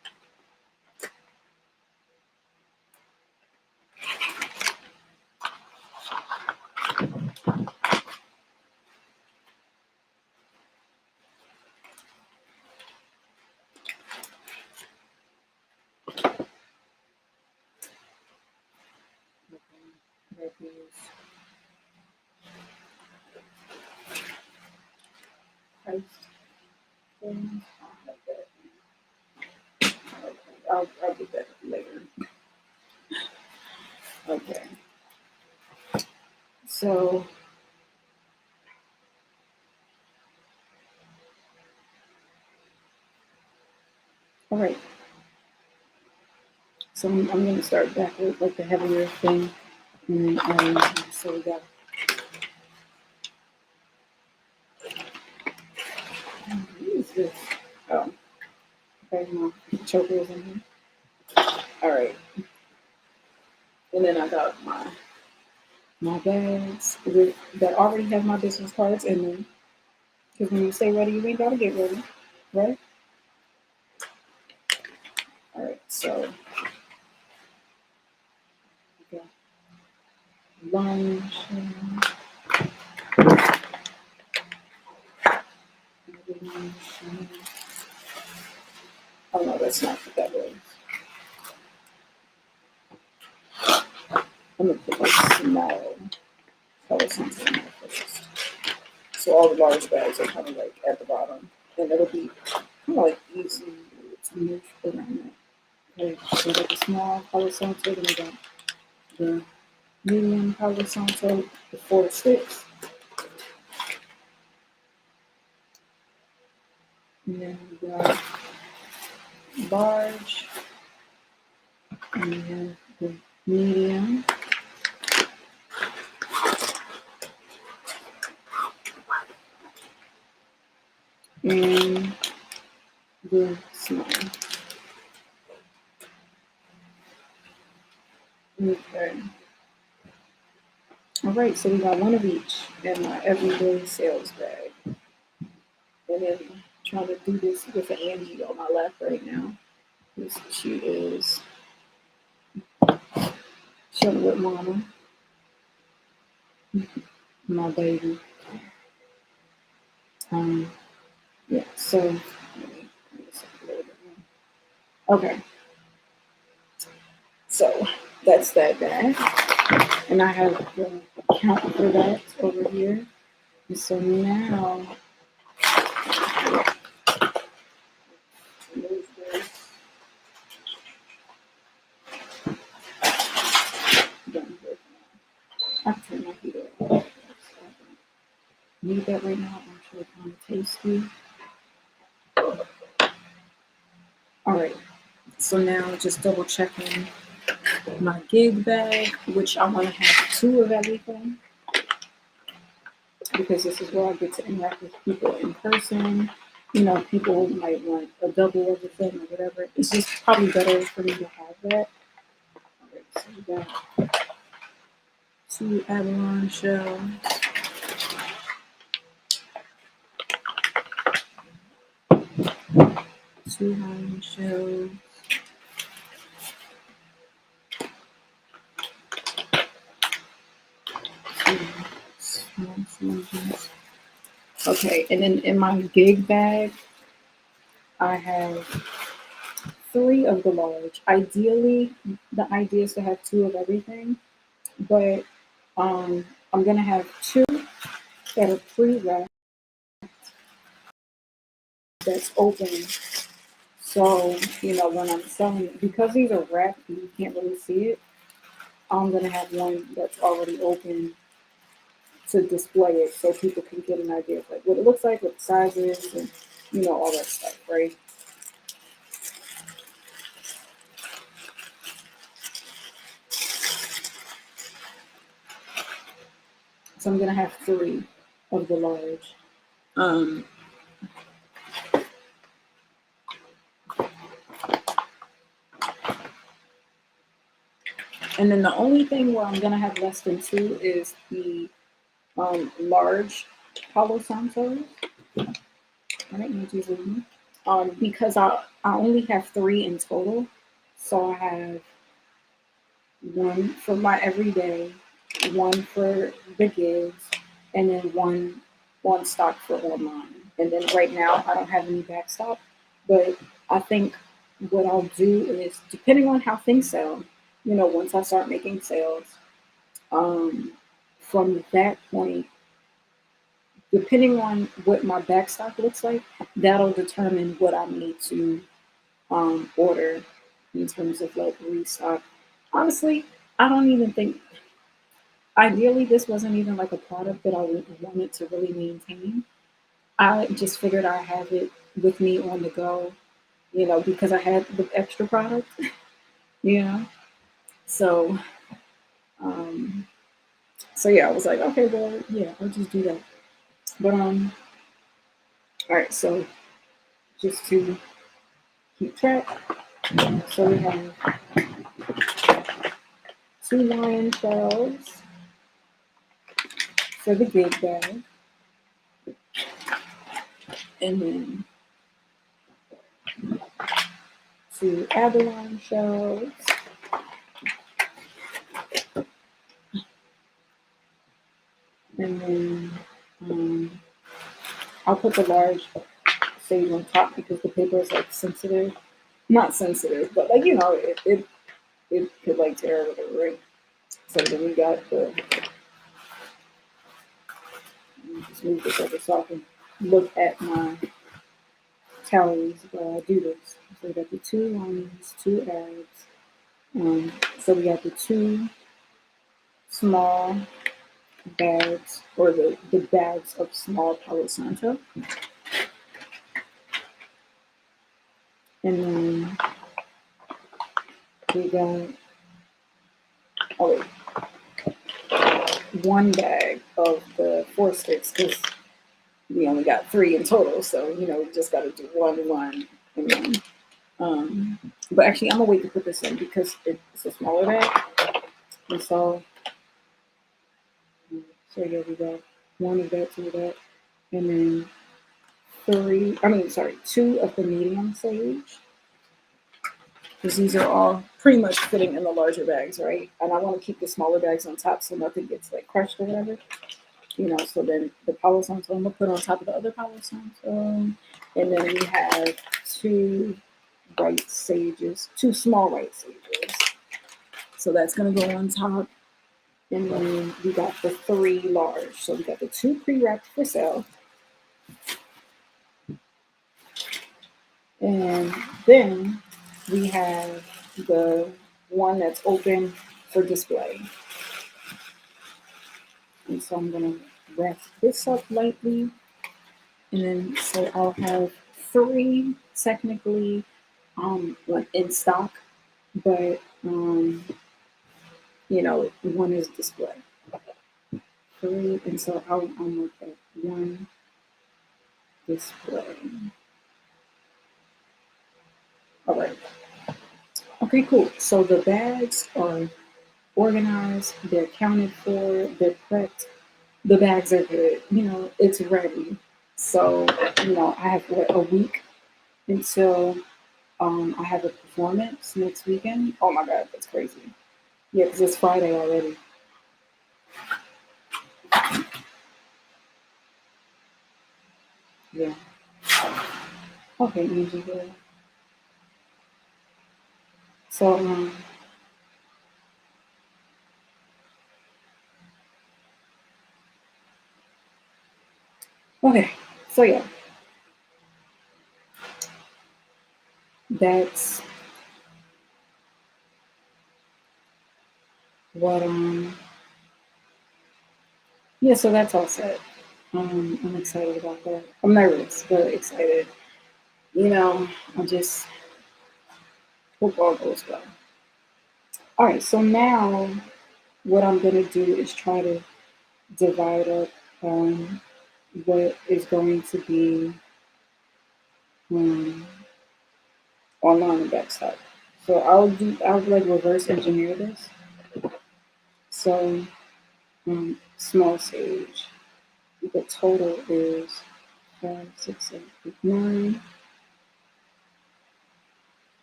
That is price things. I'll have that. Okay, I'll get that later. Okay, so all right, so I'm gonna start back with like the heavier thing, and so we got. What is this? Oh, okay, my choker is in here. All right, and then I got my bags that already have my business cards in them. Because when you stay ready, you ain't gotta get ready, right? All right, so we got lunch. Oh no, that's not what that was. I'm gonna put like small color something in there first. So all the large bags are kind of like at the bottom, and it'll be kind of like easy to move around that. Okay, so we got the small color center, then we got the medium color center, the 4 sticks, and then we got large, and then the medium, and the small. Okay. All right, so we got one of each in my everyday sales bag. And then trying to do this with Angie on my left right now. She is chilling with mama, my baby. Um, yeah, so let me this up a little bit more. Okay, so that's that bag. And I have the account for that over here. And so now move this. I can turn my heater off. Need that right now. I'm sure it's kind of tasty. All right. So now just double checking my gig bag, which I want to have 2 of everything because this is where I get to interact with people in person. You know, people might want a double of the thing or whatever. It's just probably better for me to have that. All right, so we got 2 Avalon shells. 2 Hawaiian shells. 2 small smoochies. Okay, and then in my gig bag, I have 3 of the large. Ideally, the idea is to have 2 of everything, but I'm gonna have 2 that are pre-wrapped that's open. So you know when I'm selling it, because these are wrapped, you can't really see it. I'm gonna have one that's already open to display it, so people can get an idea of like what it looks like, what the size is, and you know all that stuff, right? So I'm gonna have 3 of the large. Um, and then the only thing where I'm gonna have less than 2 is the large Palo Santos. All right, Angie's leaving. Because I only have 3 in total, so I have 1 for my everyday, 1 for the gigs, and then one stock for online. And then right now I don't have any backstop, but I think what I'll do is depending on how things sell, you know, once I start making sales, um, from that point, depending on what my backstock looks like, that'll determine what I need to order in terms of like restock. Honestly, I don't even think. Ideally, this wasn't even like a product that I wanted to really maintain. I just figured I have it with me on the go, you know, because I had the extra product, you know. So, um, so yeah, I was like, okay, well, yeah, I'll just do that. But all right. So just to keep track, so we have 2 lion shells for the gig bag, and then 2 abalone shells, and then I'll put the large sage on top because the paper is like sensitive. Not sensitive, but like you know, it could like tear or whatever, right? So then we got the let me just move this over so I can look at my calories while I do this. So we got the 2 lemons, 2 eggs. So we got the 2 small bags or the bags of small Palo Santo. And then we got oh wait, 1 bag of the 4 sticks because we only got 3 in total. So, you know, we just got to do one, and then. But actually, I'm gonna wait to put this in because it's a smaller bag. And so So yeah, we got one of that, two of that, and then two of the medium sage. Because these are all pretty much fitting in the larger bags, right? And I want to keep the smaller bags on top so nothing gets like crushed or whatever. So then the Palo Santo I'm gonna put on top of the other Palo Santo. And then we have two white sages, two small white sages. So that's gonna go on top. And then we got the three large. So we got the two pre-wrapped for sale. And then we have the one that's open for display. And so I'm gonna wrap this up lightly. And then so I'll have three technically like in stock, but one is display. Three, and so I'll make that one display. All right. Okay, cool. So the bags are organized, they're accounted for, they're prepped. The bags are good. It's ready. So, I have a week until I have a performance next weekend. Oh my God, that's crazy. Yeah, because it's Friday already. Yeah. Okay, easy good. So, okay. So yeah, that's what yeah, so that's all set. I'm excited about that. I'm nervous, but excited. I just hope all goes well. All right, so now what I'm gonna do is try to divide up what is going to be um, online and backstop. So I'll like reverse engineer this. So small sage, the total is 5, 6, 7, 8, 9.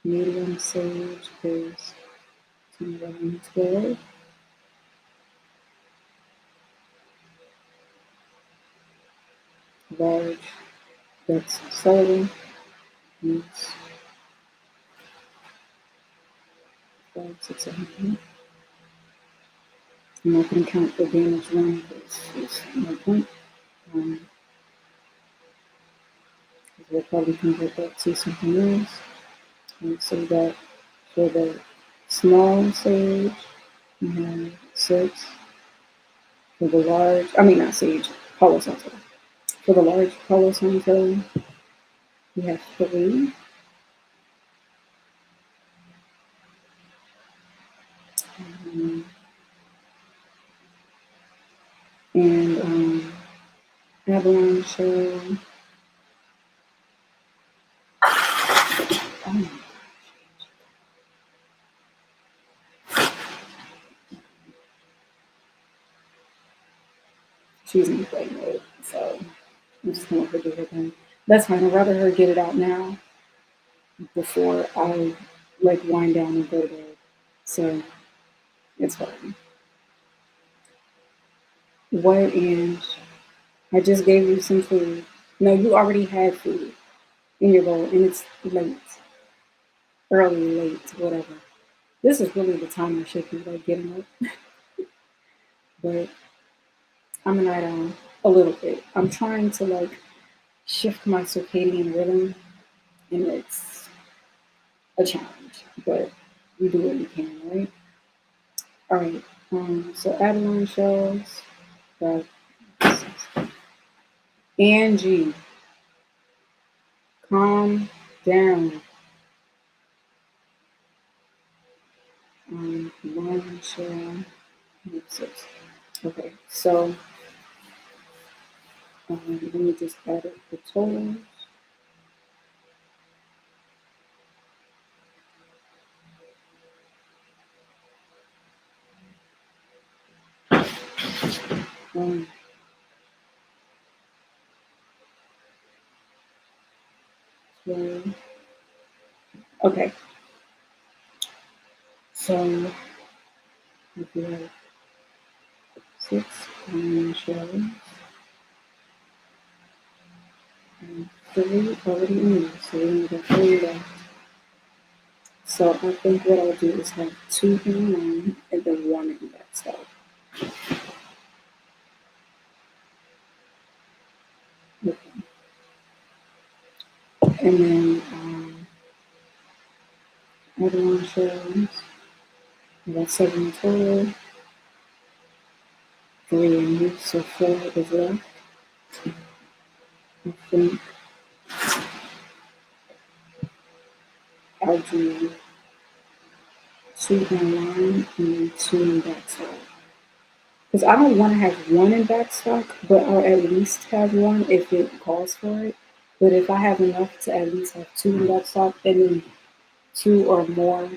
Medium sage is 10, 11, 12. Large, that's 7. It's 5, 6, 7, 8. I'm not going to count the damage one because it's no point. Um, we'll probably convert that to something else. And so that for the small sage, we have 6. For the large, I mean not sage, Palo Santo. For the large Palo Santo, we have 3. Um, and Avalon Show. Oh, she's in play mode, so I'm just gonna let her do her thing. That's fine. I'd rather her get it out now before I like wind down and go to bed. So it's fine. What and I just gave you some food. No, you already had food in your bowl, and it's late, early, late, whatever. This is really the time I should be like getting up, but I'm a night owl a little bit. I'm trying to like shift my circadian rhythm, and it's a challenge, but you do what you can, right? All right. So Adeline shows that Angie, calm down. One show. Six. Okay, so let me just add up the totals. Um, so, okay, so if you have 6 shells and 3 already in there, so we're gonna get 3 left. So I think what I'll do is have 2 in line and then 1 in that stuff. Okay. And then other one shells. I got 7 total, 3 in use, so 4 is left. I think I'll do 2 in line and then 2 in backstock. Because I don't want to have 1 in backstock, but I'll at least have 1 if it calls for it. But if I have enough to at least have 2 in backstock and then 2 or more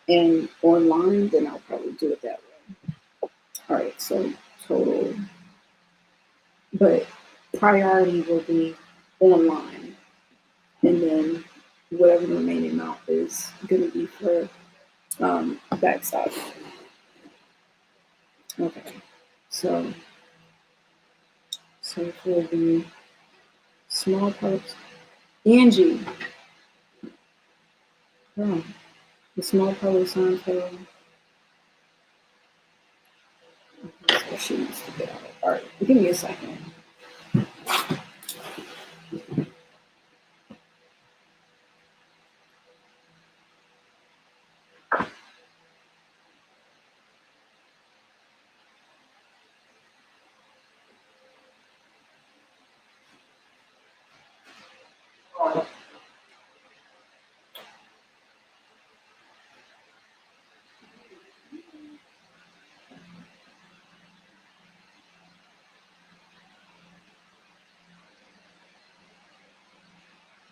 in online, then I'll probably do it that way. All right, so total, but priority will be online, and then whatever the remaining amount is going to be for backstock. Okay, so so for the small parts, Angie, oh, the small part sign total. So she needs to get out. All right, give me a second.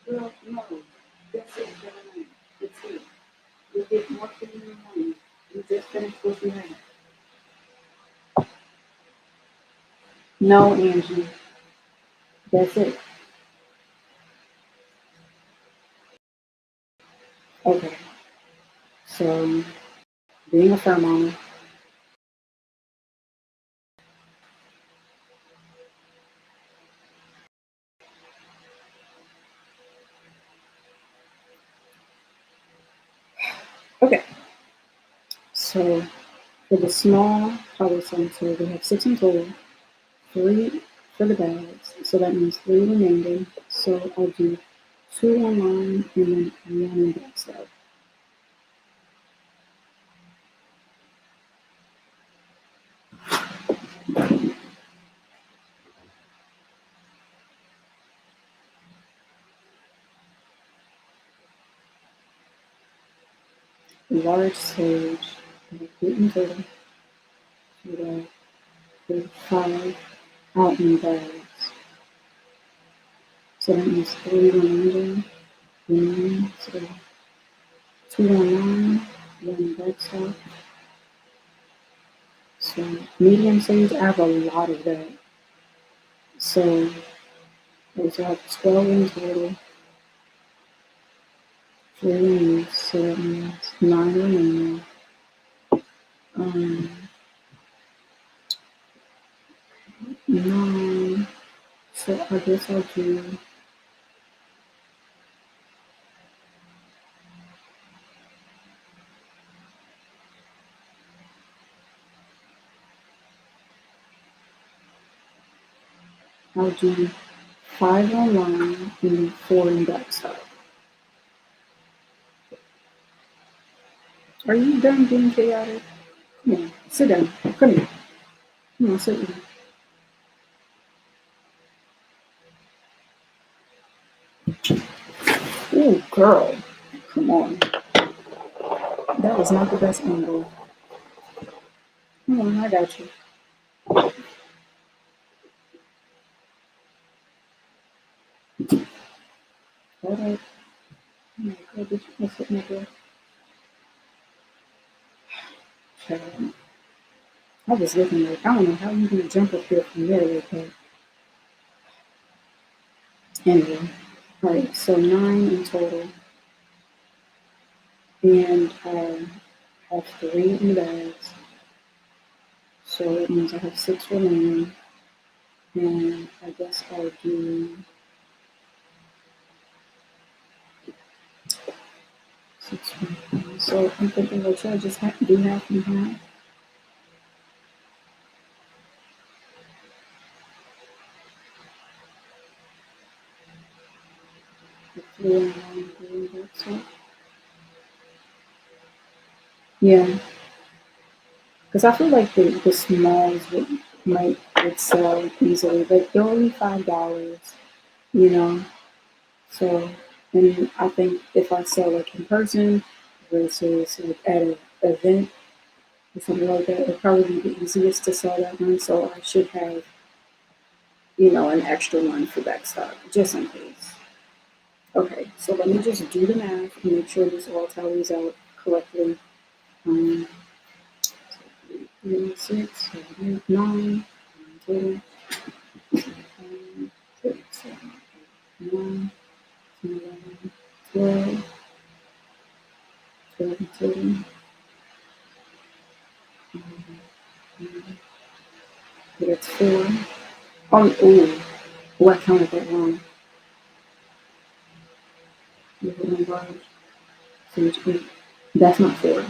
Girl, no, that's it. That's it. You get more than your money. You just finished what you had. No, Angie, that's it. Okay, so being a firm owner. Okay, so for the small poly center, we have 6 in total, 3 for the bags, so that means 3 remaining. So I'll do 2 online and then 1 in backside. Large sage, we have 8 in total, we have 5 out in bags. So that means 3 remaining, so 2 online, 1 in backside. So medium sage, I have a lot of that. So we have 12 in total, 3 in use, so that means 9 remaining. Um, 9, so I guess I'll do 5 online and then 4 in backside. Are you done being chaotic? Come on, sit down. Come here. Come on, sit down. Ooh, girl. Come on. That was not the best angle. Come on, I got you. All right. Oh my God, did you mess with my girl? Okay. I was looking like, I don't know how you gonna jump up here from there like that. Anyway, all right, so 9 in total, and I have 3 in bags, so it means I have 6 remaining, and I guess I'll do 6 remaining. So I'm thinking, well, should I just do half and half? The 3 and 1 so. Yeah, because I feel like the smalls would sell easily, but they're only $5, you know. So, and I think if I sell like in person versus like at an event or something like that, it'd probably be the easiest to sell that one. So I should have, an extra one for that stock just in case. Okay, so let me just do the math and make sure this all tallies out correctly. Um, 3, 6, 7, 8, 9, total. 37, 9, 11, 12, 12 total. Okay, that's 4. Oh, I counted that wrong. So it's 8. That's not 4.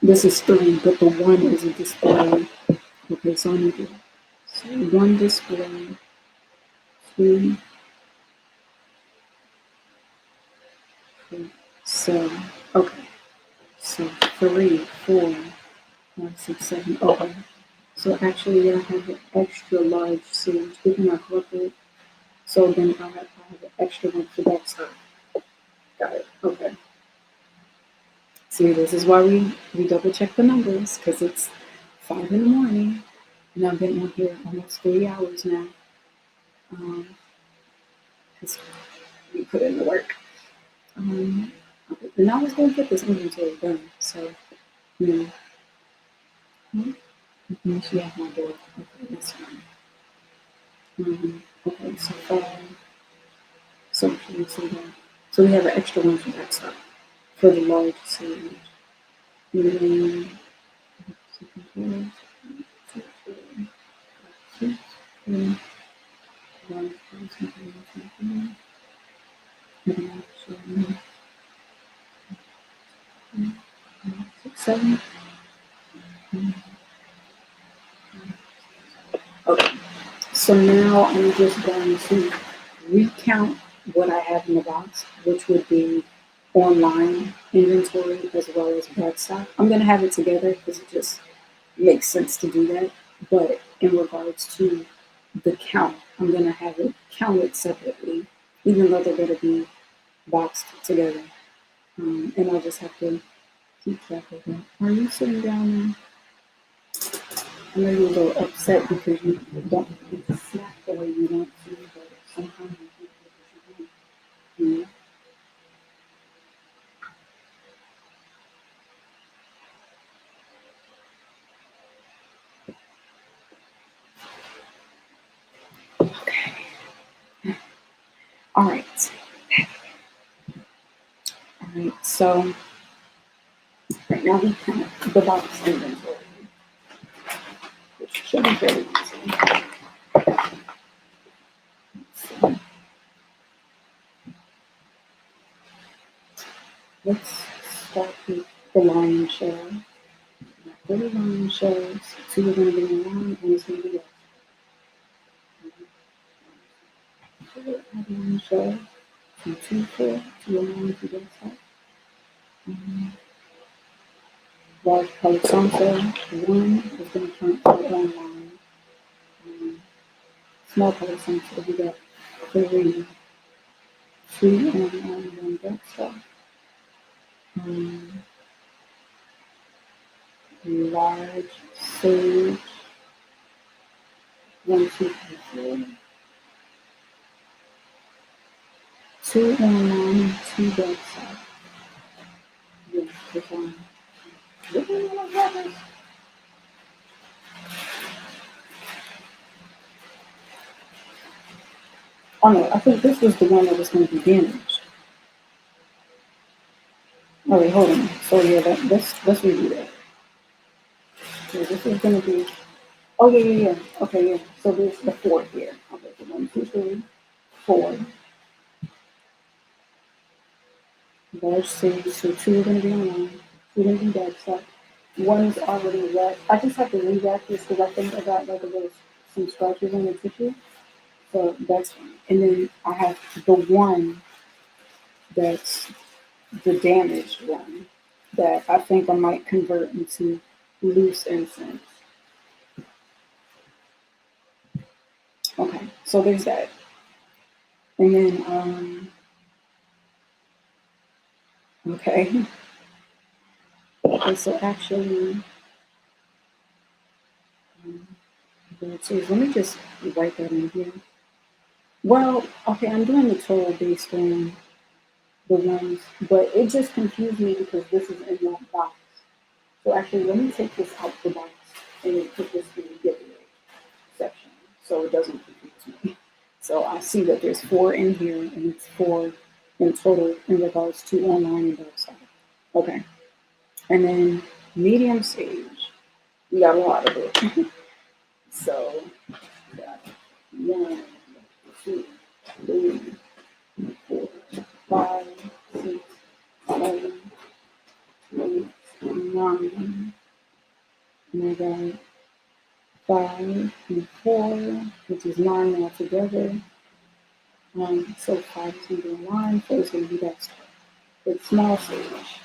This is 3, but the 1 is a display. Okay, so I need to. So 1 display, 2, 4, 7. Okay, so 3, 4, 5, 6, 7. Okay. So actually, I have an extra large sage. Didn't I correct it? So then I have an extra one for that side. Got it. Okay. See, this is why we double check the numbers because it's 5 in the morning and I've been on here almost 3 hours now. Because we put in the work. And I was going to get this inventory done. So, you know, she has my door. Okay, that's fine. Okay, so 5. So, can you see that? So we have an extra one for that stuff for the large sage. And then, seven. Okay. So now I'm just going to recount what I have in the box, which would be online inventory as well as bed stock. I'm going to have it together because it just makes sense to do that. But in regards to the count, I'm going to have it counted separately, even though they're going to be boxed together. And I'll just have to keep track of that. Are you sitting down now? I know you're a little upset because you don't get to snack the way you want to, but sometimes you think that you should. Okay. All right. All right. So right now we count the box inventory, which should be very easy. So let's start with the lion shell. For the lion shells, 2 are going to be in line, and it's going to be up. So lion shell, 2, 2, 4, 2 align to the top. Large colored sunset, 1 is going to count for online. Small colored sunset, we got 3, 2 online, 1 backside. Large sage, 1, 2, 3, 4. 2 online, 2 backside. Yeah, because really want to have this. Oh no, I think this was the one that was going to be damaged. Oh wait, hold on. So yeah, let's review that. So this is going to be. Oh yeah, yeah, yeah. Okay, yeah. So there's the four here. Okay, so one, two, three, four. Large stage. So two are going to be online. Two are going to be backstop. One is already wrapped. I just have to re-wrap this because I think I got like a little some scratches on the tissue. So that's fine. And then I have the one that's the damaged one that I think I might convert into loose incense. Okay, so there's that. And then, okay. Okay, so actually, um, so let me just write that in here. Well, okay, I'm doing the total based on the ones, but it just confused me because this is in that box. So actually, let me take this out the box and put this in the giveaway section so it doesn't confuse me. So I see that there's four in here and it's four in total in regards to online and website. Okay. And then medium stage, we got a lot of it. So we got one, two, three, four, five, six, seven, eight, nine. And I got five and four, which is nine altogether. So five is going to be line, four is going to be that stuff. It's small stage.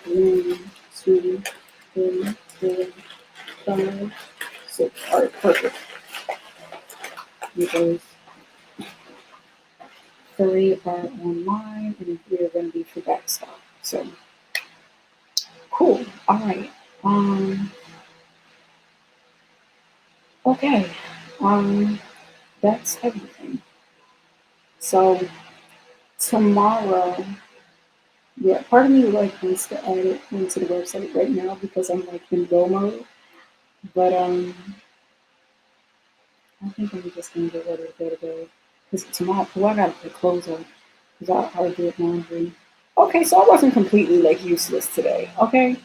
One, two, three, four, five, six. All right, perfect. Because three are online and three are going to be for backstop. So cool. All right. Um. Okay. Um. That's everything. So tomorrow, yeah, part of me like wants to add it into the website right now because I'm like in go mode. But I think I'm just gonna get ready to go to bed. Because tomorrow, well, I gotta put clothes on. Because I did laundry. Okay, so I wasn't completely like useless today. Okay,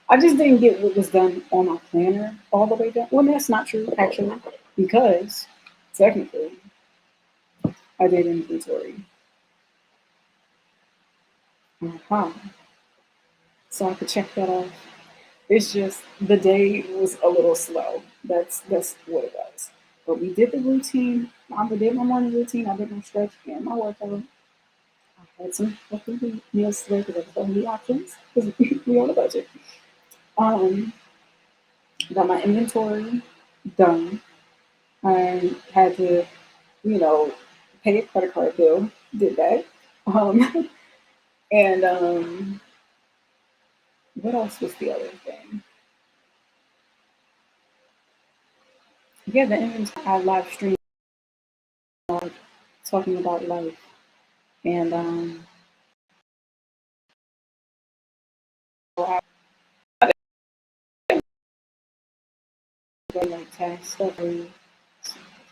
I just didn't get what was done on my planner all the way down. Well, that's not true actually, because technically I did inventory. Uh-huh. So I could check that off. It's just the day was a little slow. That's what it was. But we did the routine. I did my morning routine. I did my stretch and my workout. I had some healthy meals today because I was on the options because we on a budget. Um, got my inventory done. I had to, you know, pay a credit card bill. Did that. Um, and what else was the other thing? Yeah, the inventory. I live streamed talking about life, and I did like task stuff and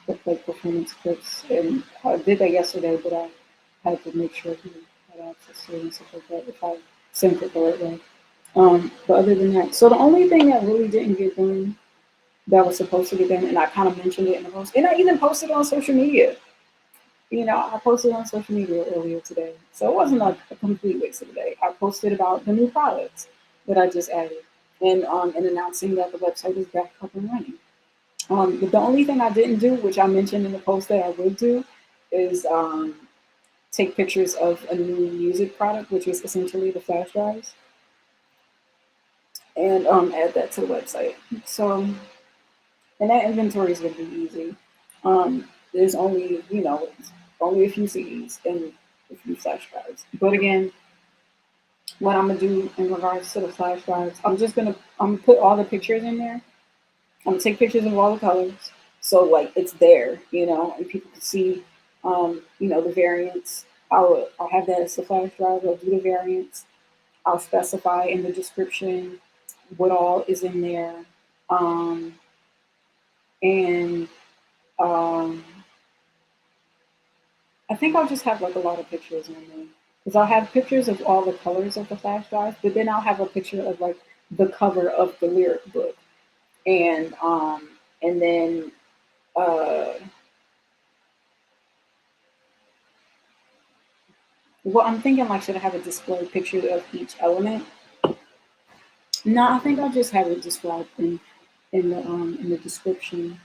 stuff like performance clips, and I did that yesterday, but I had to make sure he had access to it and stuff like that if I sent it the right way. But other than that, so the only thing that really didn't get done that was supposed to get done, and I kind of mentioned it in the post, and I even posted on social media. You know, I posted on social media earlier today, so it wasn't a complete waste of the day. I posted about the new products that I just added, and announcing that the website is back up and running. But the only thing I didn't do, which I mentioned in the post that I would do, is take pictures of a new music product, which is essentially the flash drives, and add that to the website. So, and that inventory is going to be easy. There's only, only a few CDs and a few flash drives. But again, what I'm gonna do in regards to the flash drives, I'm gonna put all the pictures in there. I'm gonna take pictures of all the colors, so like it's there, and people can see, the variants. I'll have that as the flash drive. I'll do the variants. I'll specify in the description what all is in there. Um, and um, I think I'll just have like a lot of pictures on there because I'll have pictures of all the colors of the flash drive, but then I'll have a picture of like the cover of the lyric book, and then uh, well, I'm thinking like should I have a display picture of each element? No, I think I'll just have it described in the description.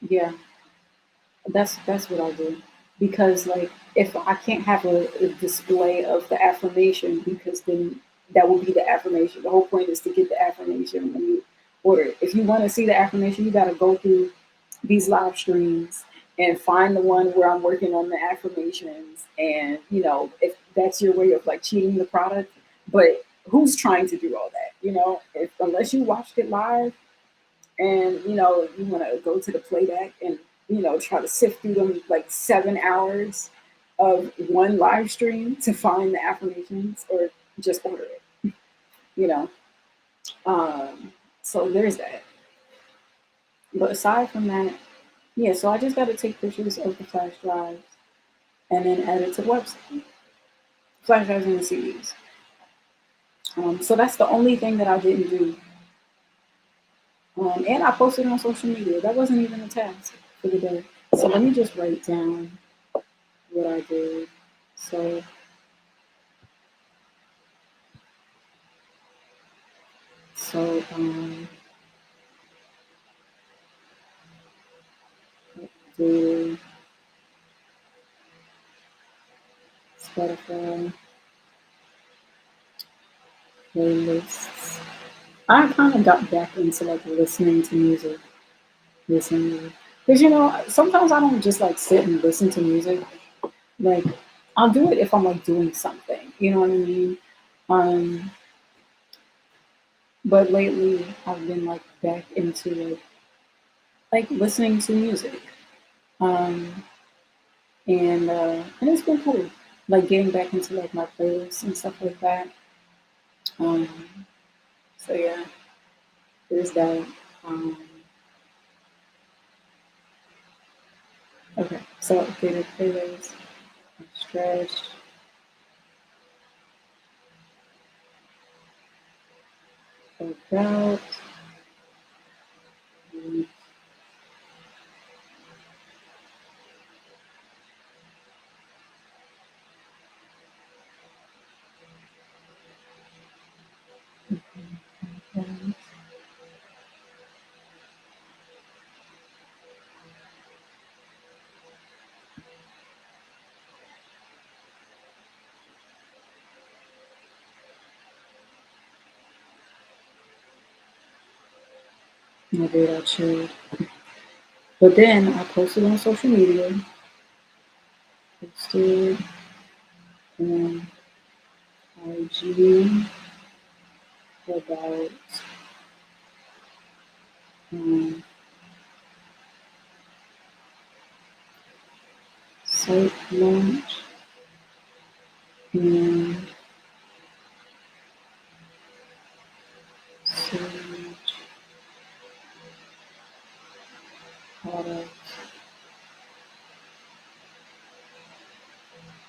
Yeah, that's what I'll do because like if I can't have a display of the affirmation because then that will be the affirmation. The whole point is to get the affirmation when you order it. If you want to see the affirmation, you got to go through these live streams and find the one where I'm working on the affirmations. And if that's your way of like cheating the product, but who's trying to do all that? If unless you watched it live and you want to go to the playback and try to sift through them like 7 hours of one live stream to find the affirmations or just order it you know so there's that, but aside from that, yeah, so I just got to take pictures of the flash drives and then add it to the website. Flash drives and the CDs. So that's the only thing that I didn't do. And I posted on social media. That wasn't even a task for the day. So let me just write down what I did. So the Spotify playlists. I kind of got back into like listening to music, listening because sometimes I don't just like sit and listen to music. Like I'll do it if I'm like doing something. You know what I mean? Um, but lately I've been like back into like listening to music. Um, and it's been cool. Like getting back into like my playlists and stuff like that. Um, so yeah, there's that. Um, okay, so updated playlist, stretch, workout, and and I did, I chilled. But then I posted on social media, posted on IG about um, site launch and search product.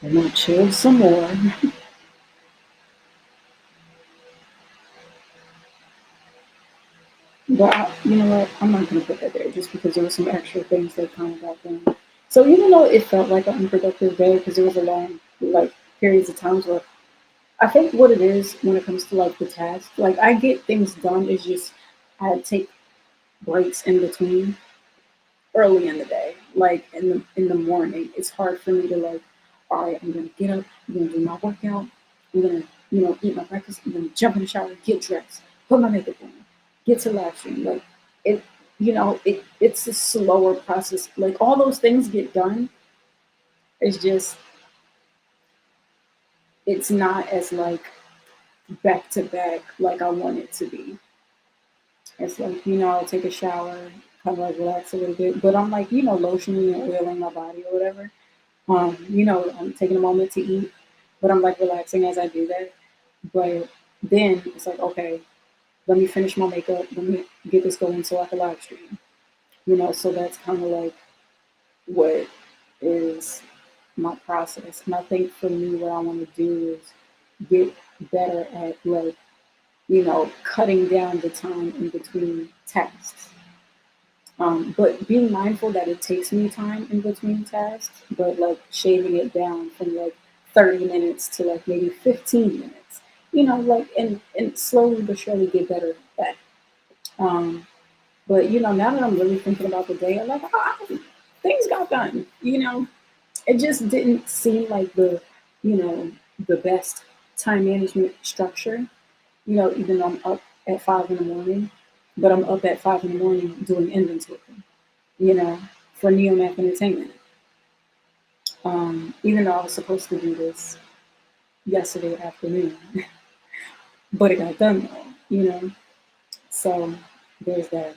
And I chilled some more. But you know what? I'm not going to put that there just because there were some extra things that kind of got done. So even though it felt like an unproductive day because there was a long like periods of times where I think what it is when it comes to like the task, like I get things done. It's just I take breaks in between early in the day, like in the morning. It's hard for me to like, all right, I'm gonna get up, I'm gonna do my workout, I'm gonna eat my breakfast, I'm gonna jump in the shower, get dressed, put my makeup on, get to live stream. Like it, it's a slower process. Like all those things get done. It's just it's not as like back to back like I want it to be. It's like, I'll take a shower, kind of like relax a little bit, but I'm like, lotioning and oiling my body or whatever. I'm taking a moment to eat, but I'm like relaxing as I do that. But then it's like, okay, let me finish my makeup, let me get this going so I can live stream. So that's kind of like what is my process. And I think for me, what I want to do is get better at like, cutting down the time in between tasks. But being mindful that it takes me time in between tasks, but like shaving it down from like 30 minutes to like maybe 15 minutes, and slowly but surely get better at that. Um, but now that I'm really thinking about the day, I'm like, things got done. It just didn't seem like you know, the best time management structure. Even though I'm up at 5 in the morning, but I'm up at 5 in the morning doing inventory. You know, for Neomac Entertainment. Even though I was supposed to do this yesterday afternoon, but it got done though. So there's that.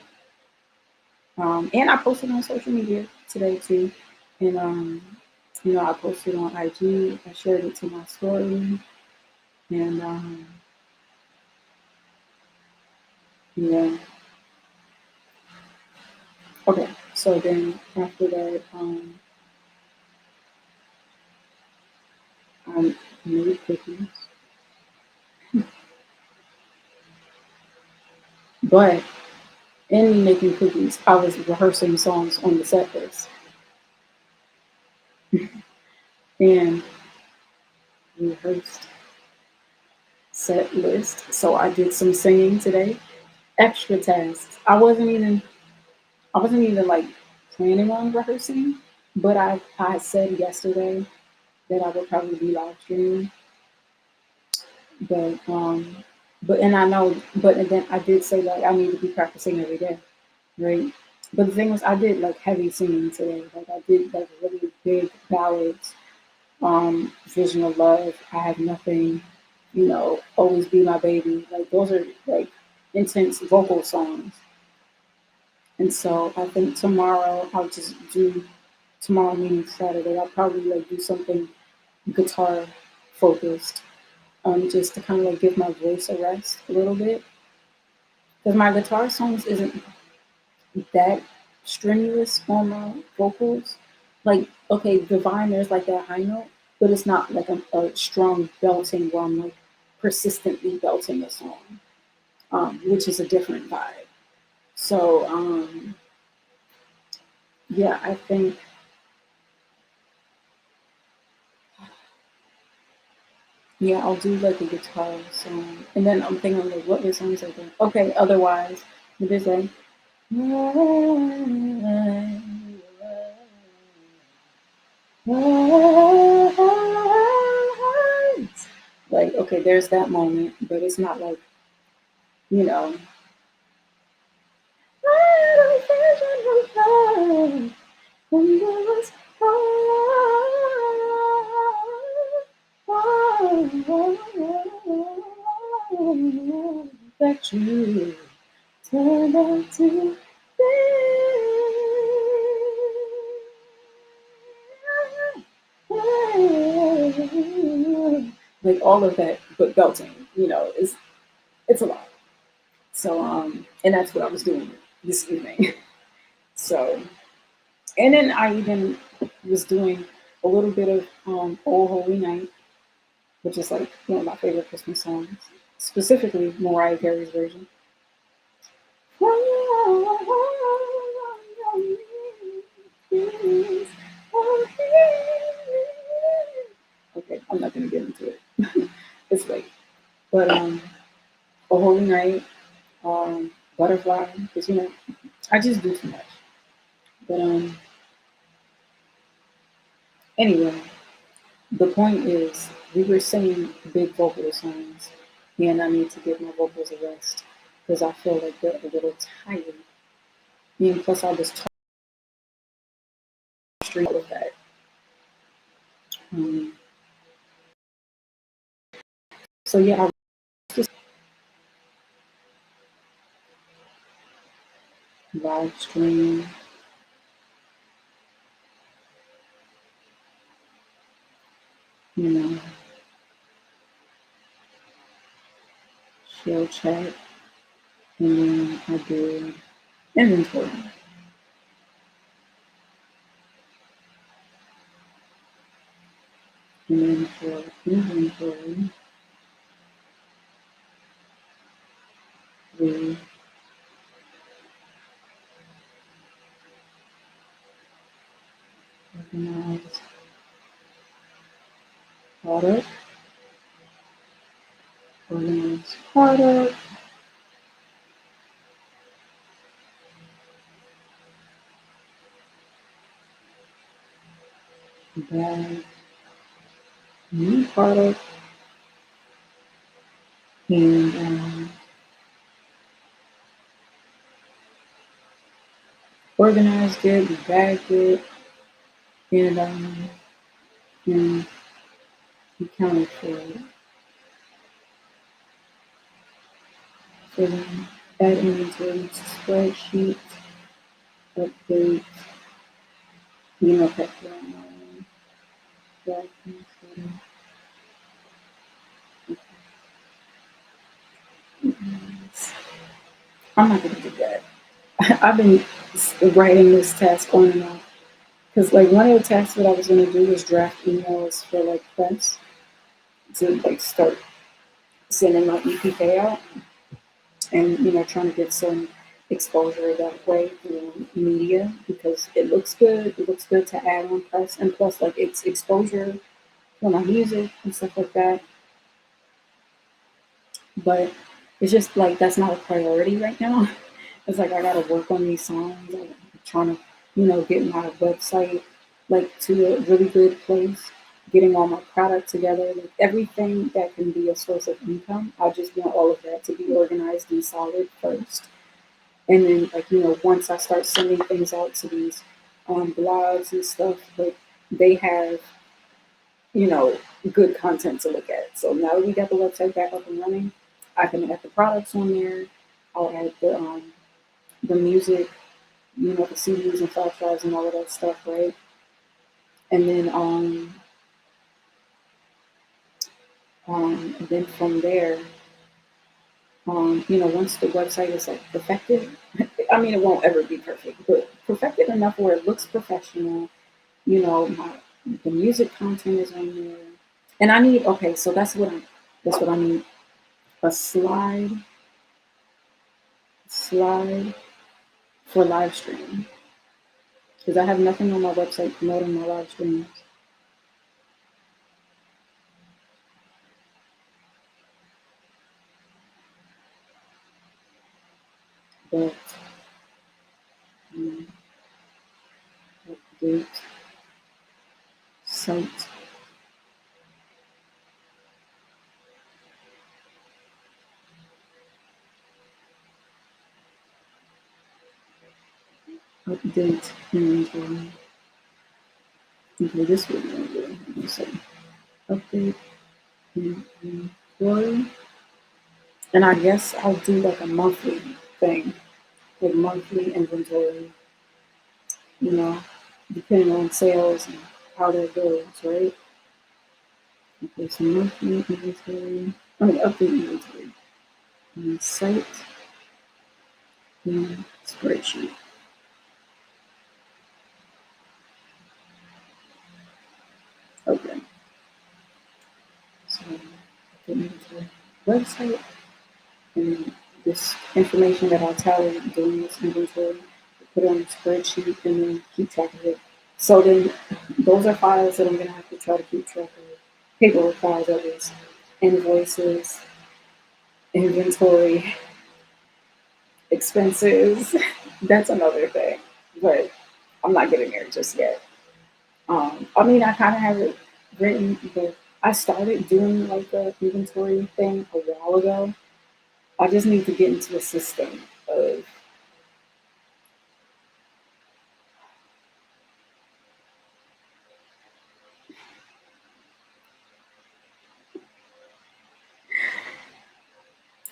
And I posted on social media today too, and I posted on IG. I shared it to my story, and yeah. Okay, so then after that, I made cookies, but in making cookies, I was rehearsing songs on the set list and rehearsed set list. So I did some singing today. Extra tasks. I wasn't even like planning on rehearsing, but I said yesterday that I would probably be live streaming. But and I know, but and then I did say like I need to be practicing every day, right? But the thing was, I did like heavy singing today. Like I did like really big ballads. Vision of Love, I Have Nothing, Always Be My Baby. Like those are like intense vocal songs. And so I think tomorrow I'll just do tomorrow meaning Saturday. I'll probably like do something guitar focused, just to kind of like give my voice a rest a little bit. Because my guitar songs isn't that strenuous on my vocals. Like, okay, Divine, there's like that high note, but it's not like a strong belting where I'm like persistently belting a song, which is a different vibe. So, yeah, I think, yeah, I'll do like a guitar song. And then I'm thinking, like, what other songs are there? Okay, otherwise, there's like, like, okay, there's that moment, but it's not like, you know, that you turned out to be. Like all of that, but belting, it's a lot. So and that's what I was doing this evening. So and then I even was doing a little bit of "Oh Holy Night," which is like one of my favorite Christmas songs, specifically Mariah Carey's version. Okay, I'm not gonna get into it. It's late, but "A Holy Night," "Butterfly," because I just do too much. But anyway, the point is, we were singing big vocal songs, and I need to give my vocals a rest because I feel like they're a little tired. And plus, I was stream all of that. Um, so yeah, I just live stream, you know, chill chat. And then I do inventory. And then for inventory, we organize product, organize product, bag, new product, and organized it, we bagged it, and and we counted for it. So then add inventory to spreadsheet, update, pepper on black and I'm not gonna do that. I've been writing this task on and off because like one of the tasks that I was gonna do was draft emails for like press to like start sending my EPK out and trying to get some exposure that way through media because it looks good. It looks good to add on press and plus like it's exposure for my music and stuff like that. But it's just like that's not a priority right now. It's like I gotta work on these songs. I'm trying to, get my website like to a really good place, getting all my product together, like everything that can be a source of income. I just want all of that to be organized and solid first. And then like, once I start sending things out to these blogs and stuff, like they have, you know, good content to look at. So now that we got the website back up and running, I can add the products on there. I'll add the music, the CDs and flash drives and all of that stuff, right? And then and then from there, once the website is like perfected, I mean it won't ever be perfect, but perfected enough where it looks professional, my the music content is on there. And I need okay, so that's what I need. A slide for live stream. Because I have nothing on my website promoting my live streams. But um, update site, update inventory. Okay, this would be good. So update inventory. And I guess I'll do like a monthly thing, like monthly inventory, you know, depending on sales and how that goes, right? Okay, so monthly inventory. I mean, update inventory. And site and spreadsheet. Okay, so update inventory website and this information that I'll tally during this inventory, put it on a spreadsheet and then keep track of it. So then those are files that I'm gonna have to try to keep track of. Paperwork files that is invoices, inventory, expenses. That's another thing. But I'm not getting there just yet. I mean I kinda have it written, but I started doing like the inventory thing a while ago. I just need to get into a system of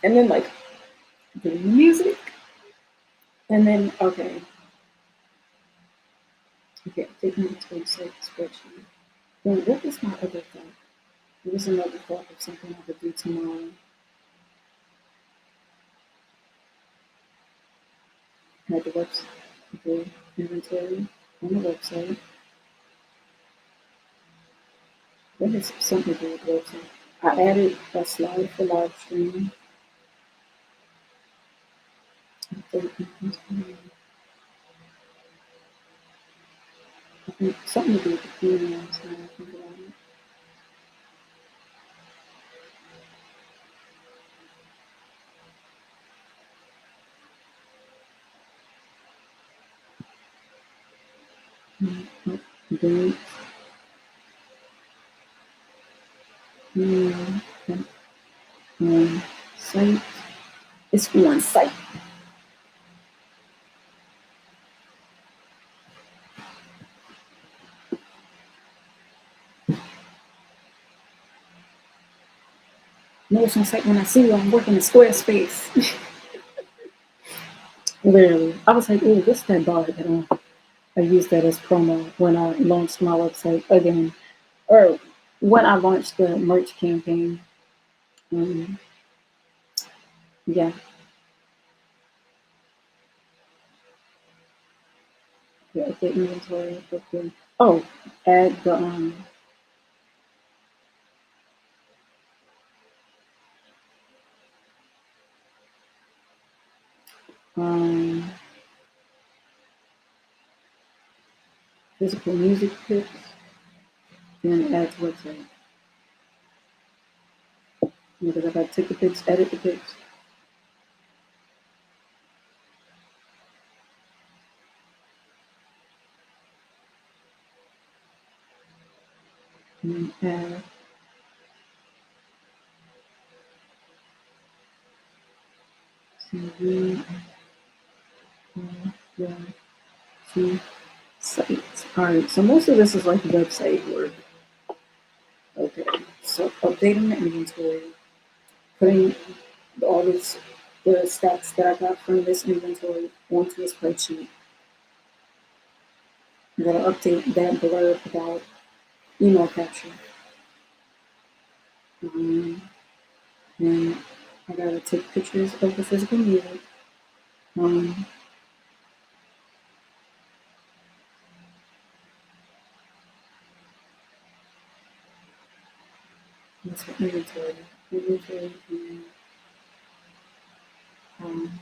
and then like the music and then okay, taking it to a spreadsheet. Then what was my other thought? There was another thought of something I could do tomorrow. Had the website, the inventory on the website. That has something to do with the website. I added a slide for live streaming. I think something to do with the females. Now I think about it. Then, yeah, site. It's on site. No, it's on site when I see you. I'm working in Squarespace. Literally. I was like, oh, what's that bar that I used that as promo when I launched my website again, or when I launched the merch campaign. Um, yeah, yeah, the inventory. Oh, add the um, physical music pics, then add to website. Because I got to take the pics, edit the pics, and add CV, yeah, to sites. All right, so most of this is like website work. Okay, so updating the inventory, putting all this the stats that I got from this inventory onto a spreadsheet. I'm gonna update that blurb about email capture. Um, and I gotta take pictures of the physical music. Um, that's for inventory. Inventory and um,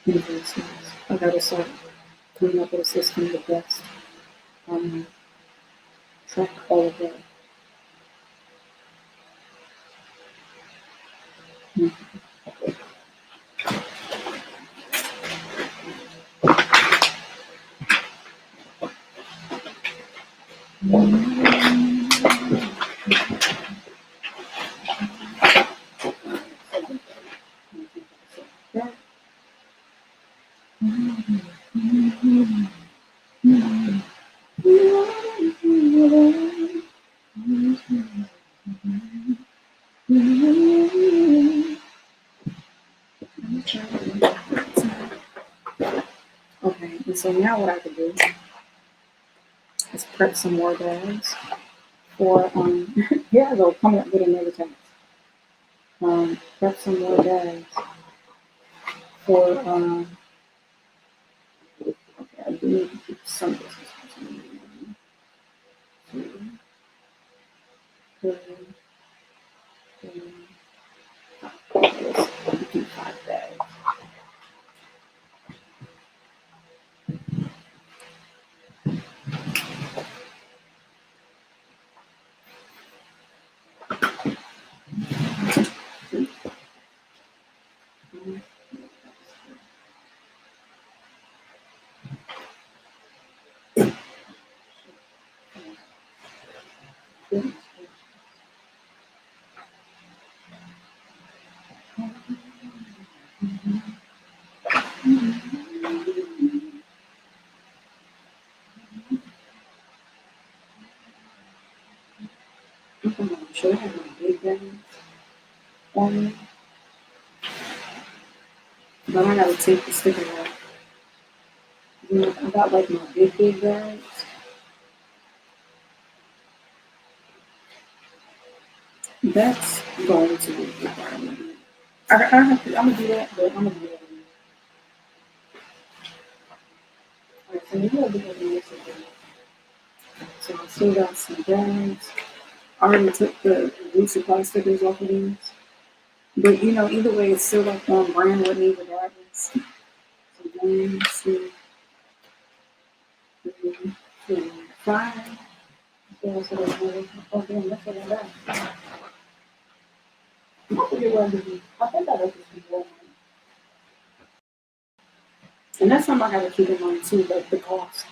invoices. I gotta start coming up with a system that best um, track all of that. That okay, and so now what I can do is prep some more bags for here I go coming up with another task. Prep some more bags for okay, I do need to keep some distance between 2, 3, 4, let's do 5 bags. I'm sure I have my big bags on me, but I gotta take the sticker off. You know, I got like my big bags. That's going to be requirement. I have to, I'm gonna do that, but I'm gonna do that. Alright, so maybe I'll do that in this again. So I still got some bags. I already took the resupply stickers off of these. But you know, either way, it's still like on brand with me regardless. So 1, 2, 3, 4, 5. Yeah, so that's another. Oh, damn, that's what I got. I forget what I did. I think I left this before. And that's something I gotta keep in mind too, like the cost.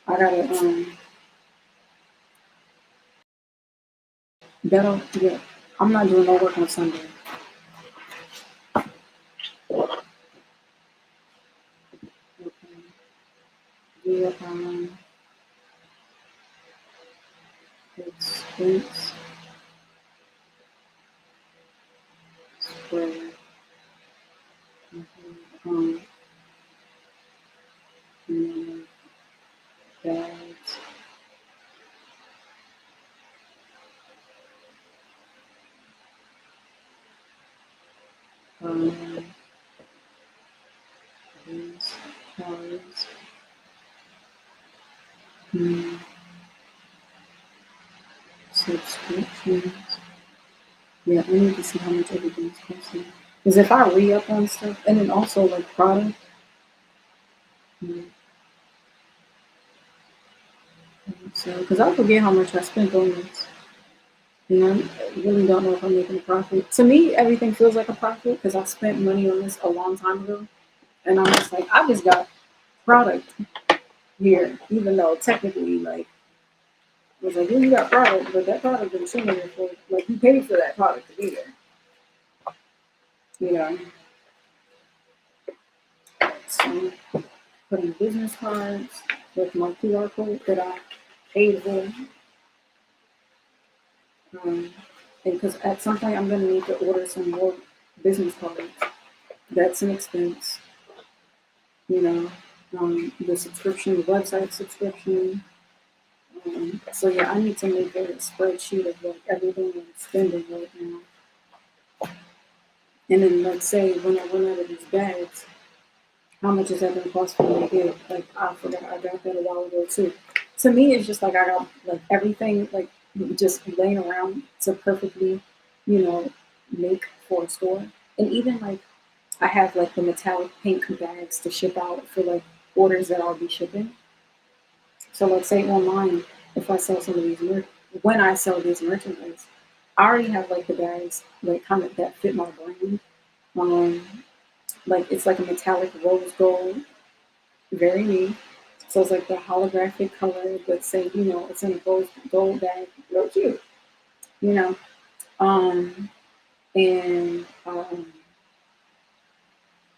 I gotta that'll yeah. I'm not doing no work on Sunday. Okay. Yeah, expense spread. Um, and bags. Um, these cards. Hmm, subscriptions. Yeah, I need to see how much everything's costing. Because if I re-up on stuff, and then also like product, hmm, so because I forget how much I spent on this. And I really don't know if I'm making a profit. To me, everything feels like a profit because I spent money on this a long time ago. And I'm just like, I just got product here, even though technically, like, I was like, yeah, you got product, but that product didn't send here for, like, you paid for that product to be there, you know? So, putting business cards with my QR code that I paid for. Um, and because at some point I'm going to need to order some more business cards. That's an expense, you know? The subscription, the website subscription. So yeah, I need to make a spreadsheet of like everything I'm spending right now. And then let's say when I run out of these bags, how much is that gonna cost for me to get? Like I forgot I got that a while ago too. To me it's just like I got like everything like just laying around to perfectly, you know, make for a store. And even like I have like the metallic pink bags to ship out for like orders that I'll be shipping. So let's say online, if I sell some of these when I sell these merchandise, I already have like the bags like kind of that fit my brand. Um, like it's like a metallic rose gold, very neat. So it's like the holographic color, but say you know it's in a gold bag, real cute, you know. Um, and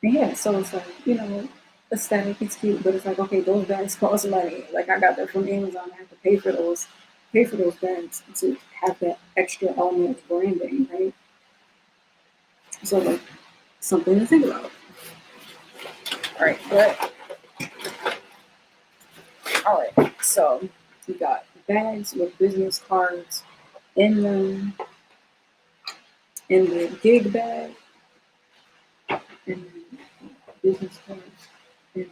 yeah, so it's like you know aesthetic, it's cute, but it's like okay, those bags cost money. Like I got that from Amazon, I have to pay for those bags to have that extra element of branding, right? So like something to think about. All right, but all right. So we got bags with business cards in them, in the gig bag, and business cards in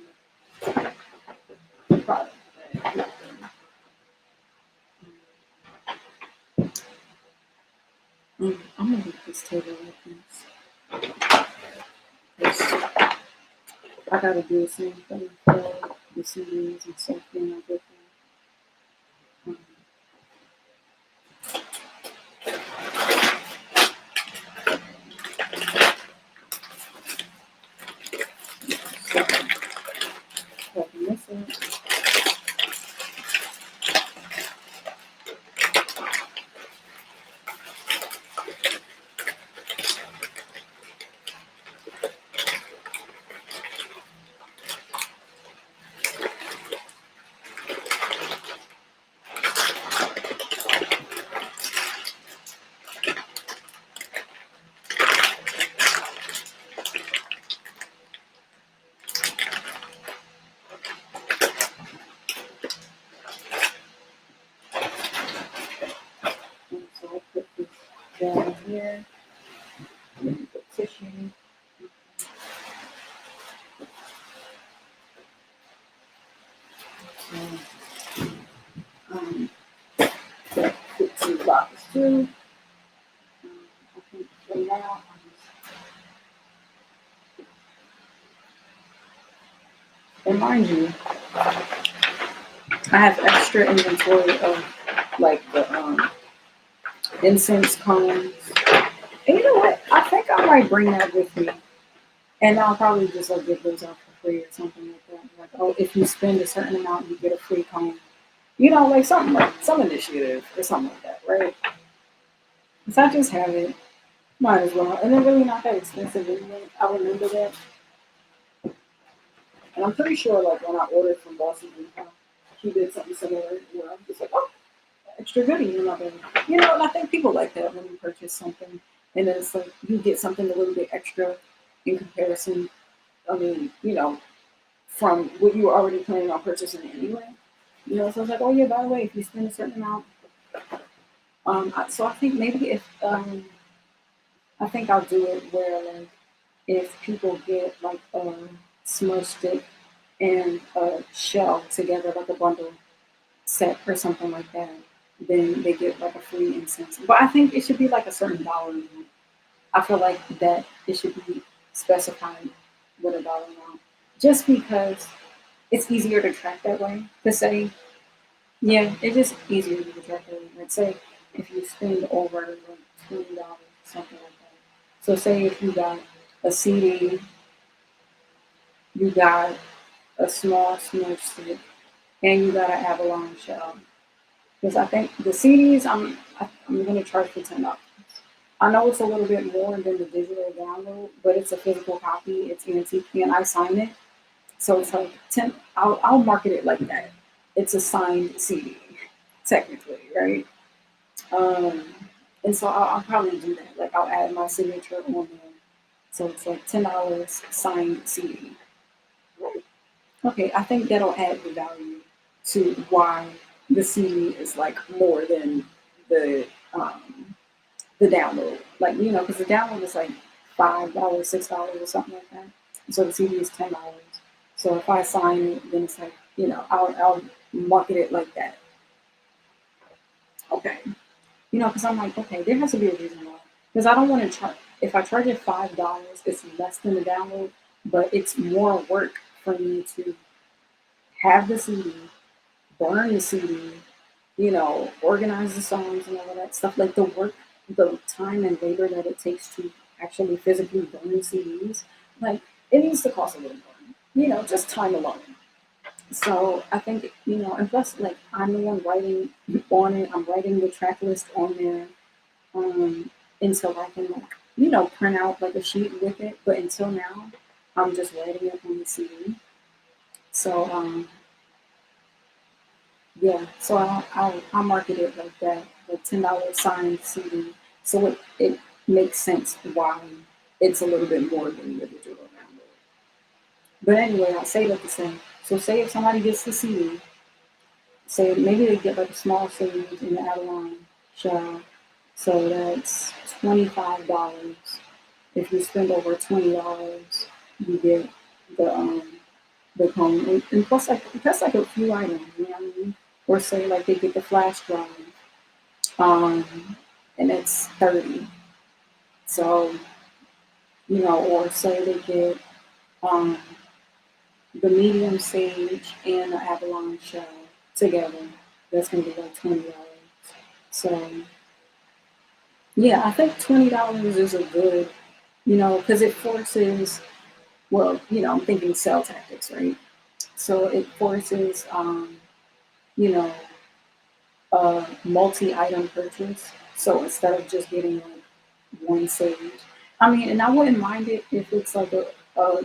the product bag. I'm gonna make this table like this. I gotta do the same thing for the CDs and stuff when I get them. So, open this up. And so I put this down here. tissue. So, um, 15 boxes too. I think for now, and mind you, I have extra inventory of like the incense cones. And you know what? I think I might bring that with me. And I'll probably just like give those out for free or something like that. Like, oh, if you spend a certain amount, you get a free cone. You know, like something like some initiative or something like that, right? Because I just have it, might as well. And they're really not that expensive anyway. I remember that. And I'm pretty sure like when I ordered from Boston, he did something similar where I'm just like, oh, extra goodie in my bag. You know, and I think people like that when you purchase something and then it's like you get something a little bit extra in comparison. I mean, you know, from what you were already planning on purchasing anyway. You know, so I was like, oh yeah, by the way, if you spend a certain amount, so I think maybe if I think I'll do it where like if people get like a smudge stick and a shell together, like a bundle set or something like that, then they get like a free incense. But I think it should be like a certain dollar amount. I feel like that it should be specified with a dollar amount, just because it's easier to track that way. To say, yeah, it's just easier to track that way. Like say, if you spend over like $20, something like that. So say if you got a CD, you got a small smudge stick, and you got an abalone shell. Because I think the CDs, I'm going to charge for $10. I know it's a little bit more than the digital download, but it's a physical copy. It's antique, and I sign it, so it's like 10. I'll market it like that. It's a signed CD, technically, right? Um, and so I'll probably do that. Like I'll add my signature on there, so it's like $10 signed CD. Okay, I think that'll add the value to why the CD is like more than the um, the download. Like you know, because the download is like $5, $6 or something like that. So the CD is $10. So if I sign it, then it's like you know I'll market it like that. Okay, you know, because I'm like okay, there has to be a reason why. Because I don't want to charge. If I charge it $5, it's less than the download, but it's more work for me to have the CD, burn the CD, you know, organize the songs and all of that stuff. Like the work, the time and labor that it takes to actually physically burn CDs, like it needs to cost a little more. You know, just time alone. So I think you know, and plus, like I'm the one writing on it. I'm writing the track list on there, um, until I can like you know print out like a sheet with it. But until now, I'm just writing it on the CD. So yeah, so I'll market it like that, like $10 signed CD. So it makes sense why it's a little bit more than the digital download. But anyway, I'll say that the same. So say if somebody gets the CD, say maybe they get like a small sage in the Avalon shell. So that's $25. If you spend over $20, you get the cone. And plus like that's like a few items, you know what I mean? Or say like they get the flash drive, um, and it's 30. So, you know, or say they get um, the medium sage and the abalone shell together. That's gonna be like $20. So yeah, I think $20 is a good, you know, because it forces. Well, you know, I'm thinking sell tactics, right? So it forces, you know, a multi-item purchase. So instead of just getting like one sage, I mean, and I wouldn't mind it if it's like a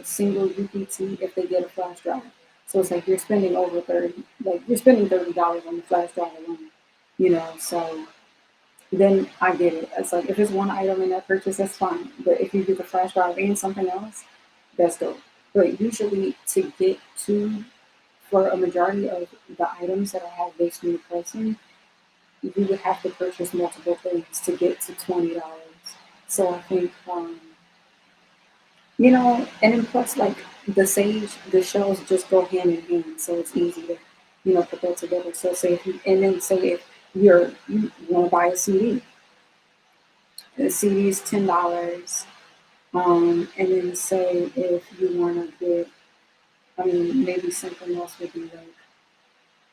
single UPT if they get a flash drive. So it's like you're spending over 30, like you're spending $30 on the flash drive alone, you know. So then I get it. It's like if it's one item in that purchase, that's fine. But if you get the flash drive and something else, that's dope. But usually to get to for a majority of the items that I have based on the pricing, you would have to purchase multiple things to get to $20. So I think And then plus, like the sage, the shells just go hand in hand, so it's easy to, put that together. So say if you, and then say if you want to buy a CD, the CD is $10. And then say if you want to get, I mean, maybe something else would be like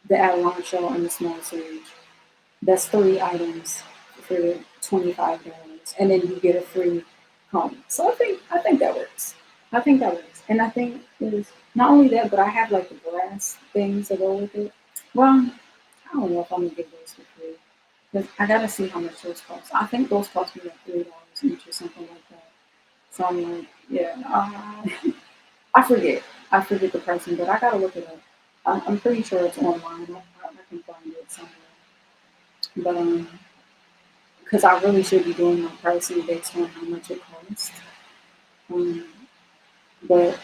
the Avalon shell and the small sage. That's three items for $25, and then you get a free comb. So I think that works. I think that works, and I think is not only that, but I have like the brass things that go with it. Well, I don't know if I'm gonna get those for free because I gotta see how much those cost. I think those cost me like $3 each or something like that. So I'm like, yeah, I forget. I forget the pricing, but I gotta look it up. I'm pretty sure it's online. I can find it somewhere. But because I really should be doing my pricing based on how much it costs. Um, but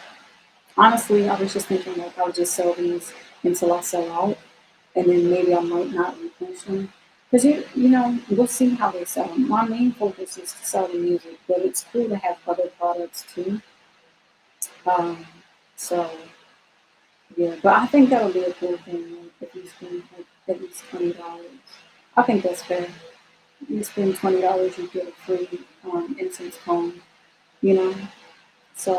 honestly, I was just thinking like I'll just sell these until I sell out, and then maybe I might not replenish them. Because we'll see how they sell. My main focus is to sell the music, but it's cool to have other products too. Um, so yeah, but I think that'll be a cool thing like, if you spend like at least $20. I think that's fair. You spend $20, you get a free incense comb. You know, so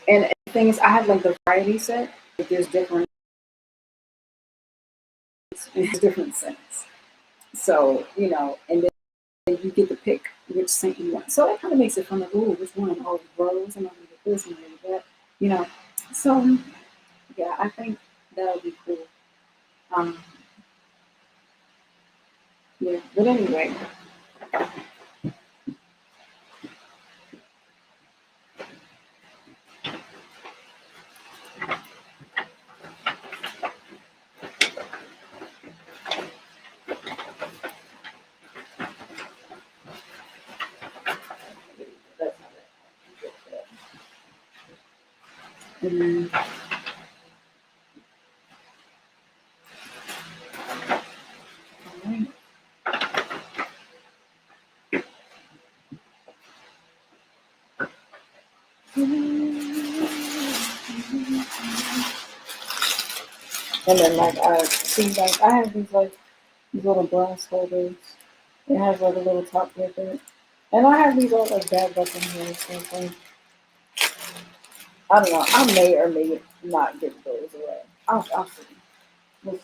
and the thing is, I have like the variety set. Like, there's different, there's different scents. So and then you get to pick which scent you want. So that kind of makes it fun. Like, ooh, which one? Oh, rose, and I'm gonna get this and I'm gonna get that. You know, so yeah, I think that'll be cool. Um, yeah, but anyway, that's not it. And then, all right. And then like I see like I have these like these little brass holders. It has like a little top with it. And I have these all like bagged up in here. So it's like, I don't know. I may or may not give those away. I'll see. We'll see.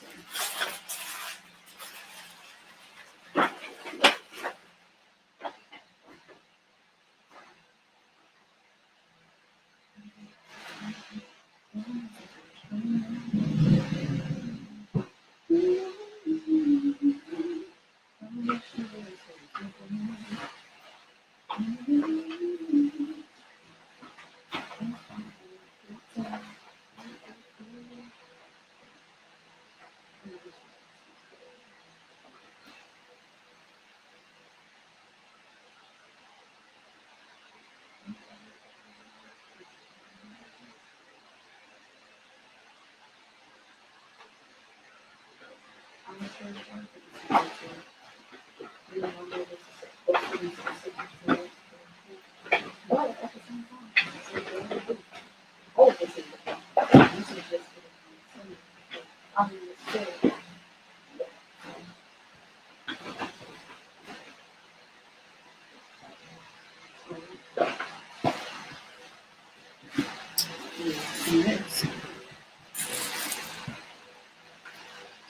Next,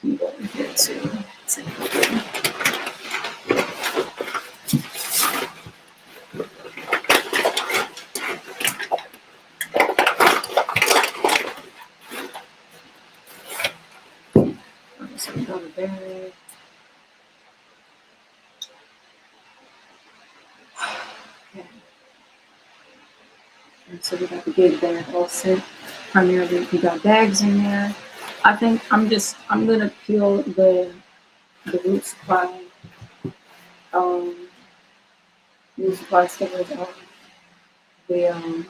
I'm going here to so we go to bed. Okay. And so we got the big bag all set. Primarily, we got bags in there. I think I'm gonna peel the um root supply stickers off. The I'm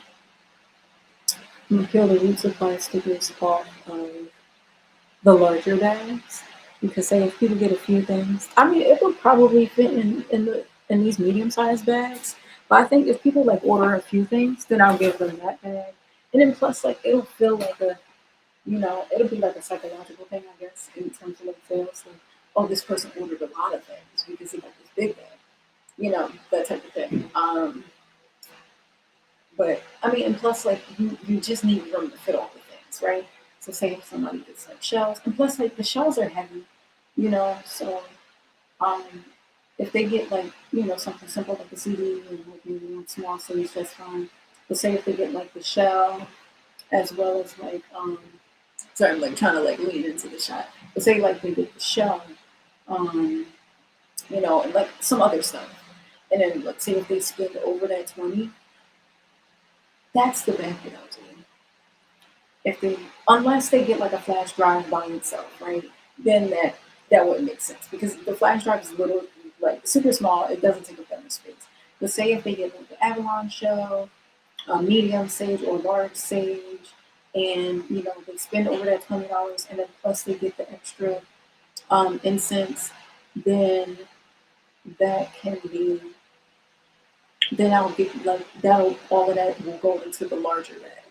gonna peel the root supply stickers off of the larger bags because say if people get a few things, I mean it would probably fit in these medium sized bags, But I think if people like order a few things, then I'll give them that bag. And then plus, like it'll feel like a, it'll be like a psychological thing, I guess, in terms of like sales. Like, oh, this person ordered a lot of things because he got this big bag, that type of thing. But I mean, and plus, like you just need room to fit all the things, right? So say if somebody gets like shells, and plus like the shells are heavy, so um, if they get like something simple like a CD and like maybe one small sleeve, that's fine. But say if they get like the shell as well as like sorry, I'm like trying to like lean into the shot. But say like they get the shell, um, and like some other stuff, and then let's say if they spend over that 20, that's the benefit I'll do. If they Unless they get like a flash drive by itself, right? Then that wouldn't make sense because the flash drive is little, like super small. It doesn't take up that much space. But say if they get like the Avalon shell, a medium sage or large sage, and they spend over that $20, and then plus they get the extra incense, then that can be then I'll get like that'll all of that will go into the larger bag,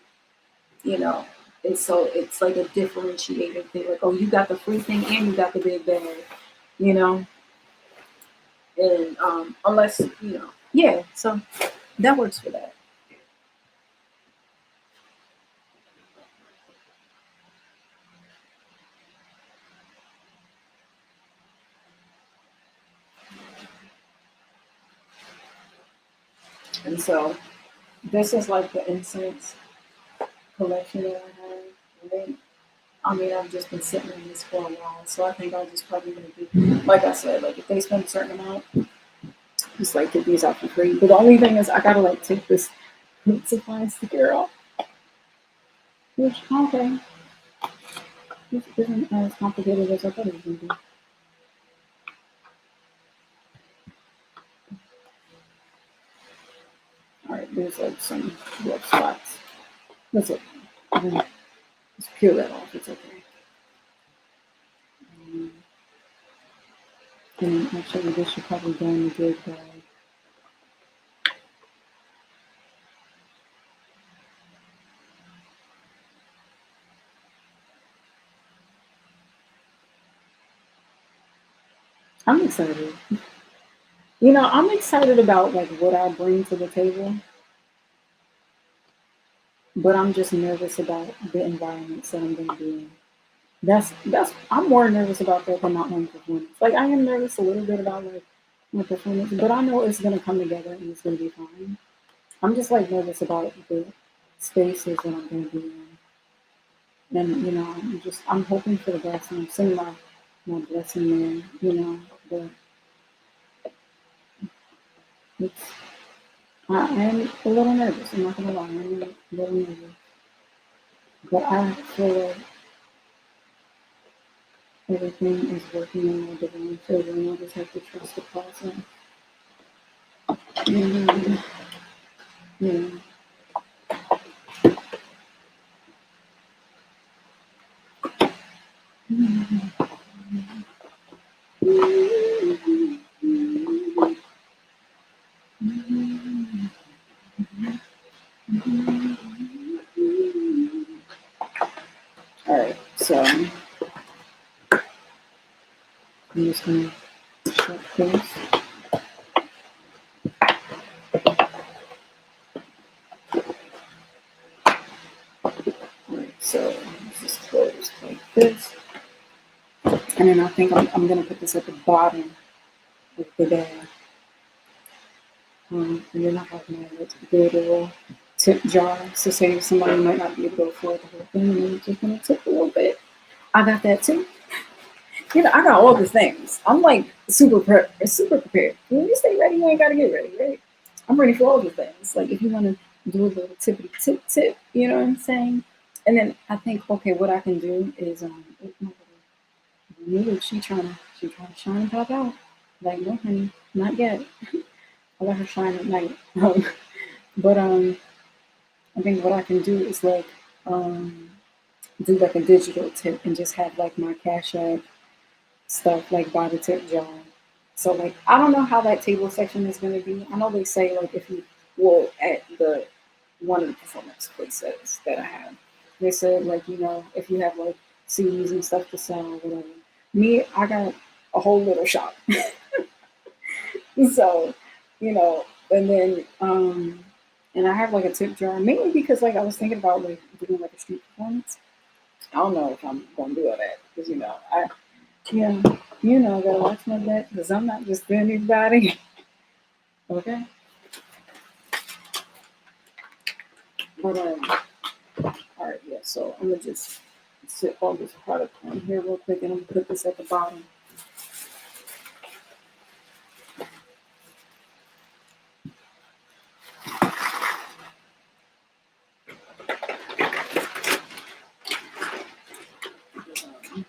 you know. And so it's like a differentiated thing. Like, oh, you got the free thing and you got the big bag, you know. And unless yeah. So that works for that. And so this is like the incense collection that I have. Right? I mean, I've just been sitting in this for a while, so I think I'll just probably gonna do, like I said, like if they spend a certain amount, just like get these out for free. But the only thing is, I gotta like take this supply sticker off, which okay, this isn't as complicated as I thought it was gonna be. All right, there's like some rough spots. That's it. Just peel that off. It's okay. Um, and actually, this should probably go in a good bag. I'm excited. I'm excited about like what I bring to the table, but I'm just nervous about the environments that I'm going to be in. That's I'm more nervous about that than my own performance. Like I am nervous a little bit about like my performance, but I know it's going to come together and it's going to be fine. I'm just like nervous about the spaces that I'm going to be in, and I'm hoping for the best, and I'm sending my blessing there. But it's I am a little nervous. I'm not going to lie, I'm a little nervous, but I feel like everything is working in my divine favor, and I just have to trust the process. And, yeah. All right, so I'm just gonna shut this. All right, so let's just close like this, and then I think I'm gonna put this at the bottom of the bag. And then I have my little tip jar. So say somebody might not be able to afford the whole thing, and I'm just gonna tip a little bit. I got that too. I got all the things. I'm like super prepared. When you stay ready, you ain't gotta get ready, right? I'm ready for all the things. Like if you want to do a little tippity tip, you know what I'm saying? And then I think, okay, what I can do is my little she trying to shine and pop out. Like no, honey, not yet. I let her shine at night. But I think what I can do is like do like a digital tip and just have like my Cash App stuff like by the tip jar. So like I don't know how that table section is going to be. I know they say like if you well at the one of the performance places that I have, they said like if you have like CDs and stuff to sell or whatever. Me, I got a whole little shop, so and then and I have like a tip jar mainly because like I was thinking about like doing like a street performance. I don't know if I'm gonna do all that because yeah, gotta watch my back because I'm not just anybody. Okay, but all right, yeah. So I'm gonna just sit all this product on here real quick, and I'm gonna put this at the bottom. Um,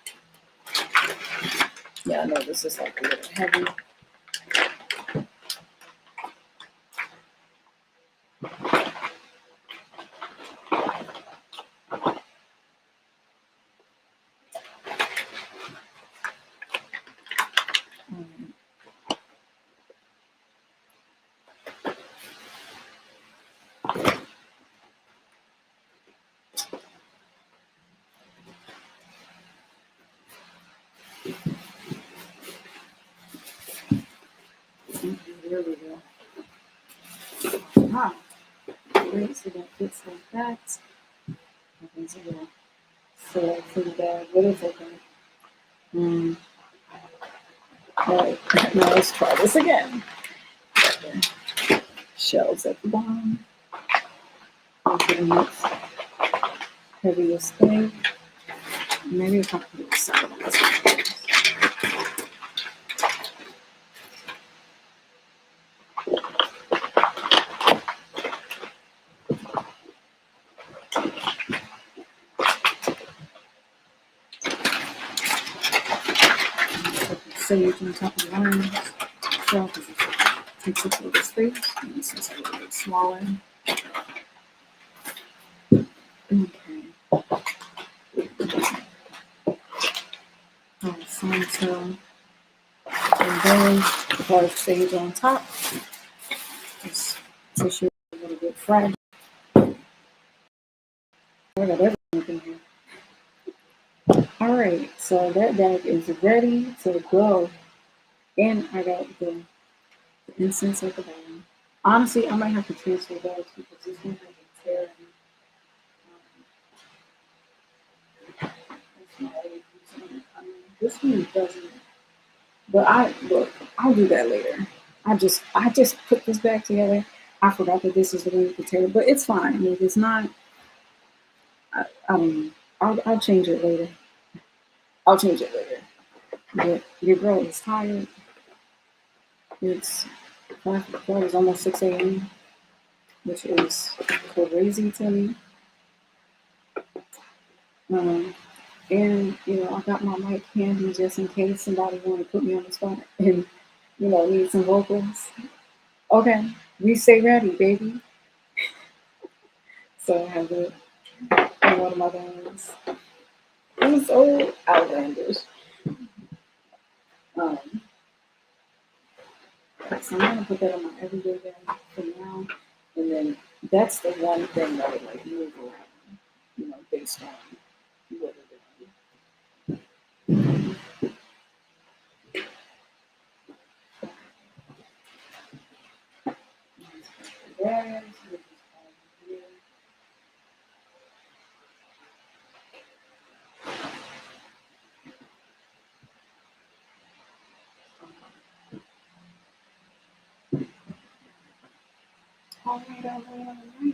yeah, I know this is like a little heavy. Um, there we go. Ah, great. So that fits like that. Okay, so yeah. So that's in the bag. What is it? Um, all right. Now let's try this again. Shells at the bottom. Okay, the next heaviest thing. Maybe if I put it sideways. Sage on top of the lines. So takes up a little space. And this is a little bit smaller. Okay. Alright, so and then the large sage on top. This tissue a little bit fragile. I got everything here. Alright, so that bag is ready to go. And I got the incense at the bottom. Honestly, I might have to transfer bags because this one has a tear in it. That's my only concern. I mean, this one doesn't. But I'll do that later. I just put this back together. I forgot that this is the one with the tear, but it's fine. If it's not, I don't know. I'll change it later. I'll change it later. But your girl is tired. It's 5 o'clock. It's almost 6 a.m., which is crazy to me. Um, and I got my mic handy just in case somebody want to put me on the spot and need some vocals. Okay, we stay ready, baby. So I have it in one of my bands. It was so outlandish. Um, so I'm gonna put that on my everyday bag for now, and then that's the one thing that would like move around, based on what we're doing. All right, all right, all right.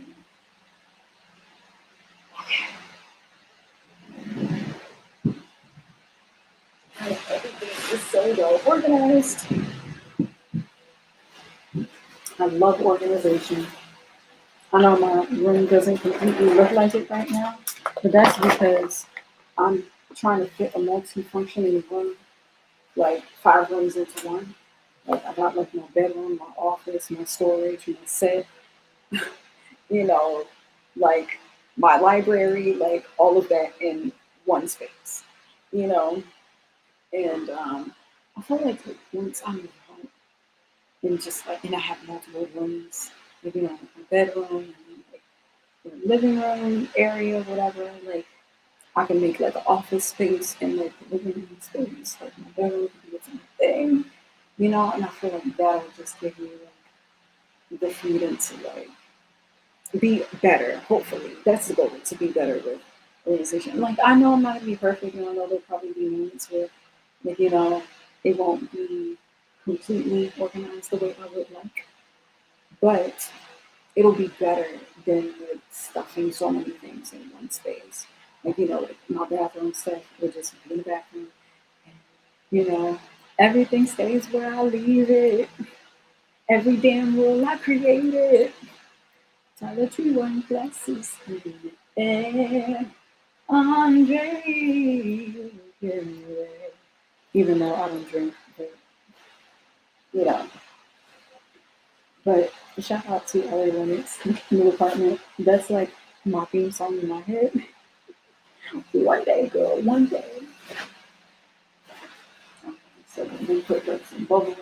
Everything is so well organized. I love organization. I know my room doesn't completely look like it right now, but that's because I'm trying to fit a multi-functioning room, like 5 rooms into one. Like I got like my bedroom, my office, my storage, my set, you know, like my library, like all of that in one space, you know. And I feel like once I move and just like, and I have multiple rooms, like, you know, like my bedroom, and like the living room area, whatever. Like I can make like an office space and like the living room space, like my bedroom can be its own thing, you know. And I feel like that'll just give you like the freedom to like be better. Hopefully, that's the goal, to be better with organization. Like I know I'm not gonna be perfect, and I know there'll probably be moments where, like, you know, it won't be completely organized the way I would like, but it'll be better than like stuffing so many things in one space. Like, you know, like my bathroom stuff will just be in the bathroom. And, you know, everything stays where I leave it. Every damn rule I created. Solitary one glasses in the air. Andre, yeah. Even though I don't drink, but you know. But shout out to LA Limits, new apartment. That's like my theme song in my head. One day, girl, one day. Okay, so we put like some bubble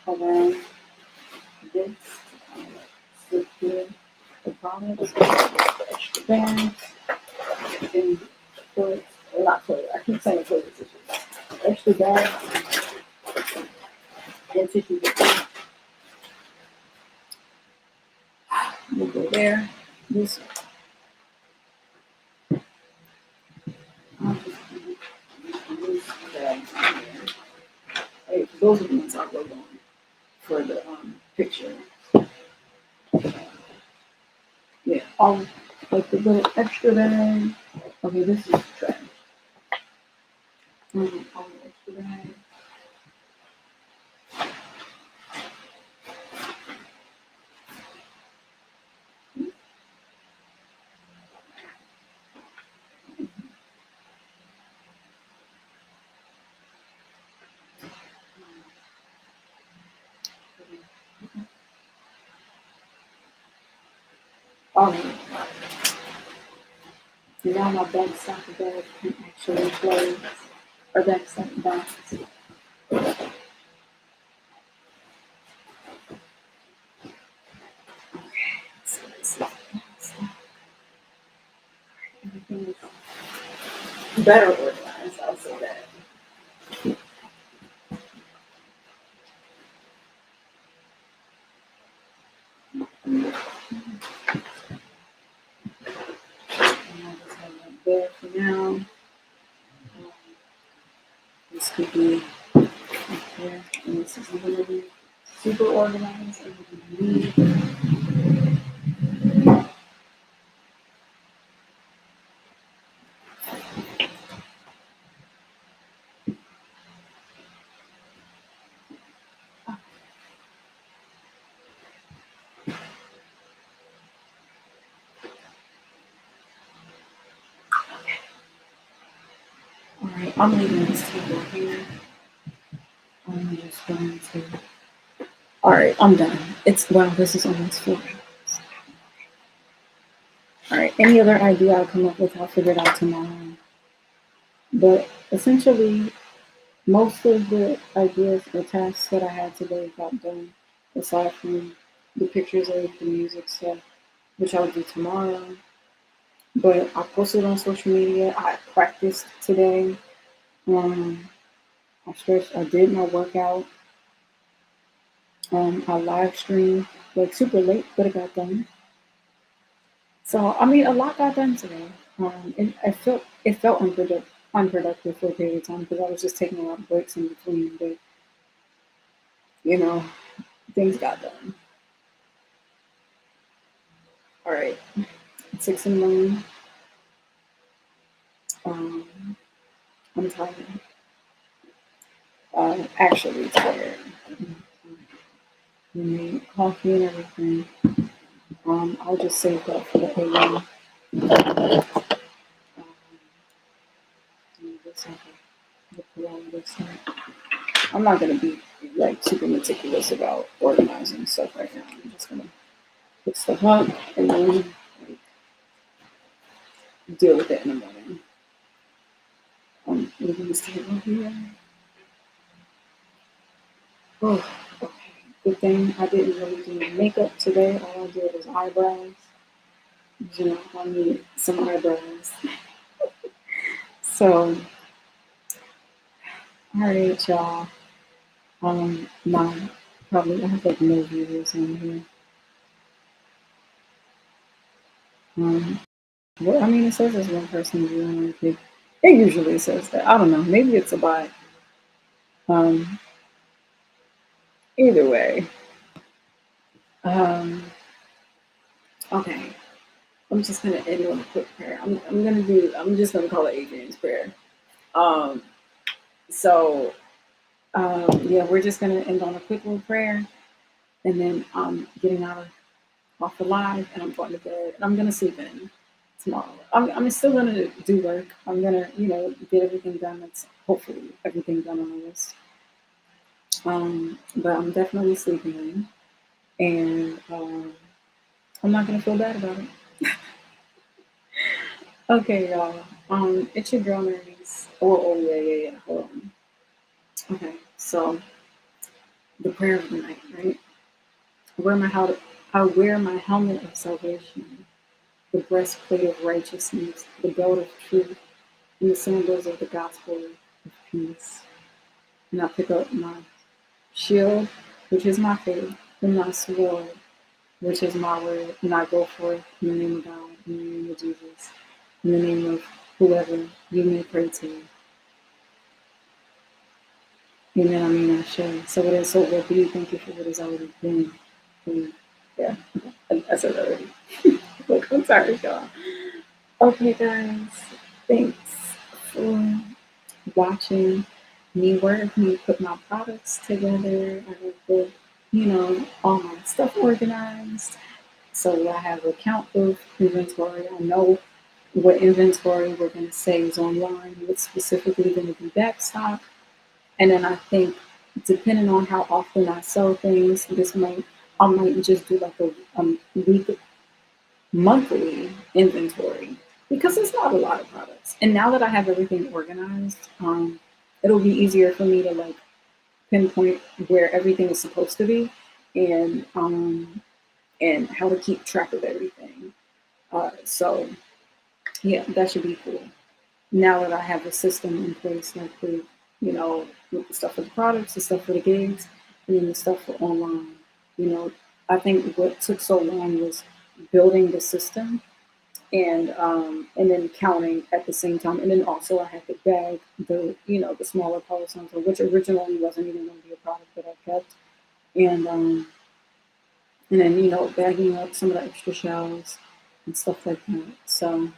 wrap around this to kind of like slip through the products, the extra bags, and toilet, or not toilet, I keep saying toilet tissue. Extra bags and tissue. We'll go there. This, I'll just use bags in here. Hey, those are the ones I wrote on for the picture. Yeah, all like the little extra bag. Okay, this is trash. All the extra bag. Oh, now my backstock bag can actually close. Or backstock box. So it's like everything is better organized. I'll say that. And I just have that there for now. This could be up there, and this is literally super organized. Everything you need. All right, I'm leaving this table here. I'm just going to. All right, I'm done. It's wow. This is almost 4 hours. All right. Any other idea I'll come up with, I'll figure it out tomorrow. But essentially, most of the ideas or tasks that I had today got done, aside from the pictures of the music stuff, which I'll do tomorrow. But I posted on social media. I practiced today. Um, I stretched. I did my workout. I live streamed like super late, but it got done. So I mean, a lot got done today. And it felt unproductive for a period of time because I was just taking a lot of breaks in between. But you know, things got done. All right, 6 in the morning. Um, I'm tired. Actually tired. We made coffee and everything. I'll just save that for the payroll. Um, this the payroll looks like. I'm not gonna be like super meticulous about organizing stuff right now. I'm just gonna put stuff up and then like, deal with it in the morning. Leaving this table here. Oh, okay. Good thing I didn't really do makeup today. All I did was eyebrows. You know, I need some eyebrows. So, all right, y'all. My probably I have like no viewers on here. Um, well, I mean, it says there's one person viewing. It usually says that. I don't know. Maybe it's a bot. Um, Either way. Um, okay. I'm just gonna end on a quick prayer. I'm just gonna call it Adrian's prayer. Um, so yeah, we're just gonna end on a quick little prayer, and then I'm getting out of off the live, and I'm going to bed, and I'm gonna sleep in tomorrow. I'm still gonna do work. I'm gonna get everything done. That's hopefully everything done on the list. But I'm definitely sleeping in, and I'm not gonna feel bad about it. Okay, y'all. It's your girl Naris. Oh, yeah. Hold on. Okay, so the prayer of the night, right? I wear my helmet of salvation, the breastplate of righteousness, the belt of truth, and the sandals of the gospel of peace. And I pick up my shield, which is my faith, and my sword, which is my word, and I go forth in the name of God, in the name of Jesus, in the name of whoever you may pray to. Amen. I mean, I share. So it is so will be. Thank you for what has already been. Yeah, I said that already. Look, I'm sorry, y'all. Okay, guys. Thanks for watching me work, me put my products together. I have all my stuff organized. So I have a count of inventory. I know what inventory we're going to say is online, what's specifically going to be backstock. And then I think, depending on how often I sell things, I might just do like a week, monthly inventory because it's not a lot of products. And now that I have everything organized, it'll be easier for me to like pinpoint where everything is supposed to be, and how to keep track of everything. So yeah, that should be cool. Now that I have a system in place, like with the stuff for the products, the stuff for the gigs, and then the stuff for online. I think what took so long was building the system and then counting at the same time. And then also I had to bag the smaller Palo Santo, which originally wasn't even going to be a product that I kept. And then bagging up some of the extra shells and stuff like that. So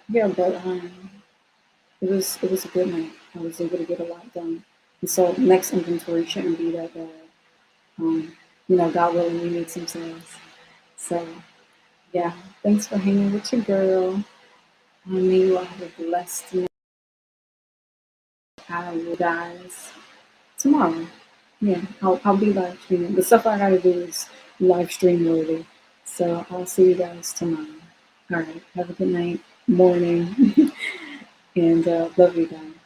yeah, but it was a good night. I was able to get a lot done. And so next inventory shouldn't be that bad. God willing, we need some sales. So yeah, thanks for hanging with your girl. May you all have a blessed night. I will guys tomorrow. Yeah, I'll be live streaming. The stuff I gotta do is live stream worthy. So I'll see you guys tomorrow. All right, have a good night, morning, and love you guys.